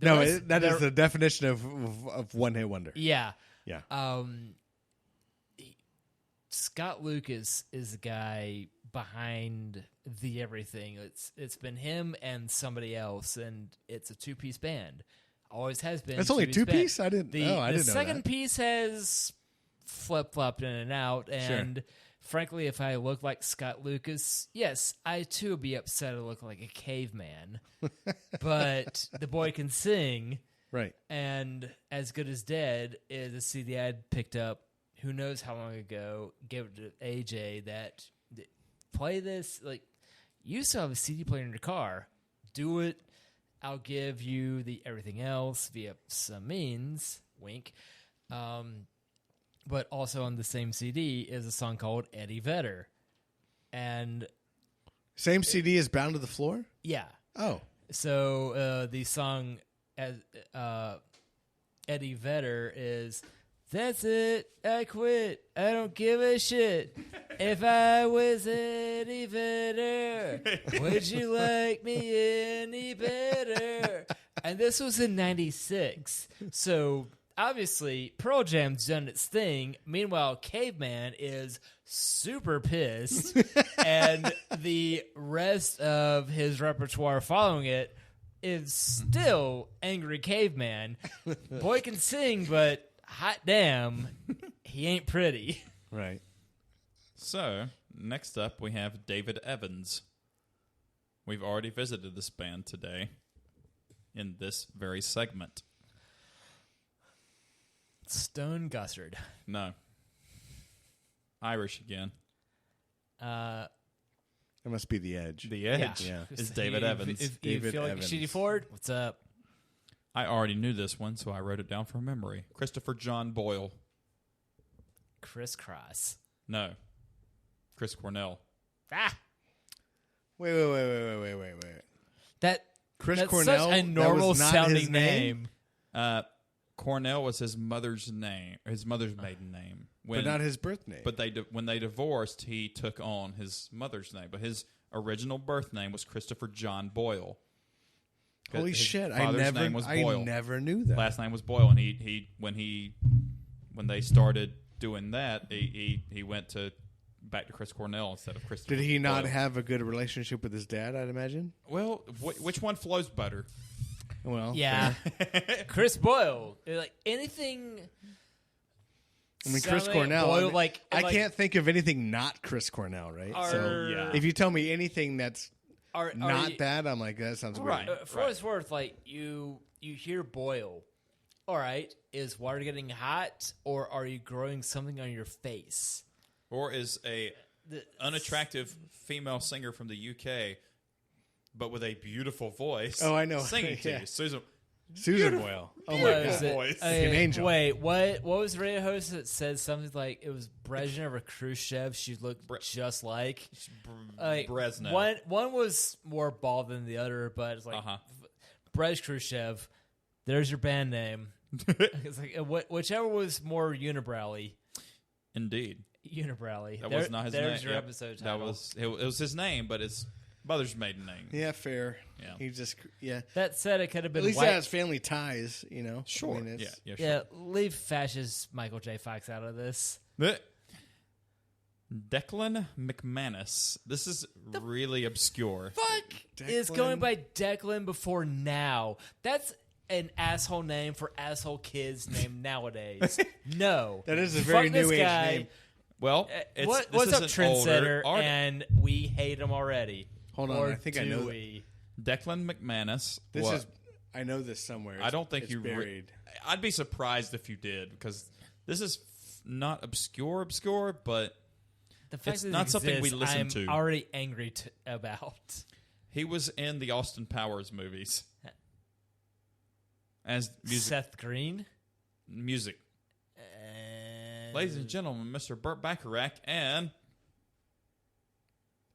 No, that is the definition of one hit wonder. Yeah. Yeah. Scott Lucas is the guy behind the everything. It's been him and somebody else, and it's a two-piece band. Always has been. It's only two-piece two-piece? band. I didn't The know second that. piece has flip-flopped in and out, and frankly, if I look like Scott Lucas, yes, I too would be upset I look like a caveman. But the boy can sing. Right. And As Good as Dead is a CD I'd picked up who knows how long ago, gave it to AJ that play this, like, you still have a CD player in your car. Do it. I'll give you the everything else via some means. Wink. But also on the same CD is a song called Eddie Vedder. And Same CD as Bound to the Floor? yeah. Oh. So the song as Eddie Vedder is, that's it, I quit, I don't give a shit. If I was Eddie Vedder, would you like me any better? And this was in 96. So obviously Pearl Jam's done its thing. Meanwhile, Caveman is super pissed. And the rest of his repertoire following it is still Angry Caveman. Boy can sing, but hot damn, he ain't pretty. Right. So, next up we have David Evans. We've already visited this band today in this very segment. Stone Gossard. No. Irish again. That must be The Edge. The Edge Yeah. is David Evans. If you David feel like Evans. Shitty Ford, what's up? I already knew this one, so I wrote it down from memory. Christopher John Boyle. Crisscross. No. Chris Cornell. Ah! Wait. That Chris that's Cornell, such a that normal was not sounding his name? Cornell was his mother's name, his mother's maiden name. But not his birth name. But when they divorced, he took on his mother's name. But his original birth name was Christopher John Boyle. Holy His shit! father's name was Boyle. I never knew that. Last name was Boyle, and when they started doing that, he went back to Chris Cornell instead of Christopher. Did he not Boyle. have a good relationship with his dad? I'd imagine. Well, which one flows better? Well, yeah. fair. Chris Boyle. Like anything. I mean, Chris sounding Cornell. boil, I mean, like, I like, can't think of anything not Chris Cornell, right? So Yeah. if you tell me anything that's are not you, that, I'm like, that sounds Right. weird. For what it's worth, like you hear boil. All right, is water getting hot, or are you growing something on your face? Or is a unattractive female singer from the UK, but with a beautiful voice. Oh, I know. Singing to Yeah. you, Susan. Susan Boyle. Oh my Was god. it- voice. An angel. Wait, what was the radio host that said something like it was Brezhnev or Khrushchev? She looked just like Brezhnev. One was more bald than the other, but it's like Brez Khrushchev. There's your band name. It's like whichever was more unibrowy. Indeed. Unibrowy. That was not his name. There's your Yep. episode That title. was it was his name, but his mother's maiden name. Yeah, fair. Yeah. He just That said, it could have been At least white. it has family ties, you know. Sure. I mean, it's- Yeah, sure. Yeah, leave fascist Michael J. Fox out of this. Declan McManus. This is really obscure. Fuck is Declan. going by Declan before now. That's an asshole name for asshole kids named nowadays. No. That is a very Fuck this new age guy. name. Well, What's up, an trendsetter? older And we hate him already. Hold on, Or I think I do know that. we? Declan McManus. This what? is I know this somewhere. I don't think it's you. buried. I'd be surprised if you did because this is not obscure, but The fact It's that it not something we exists, listen I'm to. already angry about. he was in the Austin Powers movies as Seth Green. music. And Ladies and gentlemen, Mr. Burt Bacharach and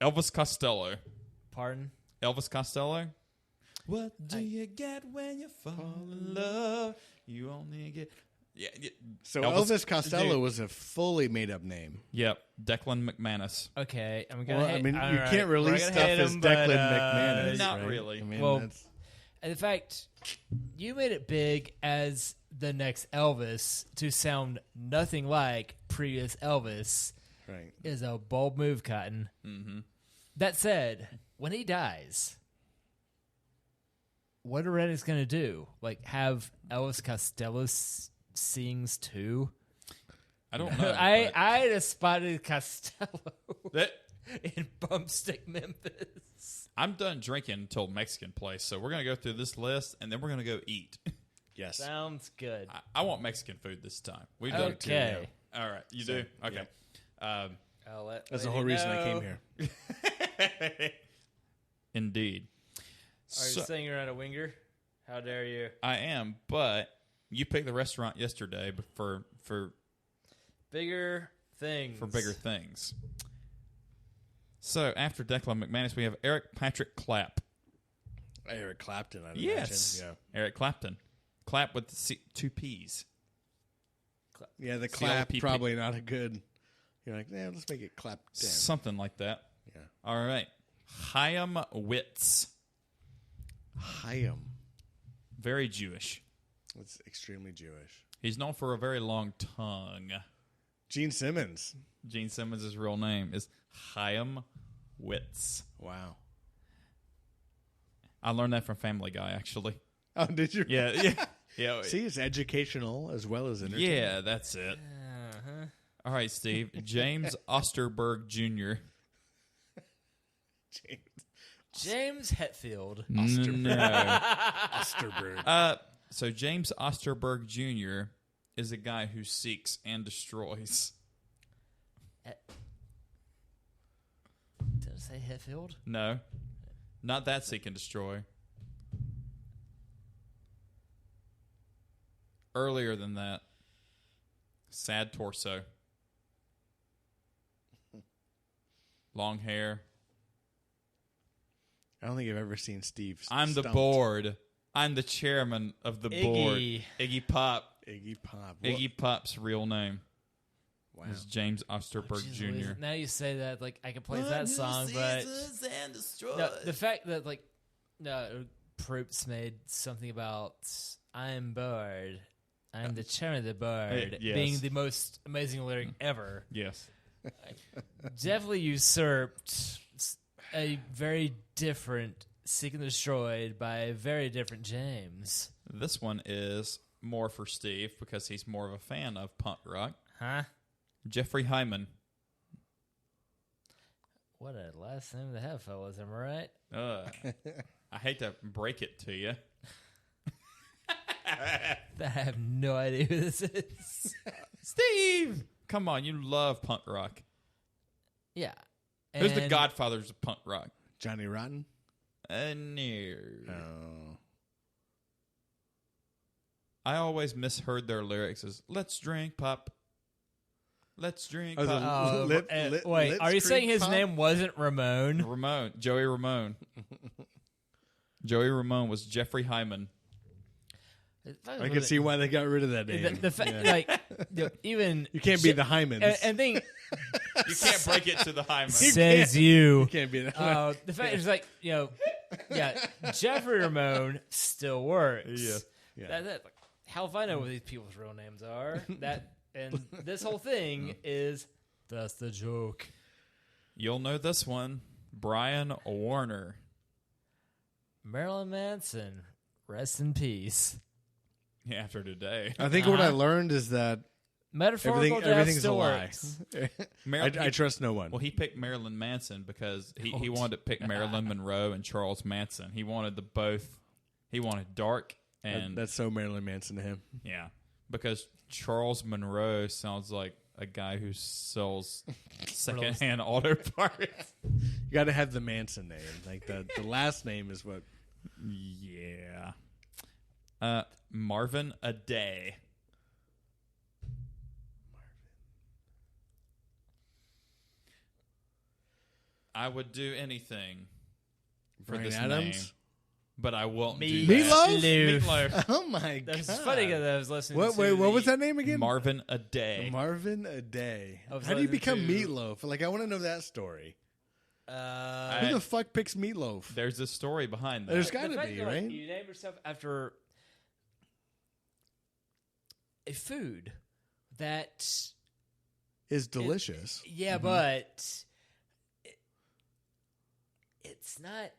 Elvis Costello. Pardon? Elvis Costello. What do you get when you fall in love? You only get So Elvis- Elvis Costello dude. was a fully made up name. Yep, Declan McManus. Okay, I'm gonna. Well, hate, I mean, all you right, can't we're release gonna stuff hate as him, Declan but, McManus. Not right? really. I mean, Well, that's, in fact, you made it big as the next Elvis to sound nothing like previous Elvis. right. Is a bold move, Cotton. Mm-hmm. That said, when he dies, what are Reddick's going to do? Like, have Elvis Costello sings too? I don't know. I just spotted Costello that in Bumpstick, Memphis. I'm done drinking until Mexican place, so we're gonna go through this list and then we're gonna go eat. Yes. Sounds good. I want Mexican food this time. We do too. Okay. All right, you do. Okay. I'll let That's the lady whole reason know. I came here. Indeed. Are you saying you're not a winger? How dare you? I am, but you picked the restaurant yesterday for Bigger things. bigger things. So after Declan McManus, we have Eric Patrick Clapp. Eric Clapton, I'd Yes, imagine. Eric Clapton. Clapp with two P's. Yeah, the CLPP. clap probably not a good. You're like, yeah, let's make it clap down. Something like that. Yeah. All right. Chaim Witz. Chaim. Very Jewish. That's extremely Jewish. He's known for a very long tongue. Gene Simmons. Gene Simmons' real name is Chaim Witz. Wow. I learned that from Family Guy, actually. Oh, did you? Yeah. See, it's educational as well as entertaining. Yeah, that's it. All right, Steve. James Osterberg Jr. James Hetfield. No. Osterberg. So James Osterberg Jr. is a guy who seeks and destroys. Did I say Hetfield? No. Not that seek and destroy. Earlier than that. Sad torso. Long hair. I don't think I've ever seen Steve. I'm the stumped. board. I'm the chairman of the board. Iggy Pop. Iggy Pop. Iggy Pop's real name Wow. is James Osterberg Jeez Jr. Louise. Now you say that, like, I can play that song, but no, the fact that, like, no, Proops made something about I'm bored. I'm the chairman of the board, yes. being the most amazing lyric ever. Yes. Definitely usurped a very different Seek and Destroyed by a very different James. This one is more for Steve because he's more of a fan of punk rock. Huh? Jeffrey Hyman. What a last name to have, fellas. Am I right? I hate to break it to you. I have no idea who this is. Steve! Come on, you love punk rock. Yeah. Who's the And- godfathers of punk rock? Johnny Rotten? No. Oh. I always misheard their lyrics as "Let's drink pop, let's drink Oh, the- pop." Wait, Let's are you saying drink his pop? name wasn't Ramon? Ramone, Joey Ramone. Joey Ramone was Jeffrey Hyman. I can see why they got rid of that name. The fact, like, even You can't be the Hymans. and think You can't break it to the Hyman. says you. You can't be the The fact is, like, Jeffrey Ramone still works. Yeah. Like, hell if I know what these people's real names are. And this whole thing is that's the joke. You'll know this one, Brian Warner. Marilyn Manson, rest in peace. Yeah, after today, I think what I learned is that Metaphorical death everything's a still lie. works. I trust no one. Well, he picked Marilyn Manson because he wanted to pick Marilyn Monroe and Charles Manson. He wanted the both. He wanted dark and That's so Marilyn Manson to him. yeah, because Charles Monroe sounds like a guy who sells secondhand auto parts. You got to have the Manson name. Like the last name is what. Yeah. Marvin a Day. I would do anything for Bryan this Adams? name, but I won't do Meatloaf? that. Meatloaf. Oh my god! That's funny because I was listening What? to Wait, what the- was that name again? Marvin a Day. Marvin a Day. I was How do you listening become to- Meatloaf? Like I want to know that story. I- Who the fuck picks Meatloaf? There's a story behind that. There's the got to fact be, that, like, right? You name yourself after a food that, Is delicious. yeah, but it's not.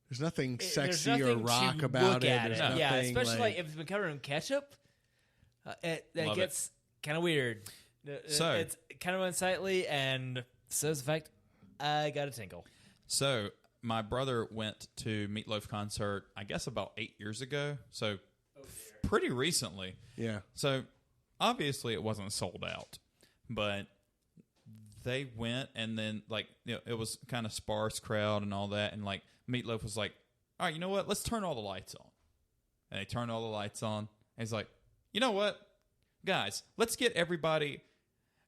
There's nothing There's sexy nothing or to rock about look it. at There's it. Yeah, nothing especially like if it's been covered in ketchup, that Love gets kind of weird. So- It's kind of unsightly, and so is the fact I got a tinkle. So my brother went to Meatloaf concert, I guess about 8 years ago. So pretty recently. Yeah. So obviously it wasn't sold out, but they went and then it was kind of sparse crowd and all that. And like Meatloaf was like, all right, you know what? Let's turn all the lights on. And they turned all the lights on. And he's like, you know what? Guys, let's get everybody.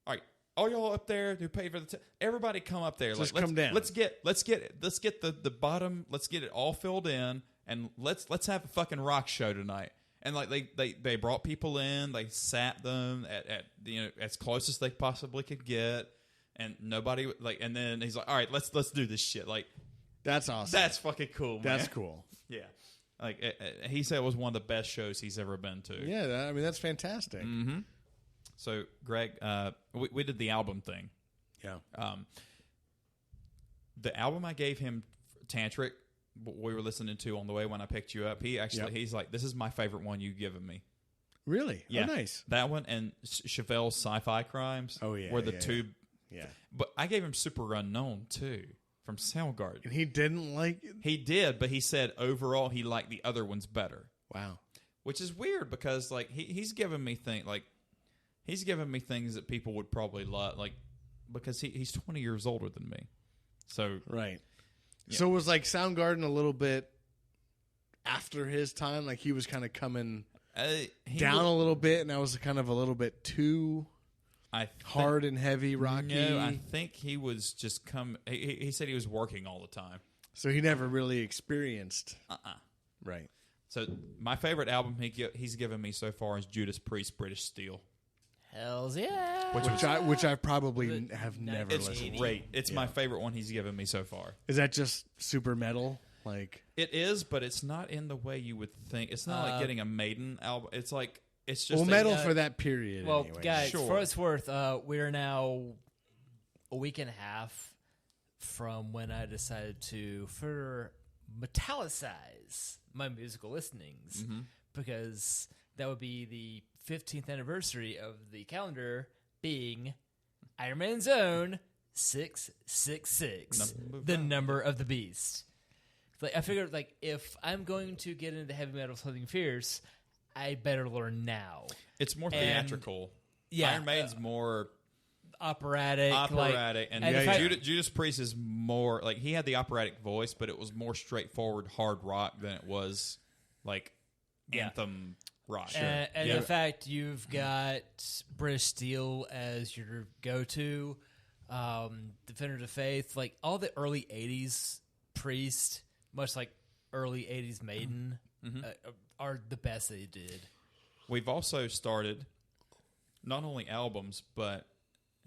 All right. All y'all up there who pay for the everybody come up there. Just let's come down. Let's get the bottom. Let's get it all filled in, and let's have a fucking rock show tonight. And like they brought people in, they sat them at as close as they possibly could get, and nobody and then he's like, all right, let's do this shit. Like That's awesome. that's fucking cool, man. That's cool. Yeah. Like he said, it was one of the best shows he's ever been to. Yeah, I mean that's fantastic. Mm-hmm. So, Greg, we did the album thing. Yeah. The album I gave him, Tantric, what we were listening to on the way when I picked you up, he's like, this is my favorite one you've given me. Really? Yeah. Oh, nice. That one and Chevelle's Sci-Fi Crimes. Oh, yeah, were the yeah, two. Yeah. But I gave him Super Unknown, too, from Soundgarden. And he didn't like it? He did, but he said overall he liked the other ones better. Wow. Which is weird because like he's given me he's given me things that people would probably love, like because he's 20 years older than me. So Right. Yeah. So was like Soundgarden a little bit after his time? Like he was kind of coming down a little bit, and I was kind of a little bit too hard and heavy rocky. No, I think he was just he said he was working all the time. So he never really experienced. Right. So my favorite album he's given me so far is Judas Priest, British Steel. Hells yeah. Which I probably have never It's listened to. great. It's my favorite one he's given me so far. Is that just super metal? Like It is, but it's not in the way you would think. It's not like getting a Maiden album. It's like it's just metal for that period. Well, anyway. guys, Sure. for what it's worth, we are now a week and a half from when I decided to further metallicize my musical listenings because that would be the 15th anniversary of the calendar being Iron Man's own 666, the number of the beast. Like I figured, like if I'm going to get into heavy metal something fierce, I better learn now. It's more theatrical. Yeah, Iron Maiden's more operatic, and Judas Priest is more like he had the operatic voice, but it was more straightforward hard rock than it was like anthem rock. And in fact, you've got British Steel as your go-to, Defender of Faith, like all the early '80s Priest, much like early '80s Maiden, are the best they did. We've also started not only albums, but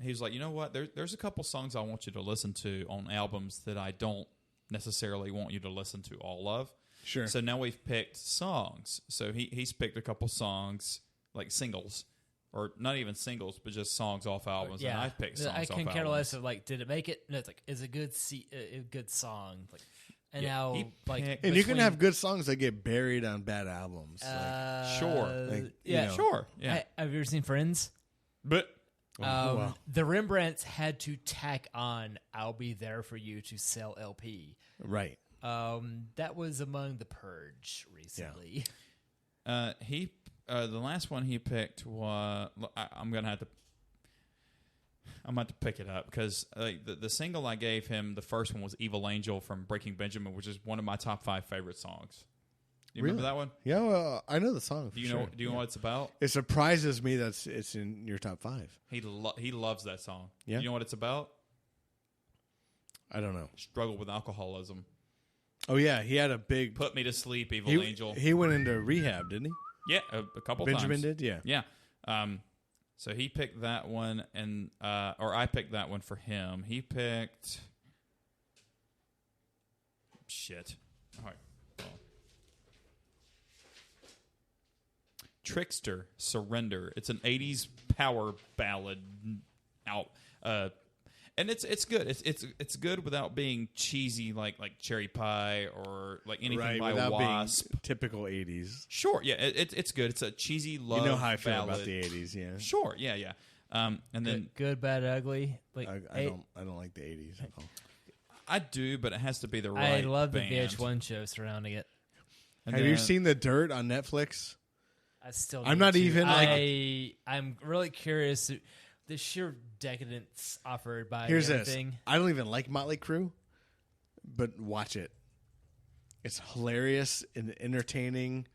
he was like, you know what? There's a couple songs I want you to listen to on albums that I don't necessarily want you to listen to all of. Sure. So now we've picked songs. So he's picked a couple songs, like singles, or not even singles, but just songs off albums. Yeah. And I've picked songs off albums. I can care less of like, did it make it? No, it's like, is a good song. Like, and now, like, and you can have good songs that get buried on bad albums. Sure. Like, yeah, sure. Yeah. Have you ever seen Friends? But the Rembrandts had to tack on "I'll Be There for You" to sell LP. Right. That was among the Purge recently. Yeah. The last one he picked was I'm gonna have to pick it up because the single I gave him, the first one was "Evil Angel" from Breaking Benjamin, which is one of my top 5 favorite songs. You remember that one? Yeah, well, I know the song. Do you know what it's about? It surprises me that it's in your top 5. He loves that song. Yeah. Do you know what it's about? I don't know. Struggle with alcoholism. Oh yeah, he had a big Put me to sleep, Evil Angel. He went into rehab, didn't he? Yeah, a couple Benjamin times. did, yeah. Yeah. So he picked that one, and or I picked that one for him. He picked shit. All right. Trickster, Surrender. It's an 80s power ballad and it's good. It's good without being cheesy like Cherry Pie or like anything by without Wasp. Being typical 80s. Sure, yeah, it's good. It's a cheesy love. You know how I feel ballad. about the 80s, yeah. Sure, yeah. And then good, bad, ugly. Like I don't like the 80s at all. I do, but it has to be the right. I love band. the VH1 show surrounding it. Have you seen The Dirt on Netflix? I still. I'm not even I'm really curious. The sheer decadence offered by Here's everything. this. I don't even like Motley Crue, but watch it. It's hilarious and entertaining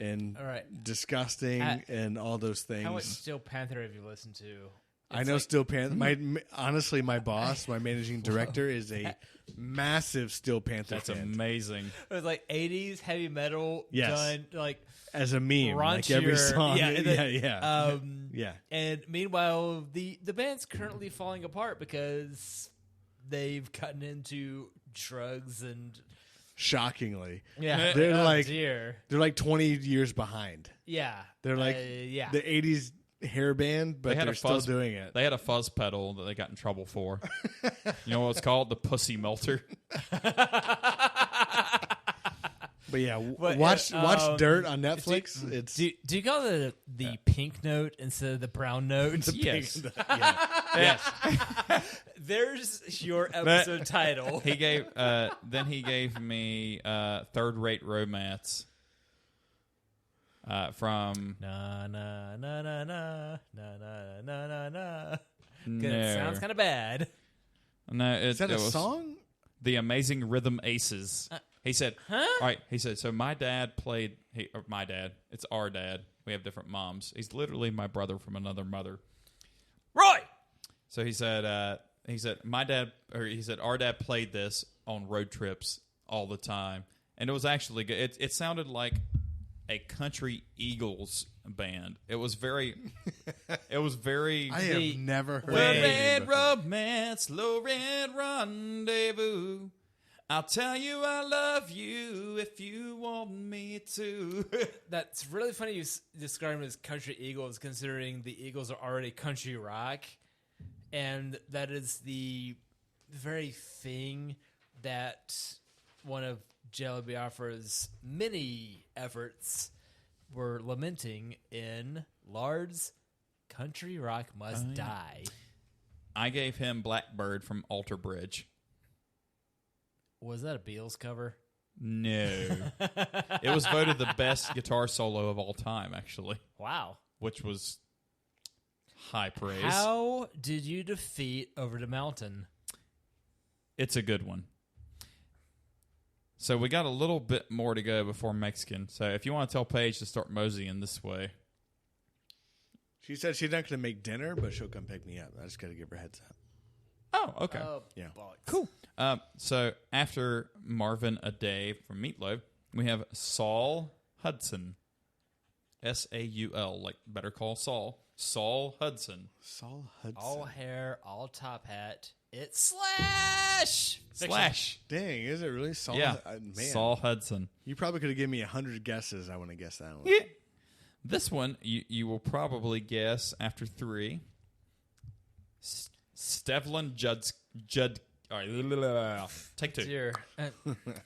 and disgusting and all those things. How much Steel Panther have you listened to? I know Steel Panther. Honestly, my boss, my managing director, is a massive Steel Panther That's fan. amazing. It was like 80s heavy metal done like as a meme, like every raunchier. song. Yeah. Yeah. And meanwhile, the band's currently falling apart because they've gotten into drugs and shockingly, they're they're like 20 years behind. Yeah, They're like the 80s hair band, but they're still doing it. They had a fuzz pedal that they got in trouble for. You know what it's called? The Pussy Melter. But yeah, watch Dirt on Netflix. Do you call it the pink note instead of the brown note? Yes. Yes. There's your episode title. He gave me Third Rate Romance. From na na na na na na na na na. No. Sounds kind of bad. No, is that a song? The Amazing Rhythm Aces. He said, huh? All right, he said, so my dad played, my dad, it's our dad. We have different moms. He's literally my brother from another mother. Roy! So he said, our dad played this on road trips all the time. And it was actually good. It sounded like a country Eagles band. It was very. I have never heard Low Red Romance, Low Red Rendezvous. I'll tell you I love you if you want me to. That's really funny you describe them as country Eagles, considering the Eagles are already country rock. And that is the very thing that one of Jello Biafra's many efforts were lamenting in Lard's Country Rock Must Die. I gave him Blackbird from Alter Bridge. Was that a Beatles cover? No. It was voted the best guitar solo of all time, actually, Wow. which was high praise. How did you defeat Over the Mountain? It's a good one. So we got a little bit more to go before Mexican. So if you want to tell Paige to start moseying this way. She said she's not going to make dinner, but she'll come pick me up. I just got to give her a heads up. Oh, okay. Yeah. Cool. So after Marvin a Day from Meatloaf, we have Saul Hudson. Saul, like Better Call Saul. Saul Hudson. Saul Hudson. All hair, all top hat. It's Slash! Slash. Dang, is it really Saul? Yeah. Man. Saul Hudson. You probably could have given me 100 guesses. I want to guess that one. Yeah. This one, you will probably guess after 3. Stevland Judd. All right, take 2. Dear.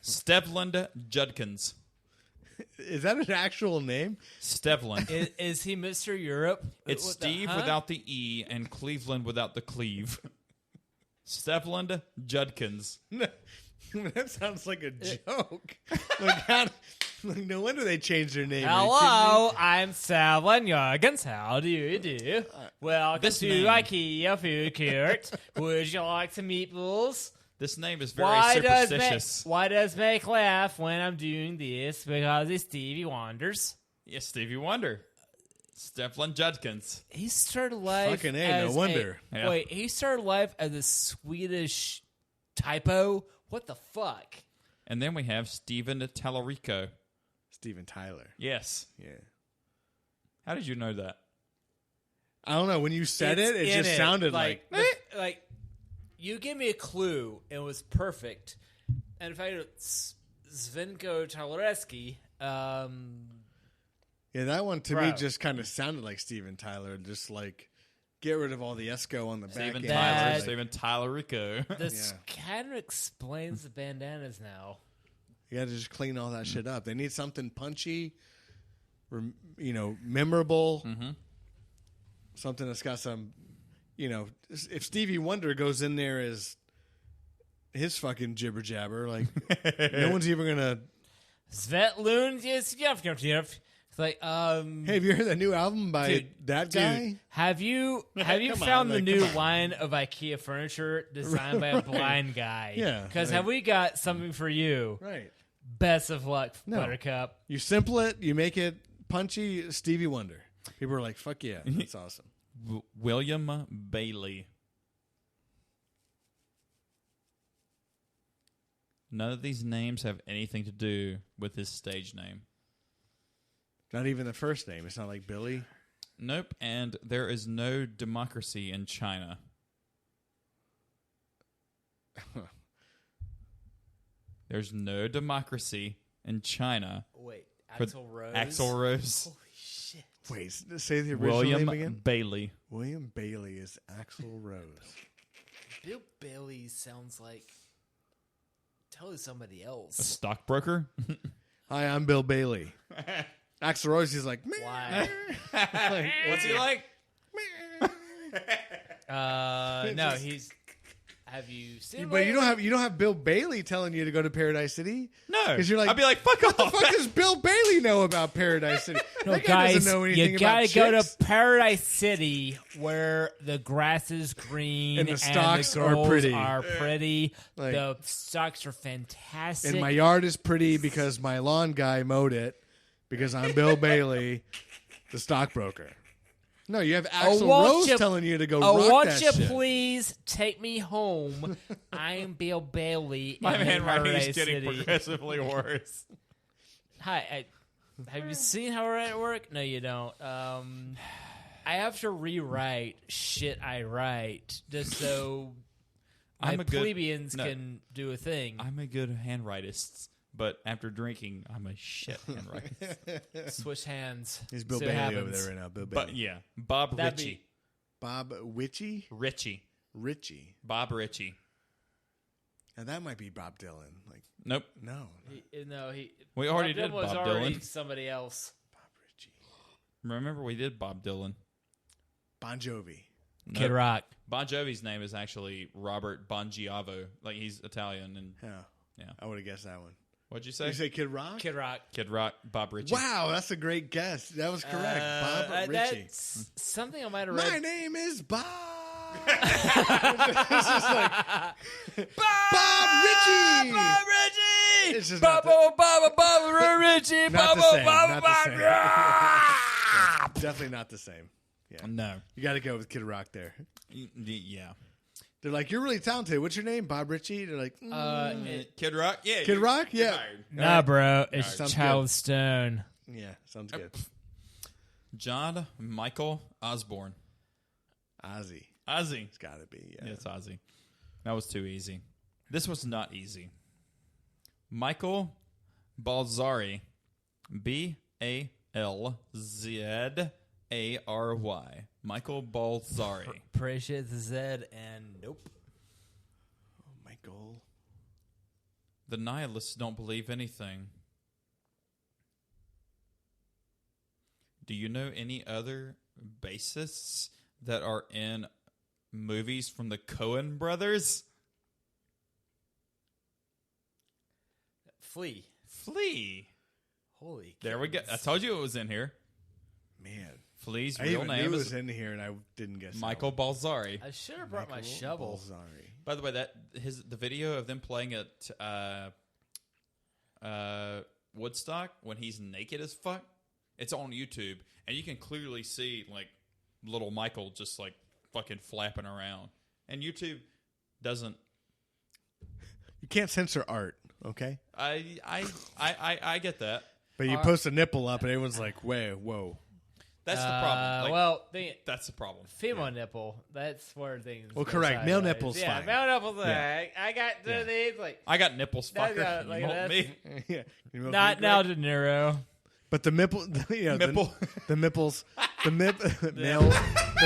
Stevland Judkins. Is that an actual name? Stevland. Is he Mr. Europe? It's What Steve without the E and Cleveland without the cleave. Stevland Judkins. That sounds like a joke. No wonder they changed their name. Hello, I'm Stevland Jurgens. How do you do? Welcome This to name- IKEA Food Court. Would you like some meatballs? This name is very superstitious. Why does make laugh when I'm doing this? Because it's Stevie Wonder's. Yes, Stevie Wonder. Stevland Judkins. He started life Fucking A, as no wonder. Yeah. Wait, he started life as a Swedish typo? What the fuck? And then we have Steven Tallarico. Steven Tyler. Yes. Yeah. How did you know that? I don't know. When you said It's it in just sounded like like you gave me a clue and it was perfect. And in fact, Svenko Talareski, yeah, that one to me Bro. just kind of sounded like Steven Tyler. Just like get rid of all the Esco on the back Steven end. Tyler. That- Steven Tallarico. this Yeah. kind of explains the bandanas now. You got to just clean all that shit up. They need something punchy, memorable. Mm-hmm. Something that's got some, if Stevie Wonder goes in there as his fucking jibber jabber, like no one's even gonna. Svetlund is It's like, Hey, have you heard that new album by that guy? Have you Come found on, the like, new come on. line of IKEA furniture designed by a blind guy? Yeah, Because like- have we got something for you? Right. Best of luck, No. Buttercup. You simple it, you make it punchy. Stevie Wonder. People are like, "Fuck yeah, that's awesome." William Bailey. None of these names have anything to do with his stage name. Not even the first name. It's not like Billy. Nope, and there is no democracy in China. There's no democracy in China. Wait, For Axl Rose. Axl Rose. Holy shit. Wait, say the original William name again. Bailey. William Bailey is Axl Rose. Bill Bailey sounds like totally somebody A else. stockbroker? Hi, I'm Bill Bailey. Axl Rose is like, "Meh." Why? What's he like? No, he's. Have you seen? But you don't have Bill Bailey telling you to go to Paradise City. No. 'Cause you're like, I'd be like, fuck What the off. fuck does Bill Bailey know about Paradise City? No, That guy guys, doesn't know anything you about gotta go chicks. to Paradise City where the grass is green And the stocks the are girls pretty. Are pretty. Like- The stocks are fantastic. And my yard is pretty because my lawn guy mowed it because I'm Bill Bailey, the stockbroker. No, you have Axl won't Rose you- telling you to go Oh, rock won't that you shit. please take me home? I'm Bill Bailey. My in handwriting is Paradise getting City. progressively worse. Hi, have you seen how I write at work? No, you don't. I have to rewrite shit I write just so my I'm a good- plebeians no. can do a thing. I'm a good handwritist, but after drinking, I'm a shit handwriter. Switch hands. He's Bill See what Bailey over happens. there right now. Bill Bailey. But yeah, Bob That'd be- Ritchie. Bob Witchy? Ritchie. Richie. Bob Ritchie. And that might be Bob Dylan. Like, Nope. no. No, he. We already Bob did Dylan was Bob already Dylan. somebody else. Bob Remember we did Bob Dylan. Bon Jovi. Kid Rock. Bon Jovi's name is actually Robert Bongiavo. Like, he's Italian. And Yeah. I would have guessed that one. what'd you Did say? you say Kid Rock? Kid Rock. Kid Rock, Bob Ritchie. Wow, that's a great guess. That was correct. Bob Ritchie. That's something I might have read. My name is Bob. It's just like Bob Ritchie. Bob Ritchie. It's just Bob not Ritchie. Not the same. Not the same. Yeah. Definitely not the same. Yeah. No. You got to go with Kid Rock there. Yeah. They're like, you're really talented. What's your name? Bob Ritchie? They're like, Kid Rock? Yeah. Kid Rock? Yeah. Nah, bro. It's Sounds Child Stone. Yeah, sounds good. John Michael Osborne. Ozzy. Ozzy. It's got to be. Yeah, it's Ozzy. That was too easy. This was not easy. Michael Balzari. Balzary. Michael Balzari. Appreciate the Z and nope. Oh, Michael. The nihilists don't believe anything. Do you know any other bassists that are in movies from the Coen brothers? Flea. Holy. There we go. I told you it was in here. Man. Flea's I real even knew name it is was in here, and I didn't guess Michael Balzari. I should have brought my Michael shovel. Balzari. By the way, the video of them playing at Woodstock when he's naked as fuck, it's on YouTube, and you can clearly see like little Michael just like fucking flapping around. And YouTube doesn't. You can't censor art, okay? I get that. But you post a nipple up, and everyone's like, whoa. That's the problem. Like, Well, that's the problem. female nipple. That's where things. Well, go correct. Male sideways. nipple's yeah, fine. male nipples. Yeah. I got these. Like, I got nipples, That's fucker. got- like, You want that's- me? Yeah. You know, not Greg? now, De Niro. But the nipple, Nipple. the nipples, the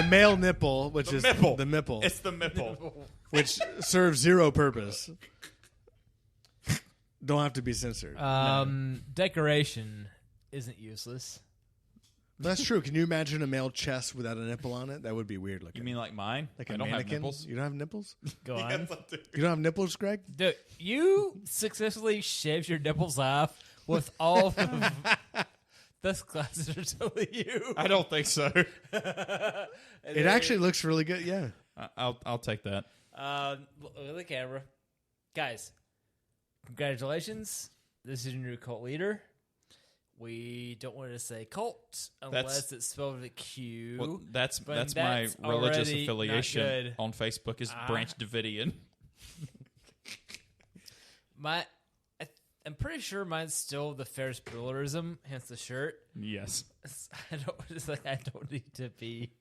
male nipple, which is Mipple. the nipple, It's the nipple. which serves zero purpose. Don't have to be censored. Decoration isn't useless. That's true. Can you imagine a male chest without a nipple on it? That would be weird looking. You mean like mine? like I a don't have mannequin? nipples. You don't have nipples? Go on. Yes, I do. You don't have nipples, Greg? Dude, you successfully shaved your nipples off with all of this class are totally you. I don't think so. It actually looks really good. Yeah. I'll take that. Look at the camera. Guys, congratulations. This is your new cult leader. We don't want to say cult unless it's spelled with a Q. Well, that's But my that's religious already not affiliation good. on Facebook is Branch Davidian. I'm pretty sure mine's still the Ferris Buellerism, hence the shirt. Yes. I don't need to be.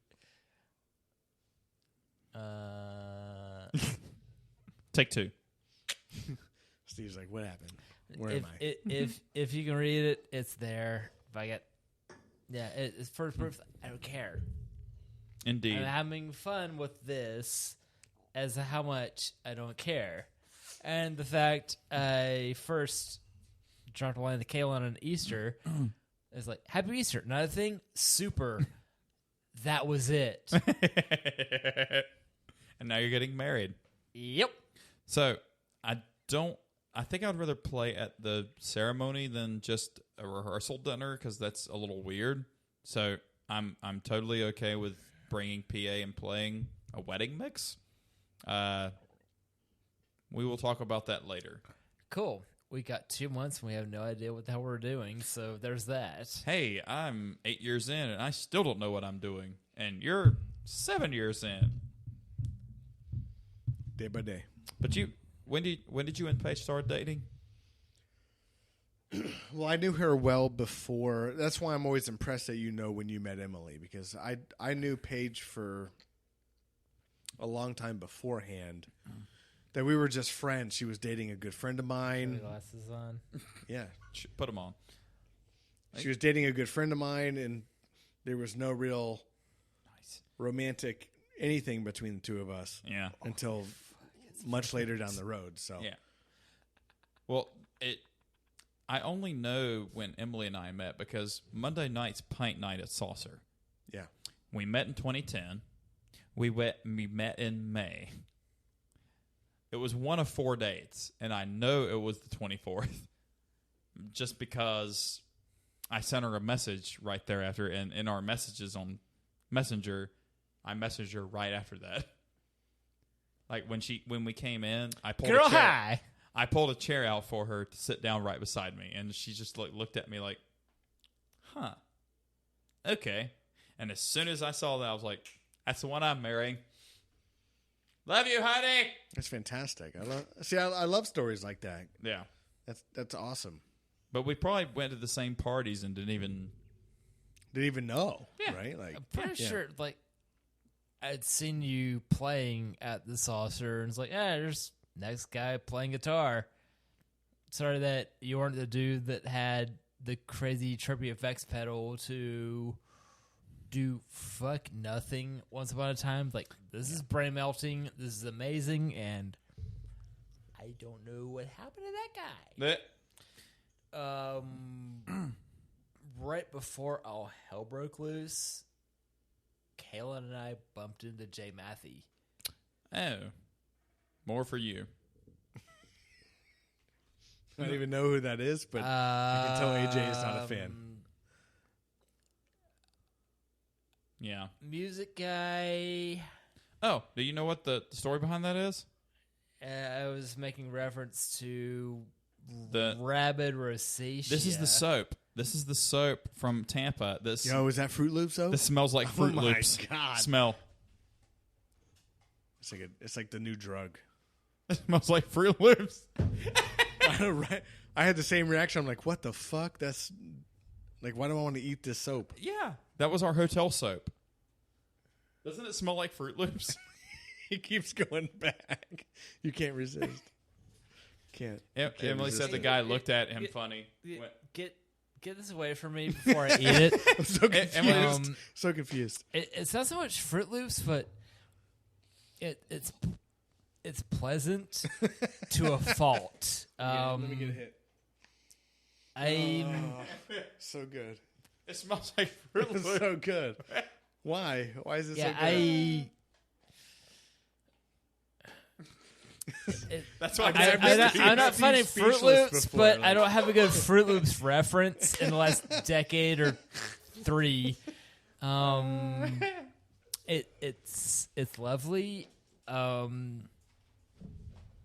Take two. Steve's like, what happened? Where am I? If you can read it, it's there. If I get, it's first proof. I don't care. Indeed. I'm having fun with this as to how much I don't care. And the fact I first dropped a line to Kayla on Easter is like, Happy Easter. Not a thing. Super. That was it. And now you're getting married. Yep. So I think I'd rather play at the ceremony than just a rehearsal dinner because that's a little weird. So I'm totally okay with bringing PA and playing a wedding mix. We will talk about that later. Cool. We got 2 months and we have no idea what the hell we're doing, so there's that. Hey, I'm 8 years in and I still don't know what I'm doing. And you're 7 years in. Day by day. But when did you and Paige start dating? Well, I knew her well before. That's why I'm always impressed that you know when you met Emily, because I knew Paige for a long time beforehand. That we were just friends. She was dating a good friend of mine. Glasses on. Yeah. Put them on. She was dating a good friend of mine, and there was no real romantic anything between the two of us. Yeah. Until much later down the road. So yeah. Well, I only know when Emily and I met because Monday night's pint night at Saucer. Yeah. We met in 2010. We met in May. It was one of 4 dates, and I know it was the 24th just because I sent her a message right there after, and in our messages on Messenger, I messaged her right after that. Like when we came in, I pulled Girl, a chair. hi. I pulled a chair out for her to sit down right beside me, and she just looked at me like, "Huh, okay." And as soon as I saw that, I was like, "That's the one I'm marrying." Love you, honey. That's fantastic. I love stories like that. Yeah, That's awesome. but we probably went to the same parties and didn't even know, Yeah. right? Like, I'm pretty sure, like, I'd seen you playing at the Saucer, and it's like, there's next guy playing guitar. Sorry that you weren't the dude that had the crazy trippy effects pedal to do fuck nothing once upon a time. Like, this is brain melting. This is amazing, and I don't know what happened to that guy. Right before all hell broke loose, Kayla and I bumped into Jay Matthey. Oh, more for you. I don't even know who that is, but I can tell AJ is not a fan. Yeah. Music guy. Oh, do you know what the story behind that is? I was making reference to The rabid rosacea. This is the soap. This is the soap from Tampa. This Is that Fruit Loops though? This smells like Fruit my Loops. God. Smell. It's like the new drug. It smells like Fruit Loops. Right. I had the same reaction. I'm like, what the fuck? That's like, why do I want to eat this soap? Yeah, that was our hotel soap. Doesn't it smell like Fruit Loops? He keeps going back. You can't resist. Can't. Emily said the guy looked at him funny. Get this away from me before I eat it. I'm so confused. So confused. It's not so much Fruit Loops, but it's pleasant to a fault. Let me get a hit. So good. It smells like Fruit It's Loops. so good. Why? Why is it so good? That's why I'm not finding Fruit speechless Loops, before, but like- I don't have a good Fruit Loops reference in the last decade or 3. It's lovely,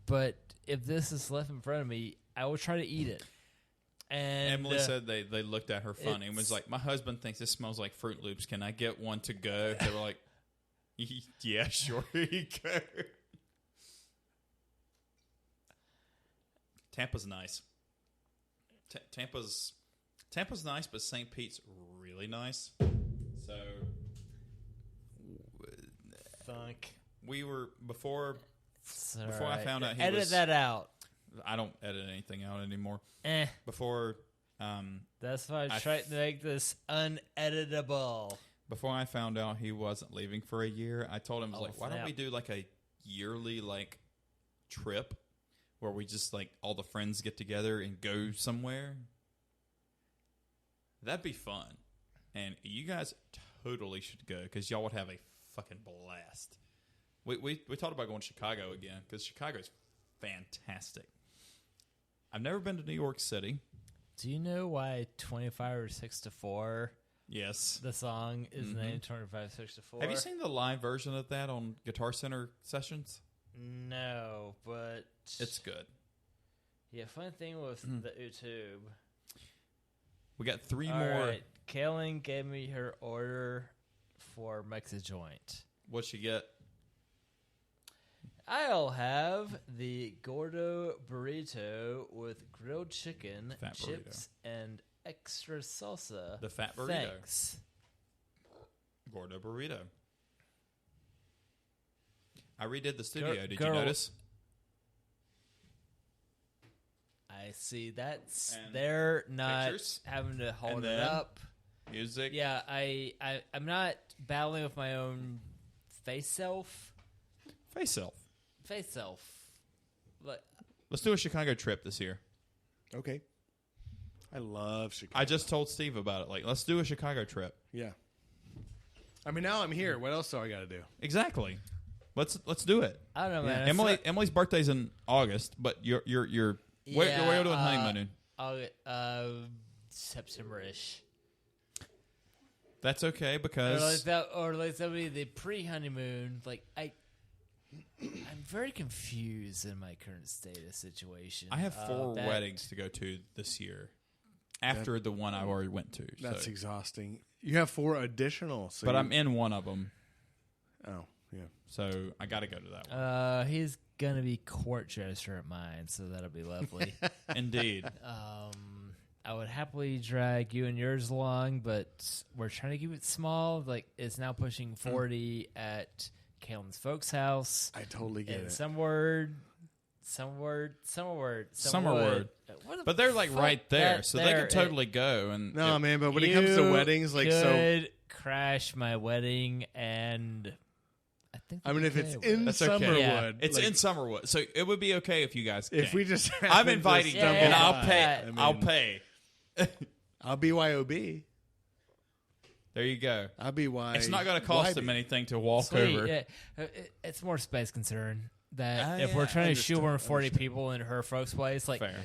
but if this is left in front of me, I will try to eat it. And Emily said they looked at her funny and was like, "My husband thinks this smells like Fruit Loops. Can I get one to go?" They were like, "Yeah, sure, here you go." Tampa's nice. Tampa's nice, but St. Pete's really nice. So Funk. we were before I Alright. found out he edit was. that out. I don't edit anything out anymore. Before that's why I tried to make this uneditable. Before I found out he wasn't leaving for a year, I told him, why don't snap. we do like a yearly like trip where we just like all the friends get together and go somewhere? That'd be fun. And you guys totally should go because y'all would have a fucking blast. We talked about going to Chicago again because Chicago's fantastic. I've never been to New York City. Do you know why 25 or 6 to 4? Yes. The song is named 25 6 to 4. Have you seen the live version of that on Guitar Center sessions? No, but It's good. Yeah, fun thing with the YouTube. We got 3 All more. right, Kaylin gave me her order for Mexa Joint. What she get? I'll have the Gordo burrito with grilled chicken, Fat burrito. chips, and extra salsa. The fat burrito. Thanks. Gordo burrito. I redid the studio. Did you girl. notice? I see that's And they're not pictures. having to hold And it then up. Music. Yeah, I'm not battling with my own face self. Face self. Face self. Like, Let's do a Chicago trip this year. Okay. I love Chicago. I just told Steve about it. Like, let's do a Chicago trip. Yeah. I mean, now I'm here. What else do I got to do? Exactly. Let's do it. I don't know, man. Emily's birthday's in August, but you're where are you doing honeymooning? September-ish. That's okay because Or like somebody the pre-honeymoon. Like I'm very confused in my current status situation. I have 4 weddings to go to this year after the one I already went to. That's exhausting. You have 4 additional. So but I'm in one of them. Oh, yeah. So I got to go to that one. He's gonna be court jester at mine, so that'll be lovely. Indeed. I would happily drag you and yours along, but we're trying to keep it small. Like, it's now pushing 40 at Kalen's folks' house. I totally get it. Some word. But they're like right there, so they can totally go. And no, man, but when it comes to weddings, like, so crash my wedding, and I mean, if it's in That's Summerwood, okay. Yeah. It's in Summerwood, so it would be okay if you guys came. If we just, I'm inviting you, and I'll pay. I mean, I'll pay. I'll BYOB. There you go. I'll BY. It's not going to cost them anything to walk over. Yeah. It's more space concern that if we're trying to shoehorn 40 people in her folks' place, like. Fair.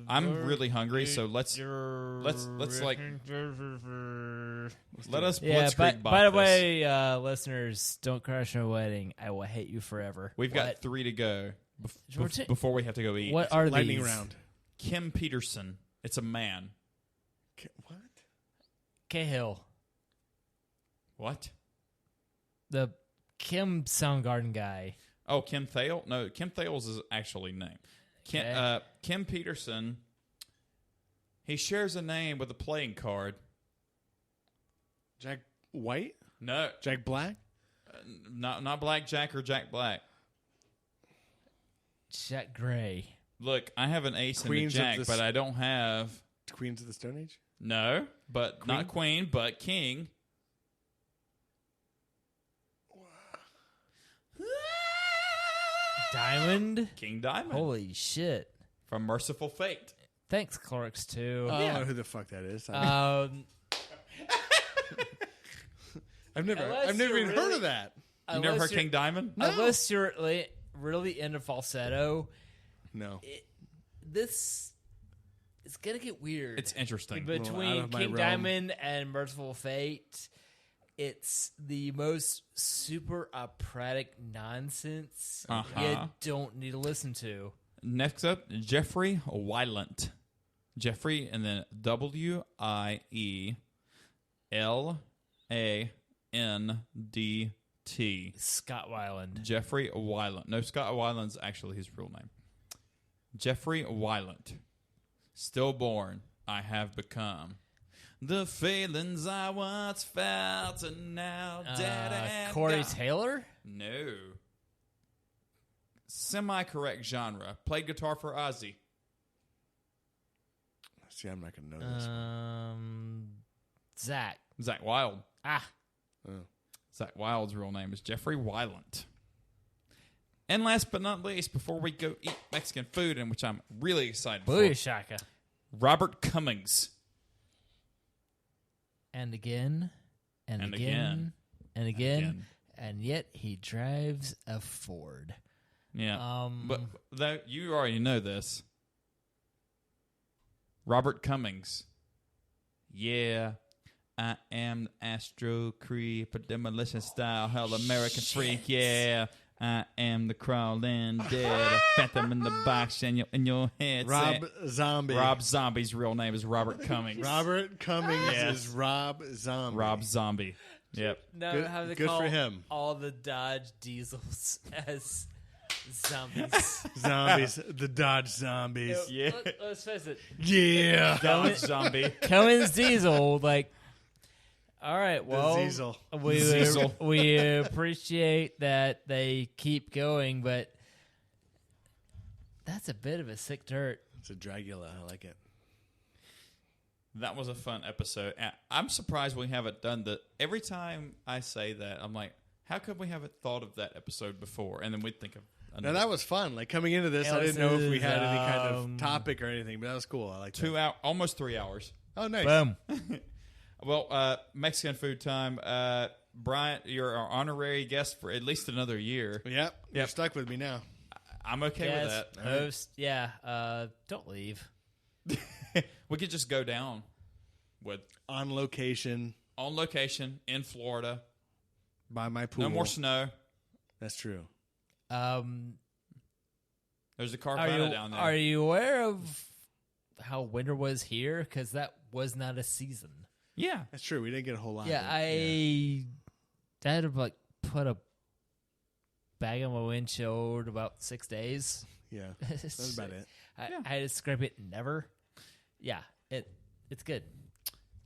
I'm really hungry, so let's like let us blitzkrieg by the way, listeners, don't crash my wedding. I will hate you forever. We've got 3 to go before we have to go eat. What are lightning these? round? Kim Peterson. It's a man. What? Cahill. What? The Kim Soundgarden guy. Oh, Kim Thale? No, Kim Thale's is actually name. Kim Peterson. He shares a name with a playing card. Jack White? No. Jack Black? Not Black Jack or Jack Black. Jack Gray. Look, I have an ace Queens in the Jack, but I don't have... Queens of the Stone Age? No, but Queen? not Queen, but King. Diamond? King Diamond. Holy shit. From Merciful Fate. Thanks, Clerks, too. I don't know who the fuck that is. I've never even heard of that. You never heard King Diamond? No. Unless you're really into falsetto. No. This is going to get weird. It's interesting. Between King Diamond and Merciful Fate, it's the most super operatic nonsense you don't need to listen to. Next up, Jeffrey Weiland. Jeffrey, and then W-I-E-L-A-N-D-T. Scott Weiland. Jeffrey Weiland. No, Scott Weiland's actually his real name. Jeffrey Weiland. Stillborn, I have become. The feelings I once felt and now dead and Corey gone. Taylor? No. Semi-correct genre. Played guitar for Ozzy. See, I'm not going to know this. Zach Wilde. Oh. Zach Wilde's real name is Jeffrey Weiland. And last but not least, before we go eat Mexican food, in which I'm really excited for, Booyah Robert Cummings. And again, and again, and again, and yet he drives a Ford. Yeah, but you already know this. Robert Cummings. Yeah, I am Astro Creep, a demolition style, hell American freak. Yeah, I am the crawling dead, a phantom in the box in your head. Rob Zombie. Rob Zombie's real name is Robert Cummings. Robert Cummings is Rob Zombie. Rob Zombie. Yep. Now, how they good call for him. all the Dodge Diesels as zombies. Zombies. The Dodge Zombies. Yeah. Let's face it. Yeah. Dodge Zombie. Cummins Diesel, like, all right, well, we appreciate that they keep going, but that's a bit of a sick dirt. It's a Dragula. I like it. That was a fun episode. I'm surprised we haven't done the. Every time I say that, I'm like, how could we haven't thought of that episode before? And then we'd think of Now another. that was fun. Like coming into this, I didn't know if we had any kind of topic or anything, but that was cool. I like 2 hours, almost 3 hours. Oh, nice. Boom. Well, Mexican food time. Brian, you're our honorary guest for at least another year. Yep. You're stuck with me now. I'm okay with that. Host. Yeah. Don't leave. We could just go down with On location on location in Florida. by my pool. No more snow. That's true. There's a Carvana down there. Are you aware of how winter was here? Because that was not a season. Yeah. That's true. We didn't get a whole lot. Yeah, of it. I had to like put a bag on my windshield about 6 days. Yeah. That's about it. I had to scrape it. Never. Yeah, it's good.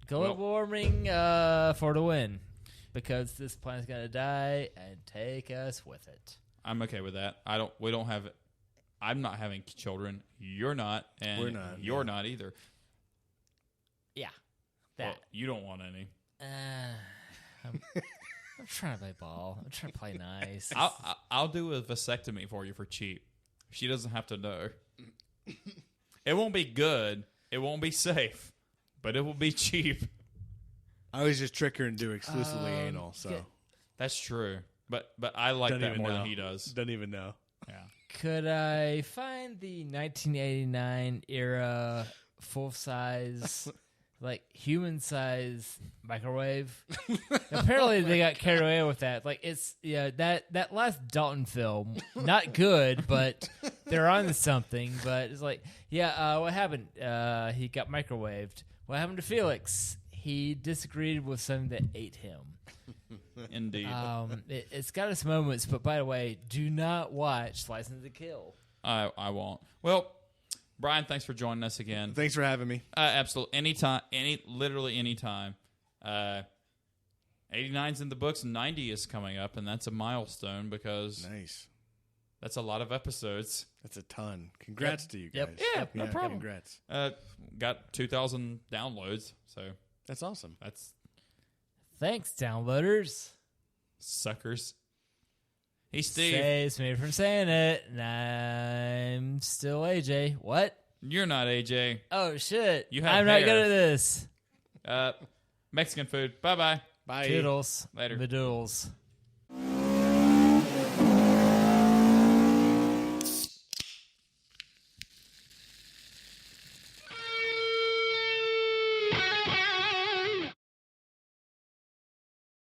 Global warming for the win, because this planet's gonna die and take us with it. I'm okay with that. I'm not having children. You're not, and We're not, you're not either. Yeah, Well, that. you don't want any. I'm trying to play ball. I'm trying to play nice. I'll do a vasectomy for you for cheap. She doesn't have to know. It won't be good. It won't be safe, but it will be cheap. I always just trick her and do exclusively anal. So That's true. But I like Don't that even more know. than he does. Don't even know. Yeah. Could I find the 1989 era full size, like human size microwave? Apparently, they got carried away with that. Like that last Dalton film, not good, but they're on to something. But it's like, what happened? He got microwaved. What happened to Felix? He disagreed with something that ate him. Indeed. It's got its moments, but by the way, do not watch License to Kill. I won't. Well, Brian, thanks for joining us again. Thanks for having me. Absolutely. Anytime. Literally anytime. 89's in the books. 90 is coming up, and that's a milestone because Nice. that's a lot of episodes. That's a ton. Congrats to you guys. Yep. Yeah, no problem. Congrats. Got 2,000 downloads, so That's awesome. that's Thanks, downloaders. suckers. Hey, Steve. Saves me from saying it, and I'm still AJ. What? You're not AJ. Oh, shit. You have I'm not hair. good at this. Mexican food. Bye-bye. Bye. Toodles. Later. Bedoodles.